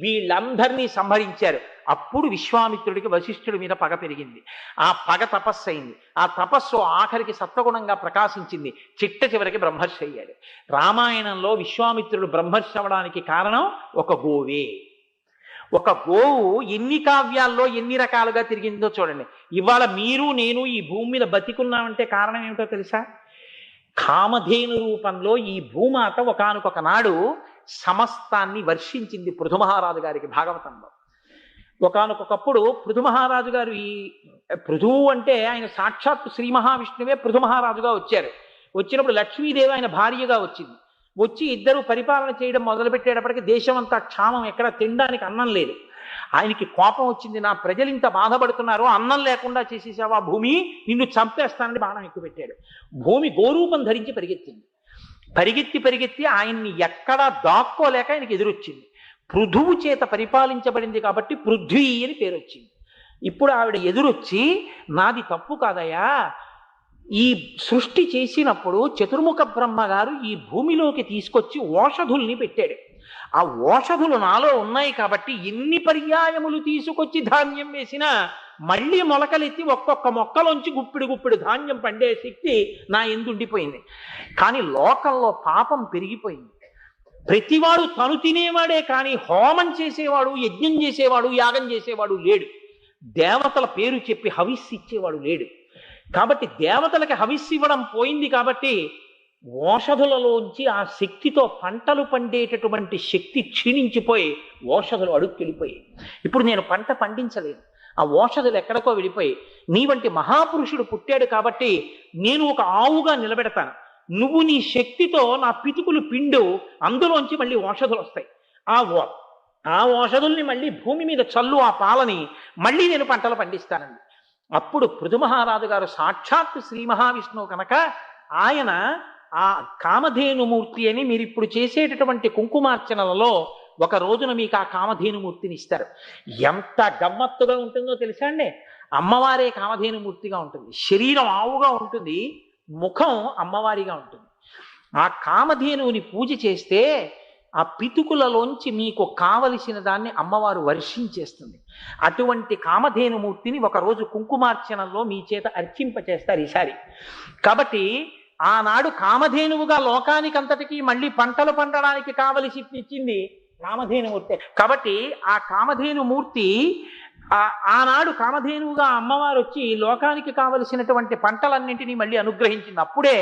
వీళ్ళందరినీ సంహరించారు. అప్పుడు విశ్వామిత్రుడికి వశిష్ఠుడి మీద పగ పెరిగింది. ఆ పగ తపస్సు అయింది. ఆ తపస్సు ఆఖరికి సత్వగుణంగా ప్రకాశించింది. చివరికి బ్రహ్మర్షి అయ్యాడు. రామాయణంలో విశ్వామిత్రుడు బ్రహ్మర్షి అవడానికి కారణం ఒక గోవే. ఒక గోవు ఎన్ని కావ్యాల్లో ఎన్ని రకాలుగా తిరిగిందో చూడండి. ఇవాళ మీరు నేను ఈ భూమి మీద బతికున్నామంటే కారణం ఏమిటో తెలుసా? కామధేను రూపంలో ఈ భూమాత ఒకానొక నాడు సమస్తాన్ని వర్షించింది పృథుమహారాజు గారికి. భాగవతంలో ఒకానొకప్పుడు పృథుమహారాజు గారు, ఈ పృథువు అంటే ఆయన సాక్షాత్తు శ్రీ మహావిష్ణువే పృథుమహారాజుగా వచ్చారు. వచ్చినప్పుడు లక్ష్మీదేవి ఆయన భార్యగా వచ్చింది. వచ్చి ఇద్దరు పరిపాలన చేయడం మొదలుపెట్టేటప్పటికి దేశం అంతా క్షామం, ఎక్కడ తినడానికి అన్నం లేదు. ఆయనకి కోపం వచ్చింది. నా ప్రజలు ఇంత బాధపడుతున్నారు, అన్నం లేకుండా చేసేసావా భూమి, నిన్ను చంపేస్తానని బాణం ఎక్కువ పెట్టాడు. భూమి గోరూపం ధరించి పరిగెత్తి ఆయన్ని ఎక్కడా దాక్కోలేక ఆయనకి ఎదురొచ్చింది. పృథువు చేత పరిపాలించబడింది కాబట్టి పృథ్వీ అని పేరు వచ్చింది. ఇప్పుడు ఆవిడ ఎదురొచ్చి, నాది తప్పు కాదయ్యా, ఈ సృష్టి చేసినప్పుడు చతుర్ముఖ బ్రహ్మ గారు ఈ భూమిలోకి తీసుకొచ్చి ఓషధుల్ని పెట్టాడు. ఆ ఓషధులు నాలో ఉన్నాయి కాబట్టి ఎన్ని పర్యాయములు తీసుకొచ్చి ధాన్యం వేసినా మళ్ళీ మొలకలెత్తి ఒక్కొక్క మొక్కలోంచి గుప్పిడి గుప్పిడి ధాన్యం పండే శక్తి నా ఎందుండిపోయింది. కానీ లోకంలో పాపం పెరిగిపోయింది. ప్రతివాడు తను తినేవాడే కానీ హోమం చేసేవాడు, యజ్ఞం చేసేవాడు, యాగం చేసేవాడు లేడు. దేవతల పేరు చెప్పి హవిస్సు ఇచ్చేవాడు లేడు. కాబట్టి దేవతలకి హవిస్సు ఇవ్వడం పోయింది. కాబట్టి ఓషధులలోంచి ఆ శక్తితో పంటలు పండేటటువంటి శక్తి క్షీణించిపోయి ఓషధులు అడుక్కెళ్ళిపోయి ఇప్పుడు నేను పంట పండించలేను. ఆ ఓషధులు ఎక్కడికో వెళ్ళిపోయి నీ వంటి మహాపురుషుడు పుట్టాడు కాబట్టి నేను ఒక ఆవుగా నిలబెడతాను. నువ్వు నీ శక్తితో నా పితుకులు పిండు, అందులోంచి మళ్ళీ ఓషధులు వస్తాయి. ఆ ఓషధుల్ని మళ్ళీ భూమి మీద చల్లు, ఆ పాలని మళ్ళీ నేను పంటలు పండిస్తానండి. అప్పుడు పృథు మహారాజు గారు సాక్షాత్ శ్రీ మహావిష్ణువు కనుక ఆయన ఆ కామధేనుమూర్తి అని మీరు ఇప్పుడు చేసేటటువంటి కుంకుమార్చనలలో ఒక రోజున మీకు ఆ కామధేనుమూర్తిని ఇస్తారు. ఎంత గమ్మత్తుగా ఉంటుందో తెలుసా అండి. అమ్మవారే కామధేనుమూర్తిగా ఉంటుంది, శరీరం ఆవుగా ఉంటుంది, ముఖం అమ్మవారిగా ఉంటుంది. ఆ కామధేనువుని పూజ చేస్తే ఆ పితుకులలోంచి మీకు కావలసిన దాన్ని అమ్మవారు వర్షించేస్తుంది. అటువంటి కామధేనుమూర్తిని ఒకరోజు కుంకుమార్చనలో మీ చేత అర్చింపచేస్తారు ఈసారి. కాబట్టి ఆనాడు కామధేనువుగా లోకానికంతటికీ మళ్ళీ పంటలు పండడానికి కావలసి ఇచ్చింది కామధేనుమూర్తి. కాబట్టి ఆ కామధేనుమూర్తి ఆనాడు కామధేనువుగా అమ్మవారు వచ్చి లోకానికి కావలసినటువంటి పంటలన్నింటినీ మళ్ళీ అనుగ్రహించింది. అప్పుడే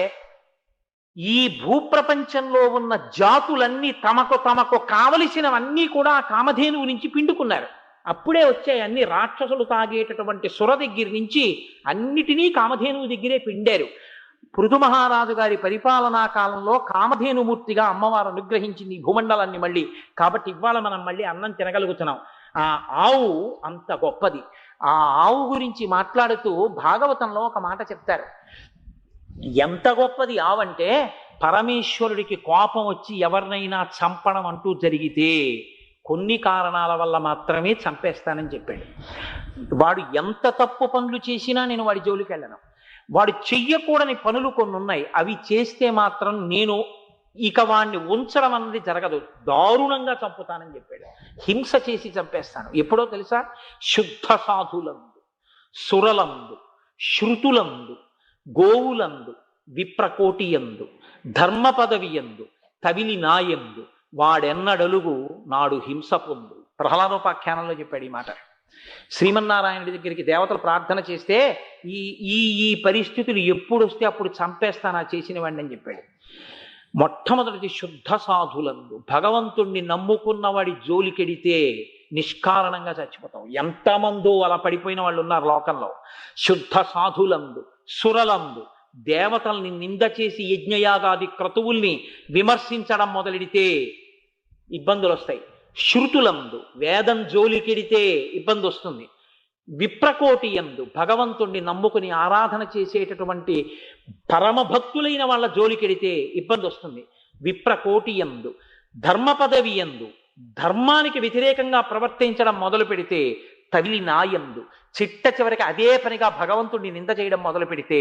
ఈ భూప్రపంచంలో ఉన్న జాతులన్నీ తమకు కావలసినవన్నీ కూడా ఆ కామధేనువు నుంచి పిండుకున్నారు. అప్పుడే వచ్చాయి అన్ని. రాక్షసులు తాగేటటువంటి సుర దగ్గర నుంచి అన్నిటినీ కామధేనువు దగ్గరే పిండారు. పృథు మహారాజు గారి పరిపాలనా కాలంలో కామధేనుమూర్తిగా అమ్మవారు అనుగ్రహించింది ఈ భూమండలాన్ని మళ్ళీ. కాబట్టి ఇవాళ మనం మళ్ళీ అన్నం తినగలుగుతున్నాం. ఆ ఆవు అంత గొప్పది. ఆ ఆవు గురించి మాట్లాడుతూ భాగవతంలో ఒక మాట చెప్తారు. ఎంత గొప్పది ఆవంటే, పరమేశ్వరుడికి కోపం వచ్చి ఎవరినైనా చంపడం అంటూ జరిగితే కొన్ని కారణాల వల్ల మాత్రమే చంపేస్తానని చెప్పాడు. వాడు ఎంత తప్పు పనులు చేసినా నేను వాడి జోలికి వెళ్ళను. వాడు చెయ్యకూడని పనులు కొన్ని ఉన్నాయి, అవి చేస్తే మాత్రం నేను ఇక వాడిని ఉంచడం అన్నది జరగదు, దారుణంగా చంపుతానని చెప్పాడు. హింస చేసి చంపేస్తాను. ఎప్పుడో తెలుసా? శుద్ధ సాధులందు, సురలందు, శృతులందు, గోవులందు, విప్రకోటియందు, ధర్మ పదవియందు, తవిలి నాయందు వాడెన్నడలుగు నాడు హింస పొందు. ప్రహ్లాదోపాఖ్యానంలో చెప్పాడు ఈ మాట. శ్రీమన్నారాయణుడి దగ్గరికి దేవతలు ప్రార్థన చేస్తే ఈ పరిస్థితులు ఎప్పుడు వస్తే అప్పుడు చంపేస్తానా చేసిన వాడిని అని చెప్పాడు. మొట్టమొదటిది శుద్ధ సాధులందు, భగవంతుణ్ణి నమ్ముకున్న వాడి జోలికెడితే నిష్కారణంగా చచ్చిపోతాం. ఎంతమందో అలా పడిపోయిన వాళ్ళు ఉన్నారు లోకంలో. శుద్ధ సాధులందు, సురలందు, దేవతల్ని నింద చేసి యజ్ఞయాగాది క్రతువుల్ని విమర్శించడం మొదలెడితే ఇబ్బందులు వస్తాయి. శృతులందు, వేదం జోలికెడితే ఇబ్బంది వస్తుంది. విప్రకోటి యందు, భగవంతుణ్ణి నమ్ముకుని ఆరాధన చేసేటటువంటి పరమభక్తులైన వాళ్ళ జోలికెడితే ఇబ్బంది వస్తుంది. విప్రకోటి యందు, ధర్మ పదవి యందు, ధర్మానికి వ్యతిరేకంగా ప్రవర్తించడం మొదలు పెడితే తగిలి నాయందు, చిట్ట చివరికి అదే పనిగా భగవంతుడిని నింద చేయడం మొదలు పెడితే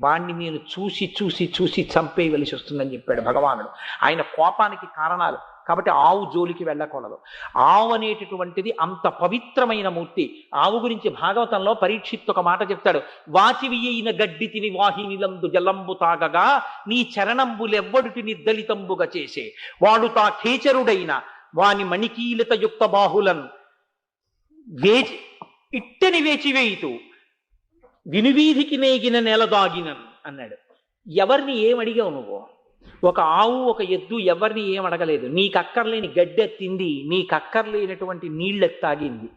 వాణ్ణి నేను చూసి చూసి చూసి చంపేయవలసి వస్తుందని చెప్పాడు భగవానుడు. ఆయన కోపానికి కారణాలు. కాబట్టి ఆవు జోలికి వెళ్ళకూడదు. ఆవు అనేటటువంటిది అంత పవిత్రమైన మూర్తి. ఆవు గురించి భాగవతంలో పరీక్షిత్ ఒక మాట చెప్తాడు. వాచివియైన గడ్డి తిని వాహినిలందు జలంబు తాగగా నీ చరణంబులెవ్వడుటి నిర్దలితంబుగా చేసే వాడు తా ఖేచరుడైన వాని మణికీలత యుక్త బాహులన్ ఇట్టని వేచివేయితూ వినువీధికి నేగిన నేలదాగినన్ అన్నాడు. ఎవరిని ఏమడిగావు నువ్వు? ఒక ఆవు, ఒక ఎద్దు ఎవరిని ఏం అడగలేదు. నీకక్కర్లేని గడ్డెత్తింది, నీకక్కర్లేనటువంటి నీళ్ళెత్తాగింది,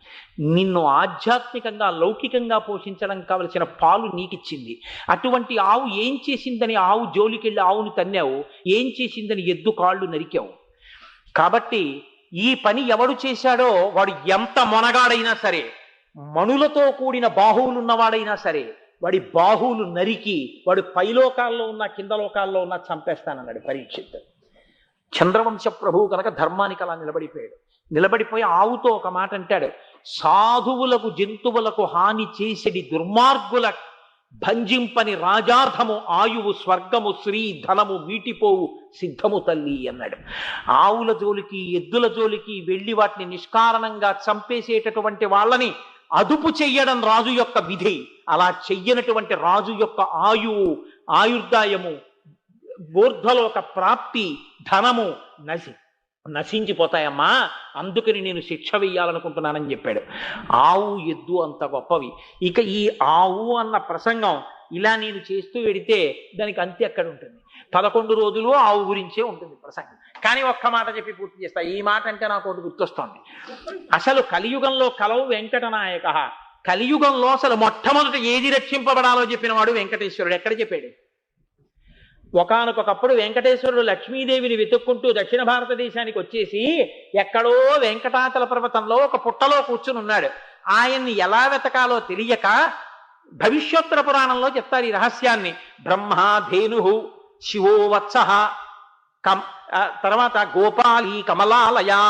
నిన్ను ఆధ్యాత్మికంగా లౌకికంగా పోషించడం కావలసిన పాలు నీకిచ్చింది. అటువంటి ఆవు ఏం చేసిందని ఆవు జోలికెళ్ళి ఆవుని తన్నావు, ఏం చేసిందని ఎద్దు కాళ్ళు నరికావు. కాబట్టి ఈ పని ఎవడు చేశాడో వాడు ఎంత మొనగాడైనా సరే, మణులతో కూడిన బాహువులున్నవాడైనా సరే, వాడి బాహువులు నరికి వాడు పైలోకాల్లో ఉన్న కింద లోకాల్లో ఉన్న చంపేస్తానన్నాడు పరీక్షిత్. చంద్రవంశ ప్రభువు కనుక ధర్మానికి అలా నిలబడిపోయాడు. నిలబడిపోయి ఆవుతో ఒక మాట అంటాడు. సాధువులకు జంతువులకు హాని చేసేది దుర్మార్గుల భంజింపని రాజార్థము ఆయువు స్వర్గము శ్రీ ధనము మీటిపోవు సిద్ధము తల్లి అన్నాడు. ఆవుల జోలికి ఎద్దుల జోలికి వెళ్ళి వాటిని నిష్కారణంగా చంపేసేటటువంటి వాళ్ళని అదుపు చెయ్యడం రాజు యొక్క విధి. అలా చెయ్యనటువంటి రాజు యొక్క ఆయుర్దాయము, బోర్ధలోక ప్రాప్తి, ధనము నశించిపోతాయమ్మా. అందుకని నేను శిక్ష వెయ్యాలనుకుంటున్నానని చెప్పాడు. ఆవు ఎద్దు అంత గొప్పవి. ఇక ఈ ఆవు అన్న ప్రసంగం ఇలా నేను చేస్తూ వెడితే దానికి అంతే ఎక్కడ ఉంటుంది? 11 రోజులు ఆవు గురించే ఉంటుంది ప్రసంగం. కానీ ఒక్క మాట చెప్పి పూర్తి చేస్తా. ఈ మాట అంటే నాకు ఒకటి గుర్తొస్తోంది. అసలు కలియుగంలో కలవు వెంకటనాయక. కలియుగంలో అసలు మొట్టమొదట ఏది రక్షింపబడాలో చెప్పిన వాడు వెంకటేశ్వరుడు. ఎక్కడ చెప్పాడు? ఒకానొకప్పుడు వెంకటేశ్వరుడు లక్ష్మీదేవిని వెతుక్కుంటూ దక్షిణ భారతదేశానికి వచ్చేసి ఎక్కడో వెంకటాచల పర్వతంలో ఒక పుట్టలో కూర్చుని ఉన్నాడు. ఆయన్ని ఎలా వెతకాలో తెలియక భవిష్యోత్తర పురాణంలో చెప్తారు ఈ రహస్యాన్ని. బ్రహ్మ ధేను శివో వత్స, తర్వాత గోపాలి కమలాలయా.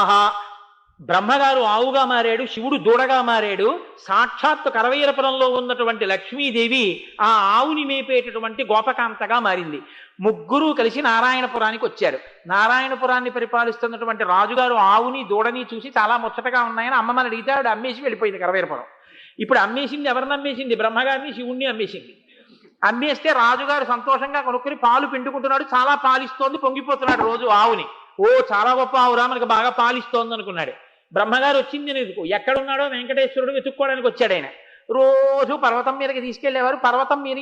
బ్రహ్మగారు ఆవుగా మారాడు, శివుడు దూడగా మారాడు. సాక్షాత్తు కరవీరపురంలో ఉన్నటువంటి లక్ష్మీదేవి ఆ ఆవుని మేపేటటువంటి గోపకాంతగా మారింది. ముగ్గురు కలిసి నారాయణపురానికి వచ్చారు. నారాయణపురాన్ని పరిపాలిస్తున్నటువంటి రాజుగారు ఆవుని దూడని చూసి చాలా ముచ్చటగా ఉన్నాయని అమ్మమ్మని అడిగితే ఆవిడ అమ్మేసి వెళ్ళిపోయింది కరవీరపురం. ఇప్పుడు అమ్మేసింది ఎవరిని అమ్మేసింది? బ్రహ్మగారిని, శివుణ్ణి అమ్మేసింది. అమ్మేస్తే రాజుగారు సంతోషంగా కొనుక్కుని పాలు పిండుకుంటున్నాడు. చాలా పాలిస్తోంది, పొంగిపోతున్నాడు రోజు ఆవుని. ఓ చాలా గొప్ప ఆవురా, మనకు బాగా పాలిస్తోంది అనుకున్నాడు. బ్రహ్మగారు వచ్చింది ఎందుకు? ఎక్కడున్నాడో వెంకటేశ్వరుడు వెతుక్కోవడానికి వచ్చాడు. ఆయన రోజు పర్వతం మీదకి తీసుకెళ్లేవారు. పర్వతం మీద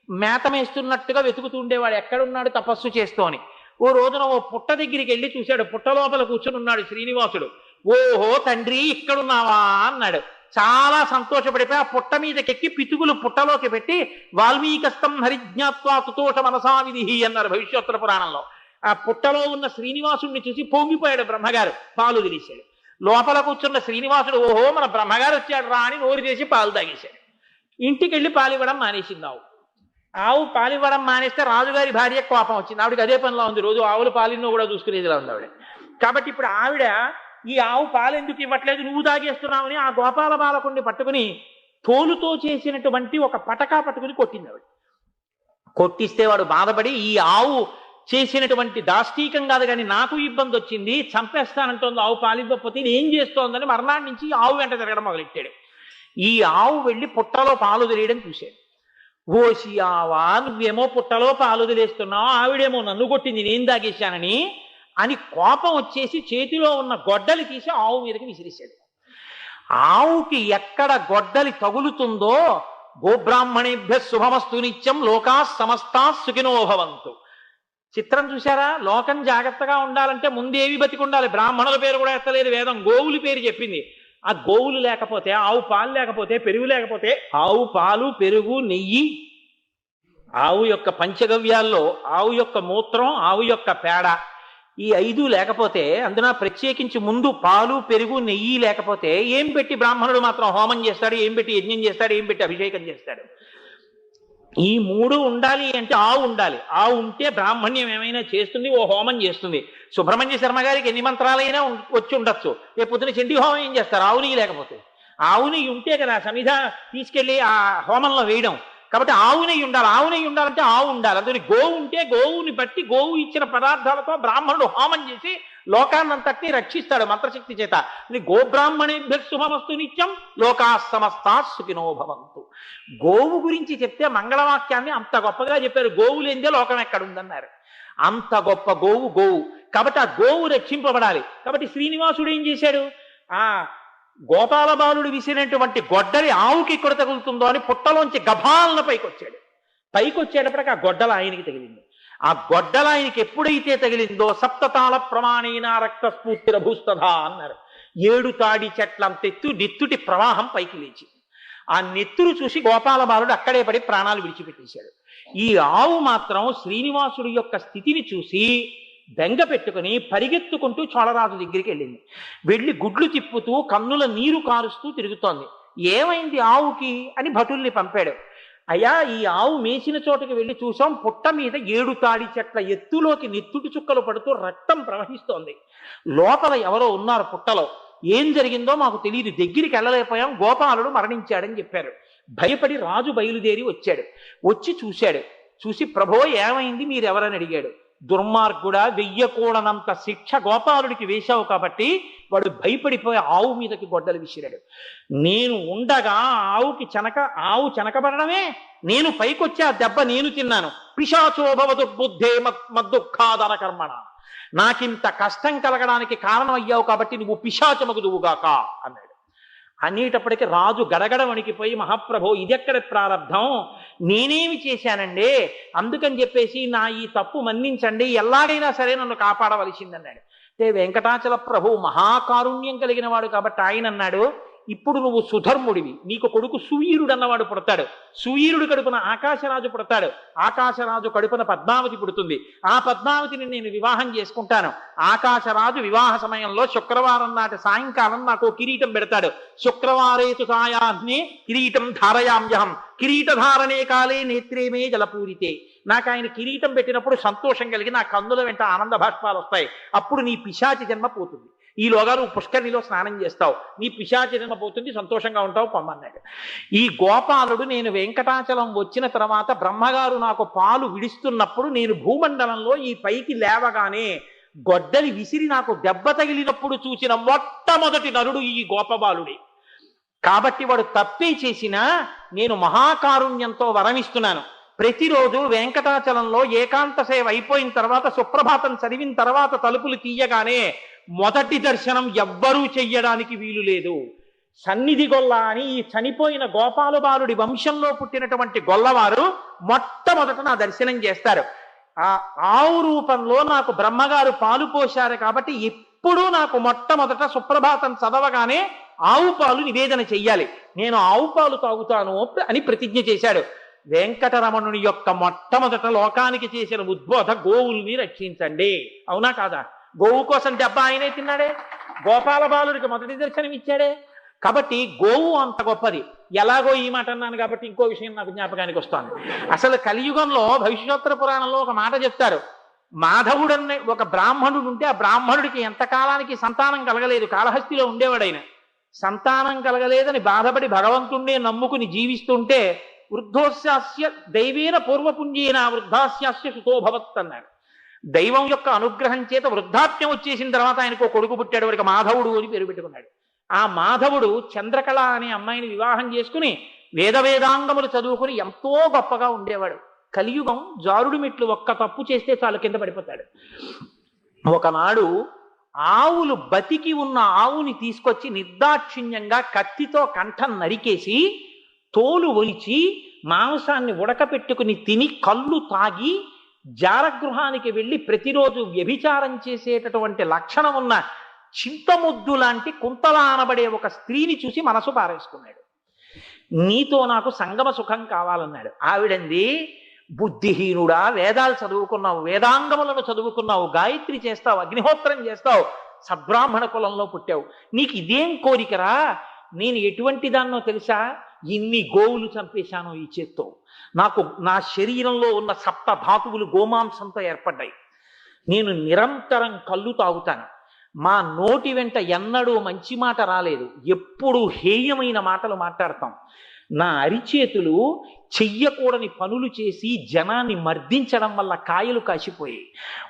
మేత మేస్తున్నట్టుగా వెతుకుతూ ఉండేవాడు, ఎక్కడున్నాడు తపస్సు చేస్తూ అని. ఓ రోజున ఓ పుట్ట దగ్గరికి వెళ్ళి చూశాడు. పుట్ట లోపల కూర్చుని ఉన్నాడు శ్రీనివాసుడు. ఓహో తండ్రి ఇక్కడున్నావా అన్నాడు. చాలా సంతోషపడిపోయి ఆ పుట్ట మీదకెక్కి పితుగులు పుట్టలోకి పెట్టి వాల్మీకస్తం హరిజ్ఞాత్వా తుతోష మనసా విధి అన్నారు భవిష్యోత్తర పురాణంలో. ఆ పుట్టలో ఉన్న శ్రీనివాసుడిని చూసి పొంగిపోయాడు బ్రహ్మగారు. పాలు తెలిసాడు. లోపల కూర్చున్న శ్రీనివాసుడు ఓహో మన బ్రహ్మగారు వచ్చాడు రా అని నోరు చేసి పాలు తాగేశాడు. ఇంటికి వెళ్ళి పాలివ్వడం మానేసింది ఆవు. ఆవు పాలివ్వడం మానేస్తే రాజుగారి భార్య కోపం వచ్చింది. ఆవిడకి అదే పనిలో ఉంది, రోజు ఆవులు పాలిన్నో కూడా చూసుకునేదిలా ఉంది ఆవిడ. కాబట్టి ఇప్పుడు ఆవిడ ఈ ఆవు పాలు ఎందుకు ఇవ్వట్లేదు, నువ్వు తాగేస్తున్నావని ఆ గోపాల బాలకుడిని పట్టుకుని తోలుతో చేసినటువంటి ఒక పటకా పట్టుకుని కొట్టింది ఆవిడ. కొట్టిస్తే వాడు బాధపడి ఈ ఆవు చేసినటువంటి దాష్టీకం కాదు కానీ నాకు ఇబ్బంది వచ్చింది, చంపేస్తానంటోంది ఆవు పాలివ్వకపోతే ఇది ఏం చేస్తోందని మర్నాడు నుంచి ఆవు వెంట తిరగడం మొదలెట్టాడు. ఈ ఆవు వెళ్ళి పుట్టలో పాలు తెలియడం చూశాడు. ఓసి ఆవా, నువ్వేమో పుట్టలో పాలు తెలిస్తున్నావు, ఆవిడేమో నన్ను కొట్టింది నేను తాగేశానని అని కోపం వచ్చేసి చేతిలో ఉన్న గొడ్డలి తీసి ఆవు మీదకి విసిరేశాడు. ఆవుకి ఎక్కడ గొడ్డలి తగులుతుందో గోబ్రాహ్మణేభ్య శుభమస్తు నిత్యం లోకా సమస్తా సుఖినో భవంతు. చిత్రం చూశారా? లోకం జాగ్రత్తగా ఉండాలంటే ముందేవి బతికుండాలి. బ్రాహ్మణుల పేరు కూడా ఎత్తలేదు వేదం, గోవుల పేరు చెప్పింది. ఆ గోవులు లేకపోతే, ఆవు పాలు లేకపోతే, పెరుగు లేకపోతే, ఆవు పాలు పెరుగు నెయ్యి, ఆవు యొక్క పంచగవ్యాల్లో ఆవు యొక్క మూత్రం, ఆవు యొక్క పేడ, ఈ 5 లేకపోతే, అందున ప్రత్యేకించి ముందు పాలు పెరుగు నెయ్యి లేకపోతే ఏం పెట్టి బ్రాహ్మణుడు మాత్రం హోమం చేస్తాడు, ఏం పెట్టి యజ్ఞం చేస్తాడు, ఏం పెట్టి అభిషేకం చేస్తాడు? ఈ 3 ఉండాలి అంటే ఆవు ఉండాలి. ఆవు ఉంటే బ్రాహ్మణ్యం ఏమైనా చేస్తుంది, ఓ హోమం చేస్తుంది. సుబ్రహ్మణ్య శర్మ గారికి ఎన్ని మంత్రాలైనా వచ్చి ఉండొచ్చు, రేపు పొద్దున చండీ హోమం ఏం చేస్తారు? ఆవు నెయ్యి లేకపోతే. ఆవు నెయ్యి ఉంటే కదా సమిధ తీసుకెళ్లి ఆ హోమంలో వేయడం. కాబట్టి ఆవు నెయ్యి ఉండాలి. ఆవు నెయ్యి ఉండాలంటే ఆవు ఉండాలి. అందుకని గోవు ఉంటే గోవుని బట్టి గోవు ఇచ్చిన పదార్థాలతో బ్రాహ్మణుడు హోమం చేసి లోకాన్నంతటినీ రక్షిస్తాడు మంత్రశక్తి చేత. గోబ్రాహ్మణేభ్య శుభమస్తు నిత్యం లోకా సమస్తా సుఖినో భవంతు. గోవు గురించి చెప్తే మంగళవాక్యాన్ని అంత గొప్పగా చెప్పారు. గోవు లేనిదే లోకం ఎక్కడుందన్నారు. అంత గొప్ప గోవు గోవు. కాబట్టి ఆ గోవు రక్షింపబడాలి. కాబట్టి శ్రీనివాసుడు ఏం చేశాడు? ఆ గోపాల బాలుడు విసిరినటువంటి గొడ్డలి ఆవుకి ఇక్కడ తగులుతుందో అని పుట్టలోంచి గభాలన పైకొచ్చాడు. పైకొచ్చేటప్పటికి ఆ గొడ్డల ఆయనకి తగిలింది. ఆ గొడ్డల ఆయనకి ఎప్పుడైతే తగిలిందో సప్తతాళ ప్రమాణైన రక్త స్ఫూర్తిరభూస్తదా అన్నారు. 7 తాడి చెట్లంతెత్తు నెత్తుటి ప్రవాహం పైకి లేచి ఆ నెత్తురు చూసి గోపాల బాలుడు అక్కడే పడి ప్రాణాలు విడిచిపెట్టేశాడు. ఈ ఆవు మాత్రం శ్రీనివాసుడి యొక్క స్థితిని చూసి బెంగ పెట్టుకుని పరిగెత్తుకుంటూ చోళరాజు దగ్గరికి వెళ్ళింది. వెళ్ళి గుడ్లు తిప్పుతూ కన్నుల నీరు కారుస్తూ తిరుగుతోంది. ఏమైంది ఆవుకి అని భటుల్ని పంపాడు. అయ్యా, ఈ ఆవు మేసిన చోటుకి వెళ్ళి చూసాం, పుట్ట మీద 7 తాడి చెట్ల ఎత్తులోకి నెత్తుటి చుక్కలు పడుతూ రక్తం ప్రవహిస్తోంది. లోపల ఎవరో ఉన్నారు పుట్టలో. ఏం జరిగిందో మాకు తెలియదు, దగ్గరికి వెళ్ళలేకపోయాం, గోపాలుడు మరణించాడని చెప్పారు. భయపడి రాజు బయలుదేరి వచ్చాడు. వచ్చి చూశాడు. చూసి ప్రభో ఏమైంది, మీరెవరని అడిగాడు. దుర్మార్గుడా, వెయ్యకూడనంత శిక్ష గోపాలుడికి వేశావు కాబట్టి వాడు భయపడిపోయి ఆవు మీదకి గొడ్డలు విసిరాడు. నేను ఉండగా ఆవు చెనకబడమే, నేను పైకొచ్చి ఆ దెబ్బ నేను తిన్నాను. పిశాచోభవ దుర్బుద్ధే మద్దుఃఖాదన కర్మణ, నాకింత కష్టం కలగడానికి కారణం అయ్యావు కాబట్టి నువ్వు పిశాచమగుదువుగాక అన్నాడు. అనేటప్పటికీ రాజు గడగడ వణికిపోయి, మహాప్రభో ఇదెక్కడ ప్రారంధం, నేనేమి చేశానండి, అందుకని చెప్పేసి నా ఈ తప్పు మన్నించండి, ఎలాగైనా సరే నన్ను కాపాడవలసిందన్నాడు. అంటే వెంకటాచల ప్రభు మహాకారుణ్యం కలిగిన వాడు కాబట్టి ఆయన అన్నాడు, ఇప్పుడు నువ్వు సుధర్ముడివి, నీకు కొడుకు సువీరుడు అన్నవాడు పుడతాడు. సువీరుడు కడుపున ఆకాశరాజు పుడతాడు. ఆకాశరాజు కడుపున పద్మావతి పుడుతుంది. ఆ పద్మావతిని నేను వివాహం చేసుకుంటాను. ఆకాశరాజు వివాహ సమయంలో శుక్రవారం నాటి సాయంకాలం నాకు కిరీటం పెడతాడు. శుక్రవారేతు సాయాహ్నే కిరీటం ధారయామ్యహం కిరీటధారణే కాలే నేత్రేమే జలపూరితే. నాకు ఆయన కిరీటం పెట్టినప్పుడు సంతోషం కలిగి నా కన్నుల వెంట ఆనంద బాష్పాలు వస్తాయి. అప్పుడు నీ పిశాచి జన్మ పోతుంది. ఈలోగా నువ్వు పుష్కరిణిలో స్నానం చేస్తావు, నీ పిశాచి జన్మ పోతుంది, సంతోషంగా ఉంటావు పొమ్మన్నాడు. ఈ గోపాలుడు నేను వెంకటాచలం వచ్చిన తర్వాత బ్రహ్మగారు నాకు పాలు విడిస్తున్నప్పుడు నేను భూమండలంలో ఈ పైకి లేవగానే గొడ్డలి విసిరి నాకు దెబ్బ తగిలినప్పుడు చూసిన మొట్టమొదటి నరుడు ఈ గోపబాలుడే. కాబట్టి వాడు తప్పే చేసినా నేను మహాకారుణ్యంతో వరమిస్తున్నాను. ప్రతిరోజు వెంకటాచలంలో ఏకాంత సేవ అయిపోయిన తర్వాత సుప్రభాతం చదివిన తర్వాత తలుపులు తీయగానే మొదటి దర్శనం ఎవ్వరూ చెయ్యడానికి వీలు లేదు. సన్నిధి గొల్ల అని ఈ చనిపోయిన గోపాల బాలుడి వంశంలో పుట్టినటువంటి గొల్లవారు మొట్టమొదట నా దర్శనం చేస్తారు. ఆ ఆవు రూపంలో నాకు బ్రహ్మగారు పాలు పోశారు కాబట్టి ఎప్పుడూ నాకు మొట్టమొదట సుప్రభాతం చదవగానే ఆవు పాలు నివేదన చెయ్యాలి, నేను ఆవు పాలు తాగుతాను అని ప్రతిజ్ఞ చేశాడు. వెంకటరమణుని యొక్క మొట్టమొదట లోకానికి చేసిన ఉద్బోధ గోవుల్ని రక్షించండి. అవునా కాదా? గోవు కోసం దెబ్బ ఆయనే తిన్నాడే, గోపాల బాలుడికి మొదటి దర్శనం ఇచ్చాడే. కాబట్టి గోవు అంత గొప్పది. ఎలాగో ఈ మాట అన్నాను కాబట్టి ఇంకో విషయం నాకు జ్ఞాపకానికి వస్తుంది. అసలు కలియుగంలో భవిష్యోత్తర పురాణంలో ఒక మాట చెప్తారు. మాధవుడన్న ఒక బ్రాహ్మణుడు ఉంటే ఆ బ్రాహ్మణుడికి ఎంతకాలానికి సంతానం కలగలేదు. కాళహస్తిలో ఉండేవాడైన సంతానం కలగలేదని బాధపడి భగవంతుణ్ణే నమ్ముకుని జీవిస్తుంటే వృద్ధోస్యాస్య దైవేన పూర్వపుణ్యేన వృద్ధాస్యాస్య సుతోభవత్ అన్నాడు. దైవం యొక్క అనుగ్రహం చేత వృద్ధాప్యం వచ్చేసిన తర్వాత ఆయనకు కొడుకు పుట్టాడు. వాడికి మాధవుడు అని పేరు పెట్టుకున్నాడు. ఆ మాధవుడు చంద్రకళ అనే అమ్మాయిని వివాహం చేసుకుని వేదాంగములు చదువుకుని ఎంతో గొప్పగా ఉండేవాడు. కలియుగం జారుడు మెట్లు ఒక్క తప్పు చేస్తే చాలు కింద పడిపోతాడు. ఒకనాడు ఆవులు బతికి ఉన్న ఆవుని తీసుకొచ్చి నిర్దాక్షిణ్యంగా కత్తితో కంఠం నరికేసి తోలు ఒలిచి మాంసాన్ని ఉడకపెట్టుకుని తిని కళ్ళు తాగి జారగృహానికి వెళ్ళి ప్రతిరోజు వ్యభిచారం చేసేటటువంటి లక్షణం ఉన్న చింతముద్దు లాంటి కుంతల అనబడే ఒక స్త్రీని చూసి మనసు పారేసుకున్నాడు. నీతో నాకు సంగమ సుఖం కావాలన్నాడు. ఆవిడంది, బుద్ధిహీనుడా, వేదాలు చదువుకున్నావు, వేదాంగములను చదువుకున్నావు, గాయత్రి చేస్తావు, అగ్నిహోత్రం చేస్తావు, సద్బ్రాహ్మణ కులంలో పుట్టావు, నీకు ఇదేం కోరికరా? నేను ఎటువంటి దాన్నో తెలుసా? ఇన్ని గోవులు చంపేశాను ఈ చేత్తో. నాకు నా శరీరంలో ఉన్న సప్త ధాతువులు గోమాంసంతో ఏర్పడ్డాయి. నేను నిరంతరం కళ్ళు తాగుతాను. మా నోటి వెంట ఎన్నడూ మంచి మాట రాలేదు, ఎప్పుడు హేయమైన మాటలు మాట్లాడతాం. నా అరిచేతులు చెయ్యకూడని పనులు చేసి జనాన్ని మర్దించడం వల్ల కాయలు కాసిపోయాయి.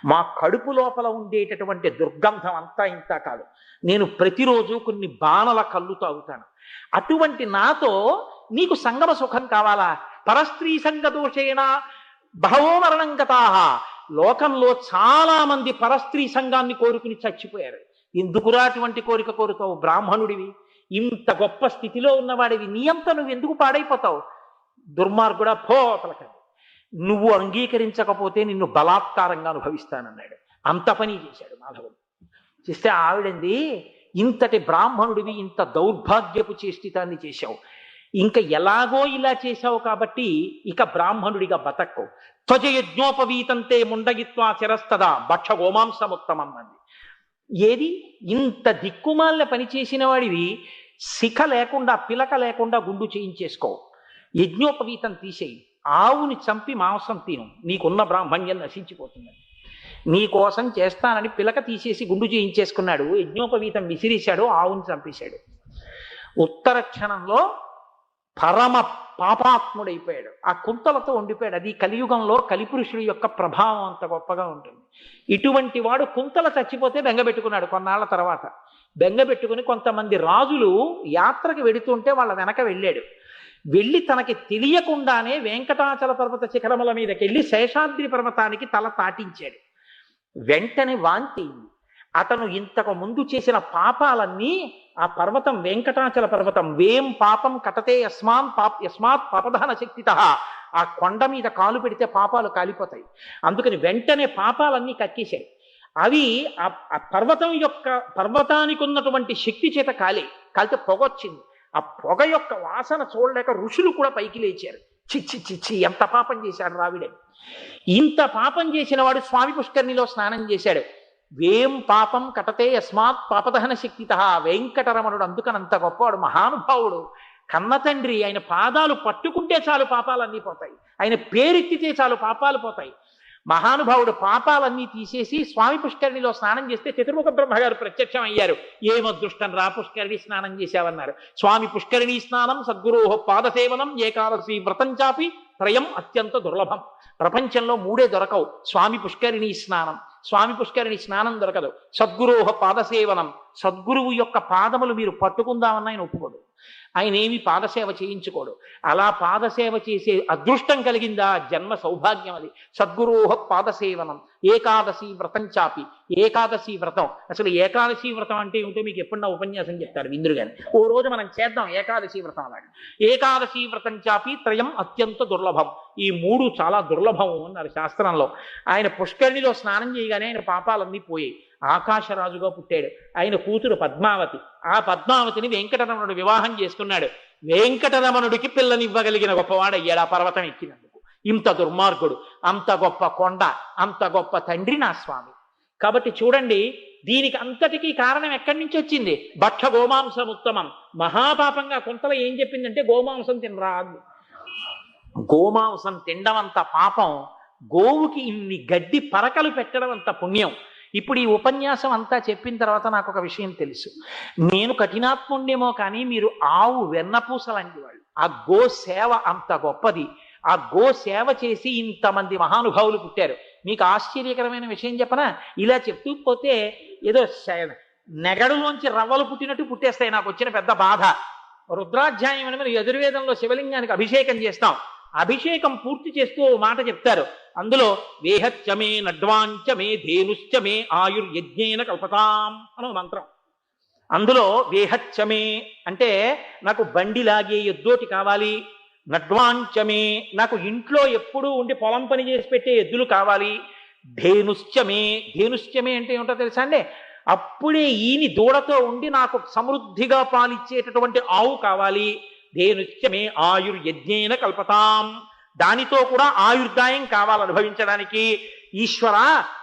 మా కడుపు లోపల ఉండేటటువంటి దుర్గంధం అంతా ఇంత కాదు. నేను ప్రతిరోజు కొన్ని బాణల కళ్ళు తాగుతాను. అటువంటి నాతో నీకు సంగమ సుఖం కావాలా? పరస్త్రీ సంగ దోషేణ బహవో మరణం గతాః. లోకంలో చాలా మంది పరస్త్రీ సంఘాన్ని కోరుకుని చచ్చిపోయారు. ఎందుకురా అటువంటి కోరిక కోరుతావు? బ్రాహ్మణుడివి, ఇంత గొప్ప స్థితిలో ఉన్నవాడివి, నీ అంతా నువ్వు ఎందుకు పాడైపోతావు? దుర్మార్గుడా, పోతలక, నువ్వు అంగీకరించకపోతే నిన్ను బలాత్కారంగా అనుభవిస్తానన్నాడు. అంత పని చేశాడు మాధవుడు. చేస్తే ఆవిడంది, ఇంతటి బ్రాహ్మణుడివి ఇంత దౌర్భాగ్యపు చేష్టితాన్ని చేశావు, ఇంకా ఎలాగో ఇలా చేశావు కాబట్టి ఇక బ్రాహ్మణుడిగా బతక్కవు. త్వజయజ్ఞోపవీతంతే ముండగిత్వా శిరస్తదా భక్ష గోమాంసముత్తమం అంది. ఏది ఇంత దిక్కుమాలిన పని చేసిన వాడివి, శిఖ లేకుండా పిలక లేకుండా గుండు చేయించేసుకో, యజ్ఞోపవీతం తీసేయి, ఆవుని చంపి మాంసం తిను, నీకున్న బ్రాహ్మణ్యం నశించిపోతుందని. నీ కోసం చేస్తానని పిలక తీసేసి గుండు చేయించేసుకున్నాడు. యజ్ఞోపవీతం విసిరేశాడు, ఆవుని చంపేశాడు. ఉత్తర క్షణంలో పరమ పాపాత్ముడైపోయాడు. ఆ కుంతలతో ఉండిపోయాడు. అది కలియుగంలో కలిపురుషుడి యొక్క ప్రభావం అంత గొప్పగా ఉంటుంది. ఇటువంటి వాడు కుంతల చచ్చిపోతే బెంగబెట్టుకున్నాడు. కొన్నాళ్ల తర్వాత బెంగబెట్టుకుని కొంతమంది రాజులు యాత్రకి వెడుతుంటే వాళ్ళ వెనక వెళ్ళాడు. వెళ్ళి తనకి తెలియకుండానే వెంకటాచల పర్వత శిఖరముల మీదకి వెళ్ళి శేషాద్రి పర్వతానికి తల తాటించాడు. వెంటనే వాంతి. అతను ఇంతకు ముందు చేసిన పాపాలన్నీ ఆ పర్వతం, వెంకటాచల పర్వతం, వేం పాపం కటతే యస్మాత్ పాపదహన శక్తిత, ఆ కొండ మీద కాలు పెడితే పాపాలు కాలిపోతాయి. అందుకని వెంటనే పాపాలన్నీ కక్కేశాయి. అవి ఆ పర్వతానికి ఉన్నటువంటి శక్తి చేత కాలితే పొగ వచ్చింది. ఆ పొగ యొక్క వాసన చూడలేక ఋషులు కూడా పైకి లేచారు. చిచ్చి చిచ్చి ఎంత పాపం చేశాడు రావిడే. ఇంత పాపం చేసిన వాడు స్వామి పుష్కరిణిలో స్నానం చేశాడు. వేం పాపం కటతే యస్మాత్ పాపదహన శక్తిత. వెంకటరమణుడు అందుకని అంత గొప్పవాడు, మహానుభావుడు, కన్న తండ్రి. ఆయన పాదాలు పట్టుకుంటే చాలు పాపాలన్నీ పోతాయి. ఆయన పేరెత్తితే చాలు పాపాలు పోతాయి. మహానుభావుడు పాపాలన్నీ తీసేసి స్వామి పుష్కరిణిలో స్నానం చేస్తే చతుర్ముఖ బ్రహ్మగారు ప్రత్యక్షం అయ్యారు. ఏమదృష్టం రా, పుష్కరిణి స్నానం చేశావన్నారు. స్వామి పుష్కరిణి స్నానం సద్గురోహ పాదసేవనం ఏకాదశి వ్రతం చాపి త్రయం అత్యంత దుర్లభం. ప్రపంచంలో మూడే దొరకవు: స్వామి పుష్కరిణి స్నానం, స్వామి పుష్కరిణి స్నానం దొరకదు, సద్గురోహ పాదసేవనం. సద్గురువు యొక్క పాదములు మీరు పట్టుకుందామన్న ఆయన ఒప్పుకోడు. ఆయన ఏమి పాదసేవ చేయించుకోడు. అలా పాదసేవ చేసే అదృష్టం కలిగిందా జన్మ సౌభాగ్యం అది. సద్గురోహ పాదసేవనం ఏకాదశి వ్రతం చాపి. ఏకాదశి వ్రతం, అసలు ఏకాదశి వ్రతం అంటే ఏమిటో మీకు ఎప్పుడన్నా ఉపన్యాసం చెప్తారు విందురు గాని. ఓ రోజు మనం చేద్దాం ఏకాదశి వ్రతం. అలాగే ఏకాదశి వ్రతం చాపి త్రయం అత్యంత దుర్లభం. ఈ మూడు చాలా దుర్లభం అన్నారు శాస్త్రంలో. ఆయన పుష్కరిణిలో స్నానం చేయగానే ఆయన పాపాలన్నీ పోయాయి. ఆకాశరాజుగా పుట్టాడు. ఆయన కూతురు పద్మావతి. ఆ పద్మావతిని వెంకటరమణుడు వివాహం చేసుకున్నాడు. వెంకటరమణుడికి పిల్లనివ్వగలిగిన గొప్పవాడయ్యాడు ఆ పర్వతం ఎక్కినందుకు. ఇంత దుర్మార్గుడు, అంత గొప్ప కొండ, అంత గొప్ప తండ్రి నా స్వామి. కాబట్టి చూడండి, దీనికి అంతటికీ కారణం ఎక్కడి నుంచి వచ్చింది? భక్ష గోమాంసం ఉత్తమం. మహాపాపంగా కుంతల ఏం చెప్పిందంటే గోమాంసం తినరాదు. గోమాంసం తినడం అంత పాపం, గోవుకి ఇన్ని గడ్డి పరకలు పెట్టడం అంత పుణ్యం. ఇప్పుడు ఈ ఉపన్యాసం అంతా చెప్పిన తర్వాత నాకు ఒక విషయం తెలుసు. నేను కఠినాత్ముండేమో కానీ మీరు ఆవు వెన్నపూస లాంటి వాళ్ళు. ఆ గో సేవ అంత గొప్పది. ఆ గో సేవ చేసి ఇంతమంది మహానుభావులు పుట్టారు. మీకు ఆశ్చర్యకరమైన విషయం చెప్పనా? ఇలా చెప్తూ పోతే ఏదో నెగడులోంచి రవ్వలు పుట్టినట్టు పుట్టేస్తాయి. నాకు వచ్చిన పెద్ద బాధ. రుద్రాధ్యాయం అని మనం యజుర్వేదంలో శివలింగానికి అభిషేకం చేస్తాం. అభిషేకం పూర్తి చేస్తూ ఓ మాట చెప్తారు. అందులో వేహచ్చమే నడ్వాంచమే ధేనుశ్చమే ఆయుర్యజ్ఞేన కల్పతాం అనో మంత్రం. అందులో వేహచ్చమే అంటే నాకు బండి లాగే ఎద్దోటి కావాలి, నడ్వాంచమే నాకు ఇంట్లో ఎప్పుడూ ఉండి పొలం పని చేసి పెట్టే ఎద్దులు కావాలి, ధేనుశ్చమే, ధేనుశ్చమే అంటే ఏమిటో తెలుసా అండి? అప్పుడే ఈని దూడతో ఉండి నాకు సమృద్ధిగా పాలిచ్చేటటువంటి ఆవు కావాలి. ధేనుశ్చమే ఆయుర్యజ్ఞేన కల్పతాం, దానితో కూడా ఆయుర్దాయం కావాలి అనుభవించడానికి. ఈశ్వర,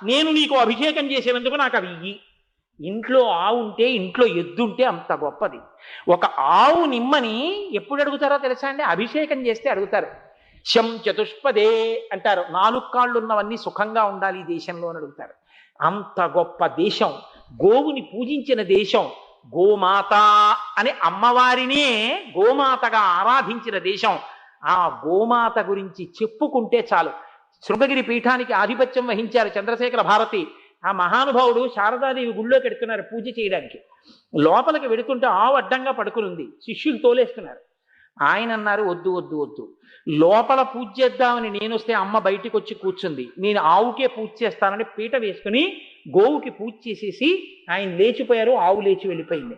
నేను నీకు అభిషేకం చేసేందుకు నాకు అవి ఇయ్యి. ఇంట్లో ఆవు ఉంటే, ఇంట్లో ఎద్దుంటే అంత గొప్పది. ఒక ఆవు నిమ్మని ఎప్పుడు అడుగుతారో తెలుసా అండి? అభిషేకం చేస్తే అడుగుతారు. శం చతుష్పదే అంటారు. 4 కాళ్ళు ఉన్నవన్నీ సుఖంగా ఉండాలి ఈ దేశంలో అని అడుగుతారు. అంత గొప్ప దేశం, గోవుని పూజించిన దేశం, గోమాత అనే అమ్మవారినే గోమాతగా ఆరాధించిన దేశం. ఆ గోమాత గురించి చెప్పుకుంటే చాలు. శృంగగిరి పీఠానికి ఆధిపత్యం వహించారు చంద్రశేఖర భారతి. ఆ మహానుభావుడు శారదాదేవి గుళ్ళోకి ఎడుతున్నారు పూజ చేయడానికి. లోపలికి వెడుతుంటే ఆవు అడ్డంగా పడుకునుంది. శిష్యులు తోలేస్తున్నారు. ఆయన అన్నారు, వద్దు వద్దు వద్దు, లోపల పూజ చేద్దామని నేను వస్తే అమ్మ బయటికి వచ్చి కూర్చుంది, నేను ఆవుకే పూజ చేస్తానని పీట వేసుకుని గోవుకి పూజ చేసేసి ఆయన లేచిపోయారు. ఆవు లేచి వెళ్ళిపోయింది.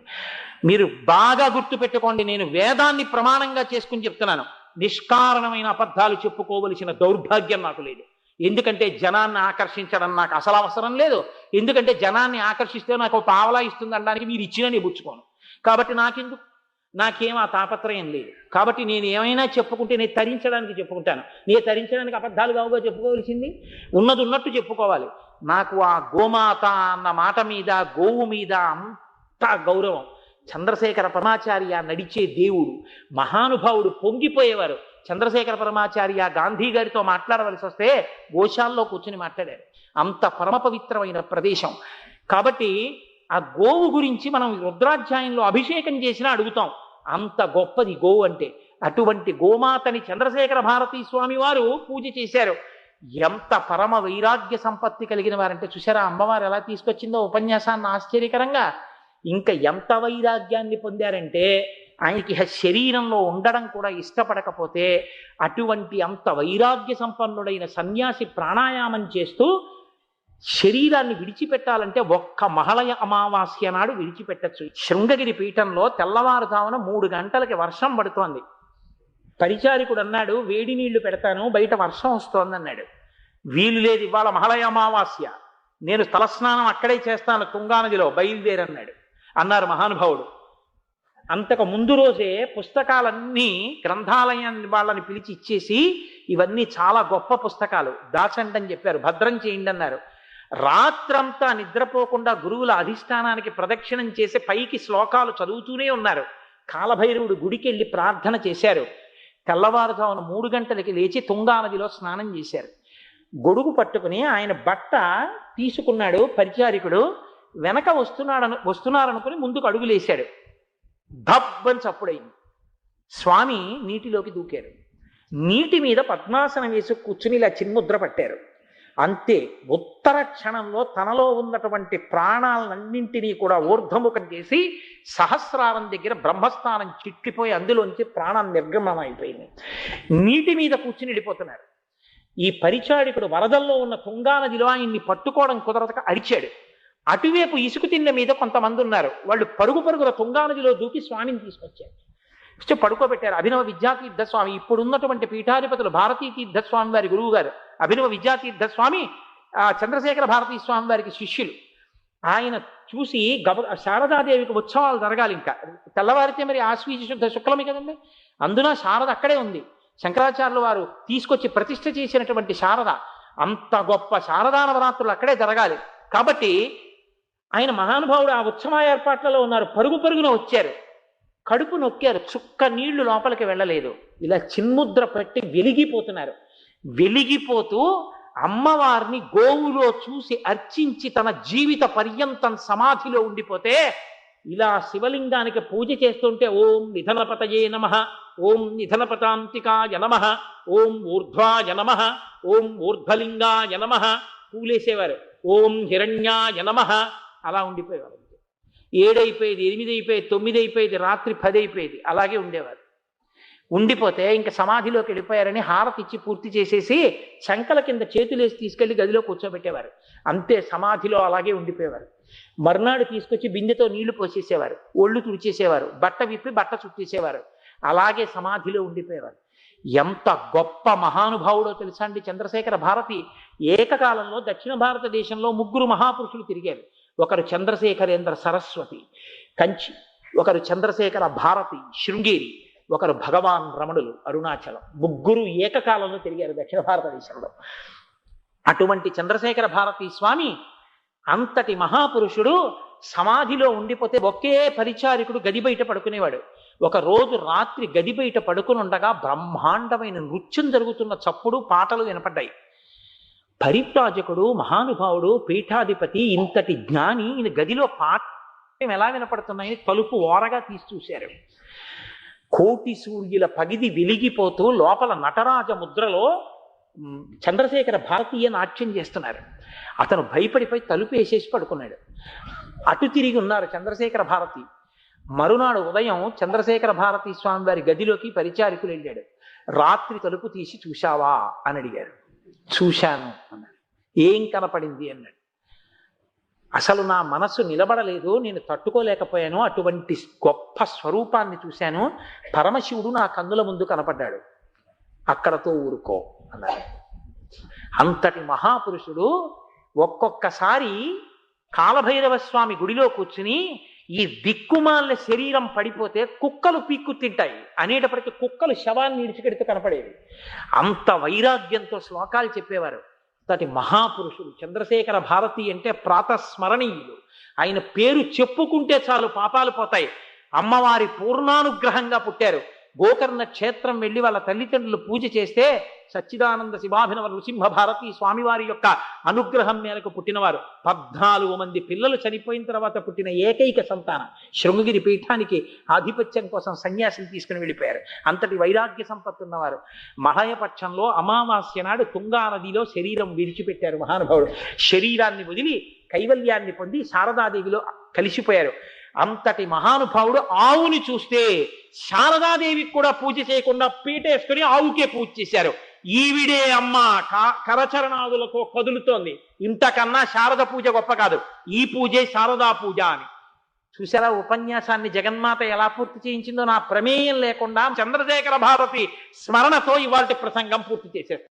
మీరు బాగా గుర్తుపెట్టుకోండి, నేను వేదాన్ని ప్రమాణంగా చేసుకుని చెప్తున్నాను. నిష్కారణమైన అబద్ధాలు చెప్పుకోవలసిన దౌర్భాగ్యం నాకు లేదు. ఎందుకంటే జనాన్ని ఆకర్షించడం నాకు అసలు అవసరం లేదు. ఎందుకంటే జనాన్ని ఆకర్షిస్తే నాకు పావలా ఇస్తుంది అనడానికి మీరు ఇచ్చినా నేను పుచ్చుకోను. కాబట్టి నాకేం ఆ తాపత్రయం లేదు. కాబట్టి నేను ఏమైనా చెప్పుకుంటే నేను తరించడానికి చెప్పుకుంటాను. నేను తరించడానికి అబద్ధాలు కావుగా చెప్పుకోవలసింది, ఉన్నది ఉన్నట్టు చెప్పుకోవాలి. నాకు ఆ గోమాత అన్న మాట మీద, గోవు మీద అంత గౌరవం. చంద్రశేఖర పరమాచార్య నడిచే దేవుడు, మహానుభావుడు, పొంగిపోయేవారు. చంద్రశేఖర పరమాచార్య గాంధీ గారితో మాట్లాడవలసి వస్తే గోశాల్లో కూర్చుని మాట్లాడారు. అంత పరమ పవిత్రమైన ప్రదేశం. కాబట్టి ఆ గోవు గురించి మనం రుద్రాధ్యాయంలో అభిషేకం చేసినా అడుగుతాం. అంత గొప్పది గోవు అంటే. అటువంటి గోమాతని చంద్రశేఖర భారతీ స్వామి వారు పూజ చేశారు. ఎంత పరమ వైరాగ్య సంపత్తి కలిగిన వారంటే చూసారా అమ్మవారు ఎలా తీసుకొచ్చిందో ఉపన్యాసాన్ని ఆశ్చర్యకరంగా. ఇంకా ఎంత వైరాగ్యాన్ని పొందారంటే ఆయనకి శరీరంలో ఉండడం కూడా ఇష్టపడకపోతే అటువంటి అంత వైరాగ్య సంపన్నుడైన సన్యాసి ప్రాణాయామం చేస్తూ శరీరాన్ని విడిచిపెట్టాలంటే ఒక్క మహళయ అమావాస్య నాడు విడిచిపెట్టచ్చు. శృంగగిరి పీఠంలో తెల్లవారుజామున 3 గంటలకి వర్షం పడుతోంది. పరిచారికుడు అన్నాడు, వేడి నీళ్లు పెడతాను, బయట వర్షం వస్తోంది అన్నాడు. వీలు లేదు, ఇవాళ మహళయ అమావాస్య, నేను తలస్నానం అక్కడే చేస్తాను తుంగానదిలో, బయలుదేరన్నాడు. అన్నారు మహానుభావుడు. అంతకు ముందు రోజే పుస్తకాలన్నీ గ్రంథాలయాన్ని వాళ్ళని పిలిచి ఇచ్చేసి, ఇవన్నీ చాలా గొప్ప పుస్తకాలు, దాచండి అని చెప్పారు, భద్రం చేయండి అన్నారు. రాత్రంతా నిద్రపోకుండా గురువుల అధిష్టానానికి ప్రదక్షిణం చేసి పైకి శ్లోకాలు చదువుతూనే ఉన్నారు. కాలభైరవుడు గుడికి వెళ్ళి ప్రార్థన చేశారు. తెల్లవారుజామున 3 గంటలకి లేచి తుంగానదిలో స్నానం చేశారు. గొడుగు పట్టుకుని ఆయన బట్ట తీసుకున్నాడు పరిచారికుడు. వెనక వస్తున్నారనుకుని ముందుకు అడుగులేశాడు. దబ్బని చప్పుడైంది. స్వామి నీటిలోకి దూకారు. నీటి మీద పద్మాసనం వేసి కూర్చుని ఇలా చిన్ముద్ర పట్టారు. అంతే, ఉత్తర క్షణంలో తనలో ఉన్నటువంటి ప్రాణాలన్నింటినీ కూడా ఊర్ధ్వముఖం చేసి సహస్రారం దగ్గర బ్రహ్మస్థానం చిట్లిపోయి అందులోంచి ప్రాణం నిర్గమనం అయిపోయింది. నీటి మీద కూర్చుని వెళ్ళిపోతున్నారు. ఈ పరిచారికుడు వరదల్లో ఉన్న తుంగానదిలో ఆయన్ని పట్టుకోవడం కుదరక అరిచాడు. అటువైపు ఇసుక తిన్న మీద కొంతమంది ఉన్నారు. వాళ్ళు పరుగుల తుంగానదిలో దూకి స్వామిని తీసుకొచ్చారు. పడుకోబెట్టారు. అభినవ విద్యాతీర్థస్వామి, ఇప్పుడున్నటువంటి పీఠాధిపతులు భారతీ తీర్థస్వామి వారి గురువు గారు అభినవ విద్యాతీర్థస్వామి, చంద్రశేఖర భారతీ స్వామి వారికి శిష్యులు. ఆయన చూసి శారదాదేవికి ఉత్సవాలు జరగాలి. ఇంకా తెల్లవారితే మరి ఆశ్వీజ శుద్ధ శుక్లమే కదండి, అందున శారద అక్కడే ఉంది. శంకరాచార్యులు వారు తీసుకొచ్చి ప్రతిష్ఠ చేసినటువంటి శారద, అంత గొప్ప శారదా నవరాత్రులు అక్కడే జరగాలి. కాబట్టి ఆయన మహానుభావుడు ఆ ఉత్సవ ఏర్పాట్లలో ఉన్నారు. పరుగున వచ్చారు. కడుపు నొక్కారు. చుక్క నీళ్లు లోపలికి వెళ్ళలేదు. ఇలా చిన్ముద్ర పెట్టి వెలిగిపోతున్నారు. వెలిగిపోతూ అమ్మవారిని గోవులో చూసి అర్చించి తన జీవిత పర్యంతం సమాధిలో ఉండిపోతే, ఇలా శివలింగానికి పూజ చేస్తుంటే ఓం నిధనపతయే నమః, ఓం నిధనపతాంతికాయ నమః, ఓం ఊర్ధ్వాయ నమః, ఓం ఊర్ధ్వలింగాయ నమః పూలేసేవారు. ఓం హిరణ్యాయ నమః అలా ఉండిపోయేవారు. 7 అయిపోయేది, 8 అయిపోయేది, 9 అయిపోయేది, రాత్రి 10 అయిపోయేది. అలాగే ఉండేవారు. ఉండిపోతే ఇంకా సమాధిలోకి వెళ్ళిపోయారని హారతి ఇచ్చి పూర్తి చేసేసి శంకల కింద చేతులేసి తీసుకెళ్లి గదిలో కూర్చోబెట్టేవారు. అంతే, సమాధిలో అలాగే ఉండిపోయేవారు. మర్నాడు తీసుకొచ్చి బిందెతో నీళ్లు పోసేసేవారు, ఒళ్ళు తుడిచేసేవారు, బట్ట విప్పి బట్ట చుట్టేసేవారు. అలాగే సమాధిలో ఉండిపోయేవారు. ఎంత గొప్ప మహానుభావుడో తెలుసా అండి చంద్రశేఖర భారతి. ఏకకాలంలో దక్షిణ భారతదేశంలో 3 మహాపురుషులు తిరిగారు. ఒకరు చంద్రశేఖరేంద్ర సరస్వతి కంచి, ఒకరు చంద్రశేఖర భారతి శృంగేరి, ఒకరు భగవాన్ రమణులు అరుణాచలం. 3 ఏకకాలంలో తిరిగారు దక్షిణ భారతదేశంలో. అటువంటి చంద్రశేఖర భారతీ స్వామి అంతటి మహాపురుషుడు సమాధిలో ఉండిపోతే ఒకే పరిచారికుడు గది బయట పడుకునేవాడు. ఒక రోజు రాత్రి గది బయట పడుకుని ఉండగా బ్రహ్మాండమైన నృత్యం జరుగుతున్న చప్పుడు పాటలు వినపడ్డాయి. పరిప్రాజకుడు, మహానుభావుడు, పీఠాధిపతి, ఇంతటి జ్ఞాని ఈయన గదిలో పాట ఎలా వినపడుతున్నాయని తలుపు ఓరగా తీసి చూశారు. కోటి సూర్యుల పగిది వెలిగిపోతూ లోపల నటరాజ ముద్రలో చంద్రశేఖర భారతీయ నాట్యం చేస్తున్నారు. అతను భయపడిపోయి తలుపు వేసేసి పడుకున్నాడు. అటు తిరిగి ఉన్నారు చంద్రశేఖర భారతి. మరునాడు ఉదయం చంద్రశేఖర భారతీ స్వామి వారి గదిలోకి పరిచారికులు వెళ్ళాడు. రాత్రి తలుపు తీసి చూశావా అని అడిగారు. చూశాను అన్నాడు. ఏం కనపడింది అన్నాడు. అసలు నా మనస్సు నిలబడలేదు, నేను తట్టుకోలేకపోయాను, అటువంటి గొప్ప స్వరూపాన్ని చూశాను, పరమశివుడు నా కన్నుల ముందు కనపడ్డాడు, అక్కడతో ఊరుకో అన్నాడు. అంతటి మహాపురుషుడు ఒక్కొక్కసారి కాలభైరవ స్వామి గుడిలో కూర్చుని ఈ దిక్కుమాలిన శరీరం పడిపోతే కుక్కలు పీక్కు తింటాయి అనేటప్పటికీ కుక్కలు శవాన్ని ఇడిచికెడుతూ కనపడేవి. అంత వైరాగ్యంతో శ్లోకాలు చెప్పేవారు. అంతటి మహాపురుషుడు చంద్రశేఖర భారతి అంటే ప్రాతస్మరణీయులు. ఆయన పేరు చెప్పుకుంటే చాలు పాపాలు పోతాయి. అమ్మవారి పూర్ణానుగ్రహంగా పుట్టారు. గోకర్ణ క్షేత్రం వెళ్ళి వాళ్ళ తల్లిదండ్రులు పూజ చేస్తే సచ్చిదానంద శివాభినవ నృసింహ భారతి స్వామివారి యొక్క అనుగ్రహం మేరకు పుట్టినవారు. 14 మంది పిల్లలు చనిపోయిన తర్వాత పుట్టిన ఏకైక సంతానం. శృంగగిరి పీఠానికి ఆధిపత్యం కోసం సన్యాసిని తీసుకుని వెళ్ళిపోయారు. అంతటి వైరాగ్య సంపత్తి ఉన్నవారు. మహయపక్షంలో అమావాస్య నాడు తుంగా నదిలో శరీరం విడిచిపెట్టారు మహానుభావుడు. శరీరాన్ని వదిలి కైవల్యాన్ని పొంది శారదాదేవిలో కలిసిపోయారు. అంతటి మహానుభావుడు ఆవుని చూస్తే శారదాదేవికి కూడా పూజ చేయకుండా పీటేసుకుని ఆవుకే పూజ చేశారు. ఈవిడే అమ్మ కరచరణాదులతో కదులుతోంది, ఇంతకన్నా శారద పూజ గొప్ప కాదు, ఈ పూజే శారదా పూజ అని. చూసారా ఉపన్యాసాన్ని జగన్మాత ఎలా పూర్తి చేయించిందో? నా ప్రమేయం లేకుండా చంద్రశేఖర భారతి స్మరణతో ఇవాళ ప్రసంగం పూర్తి చేశారు.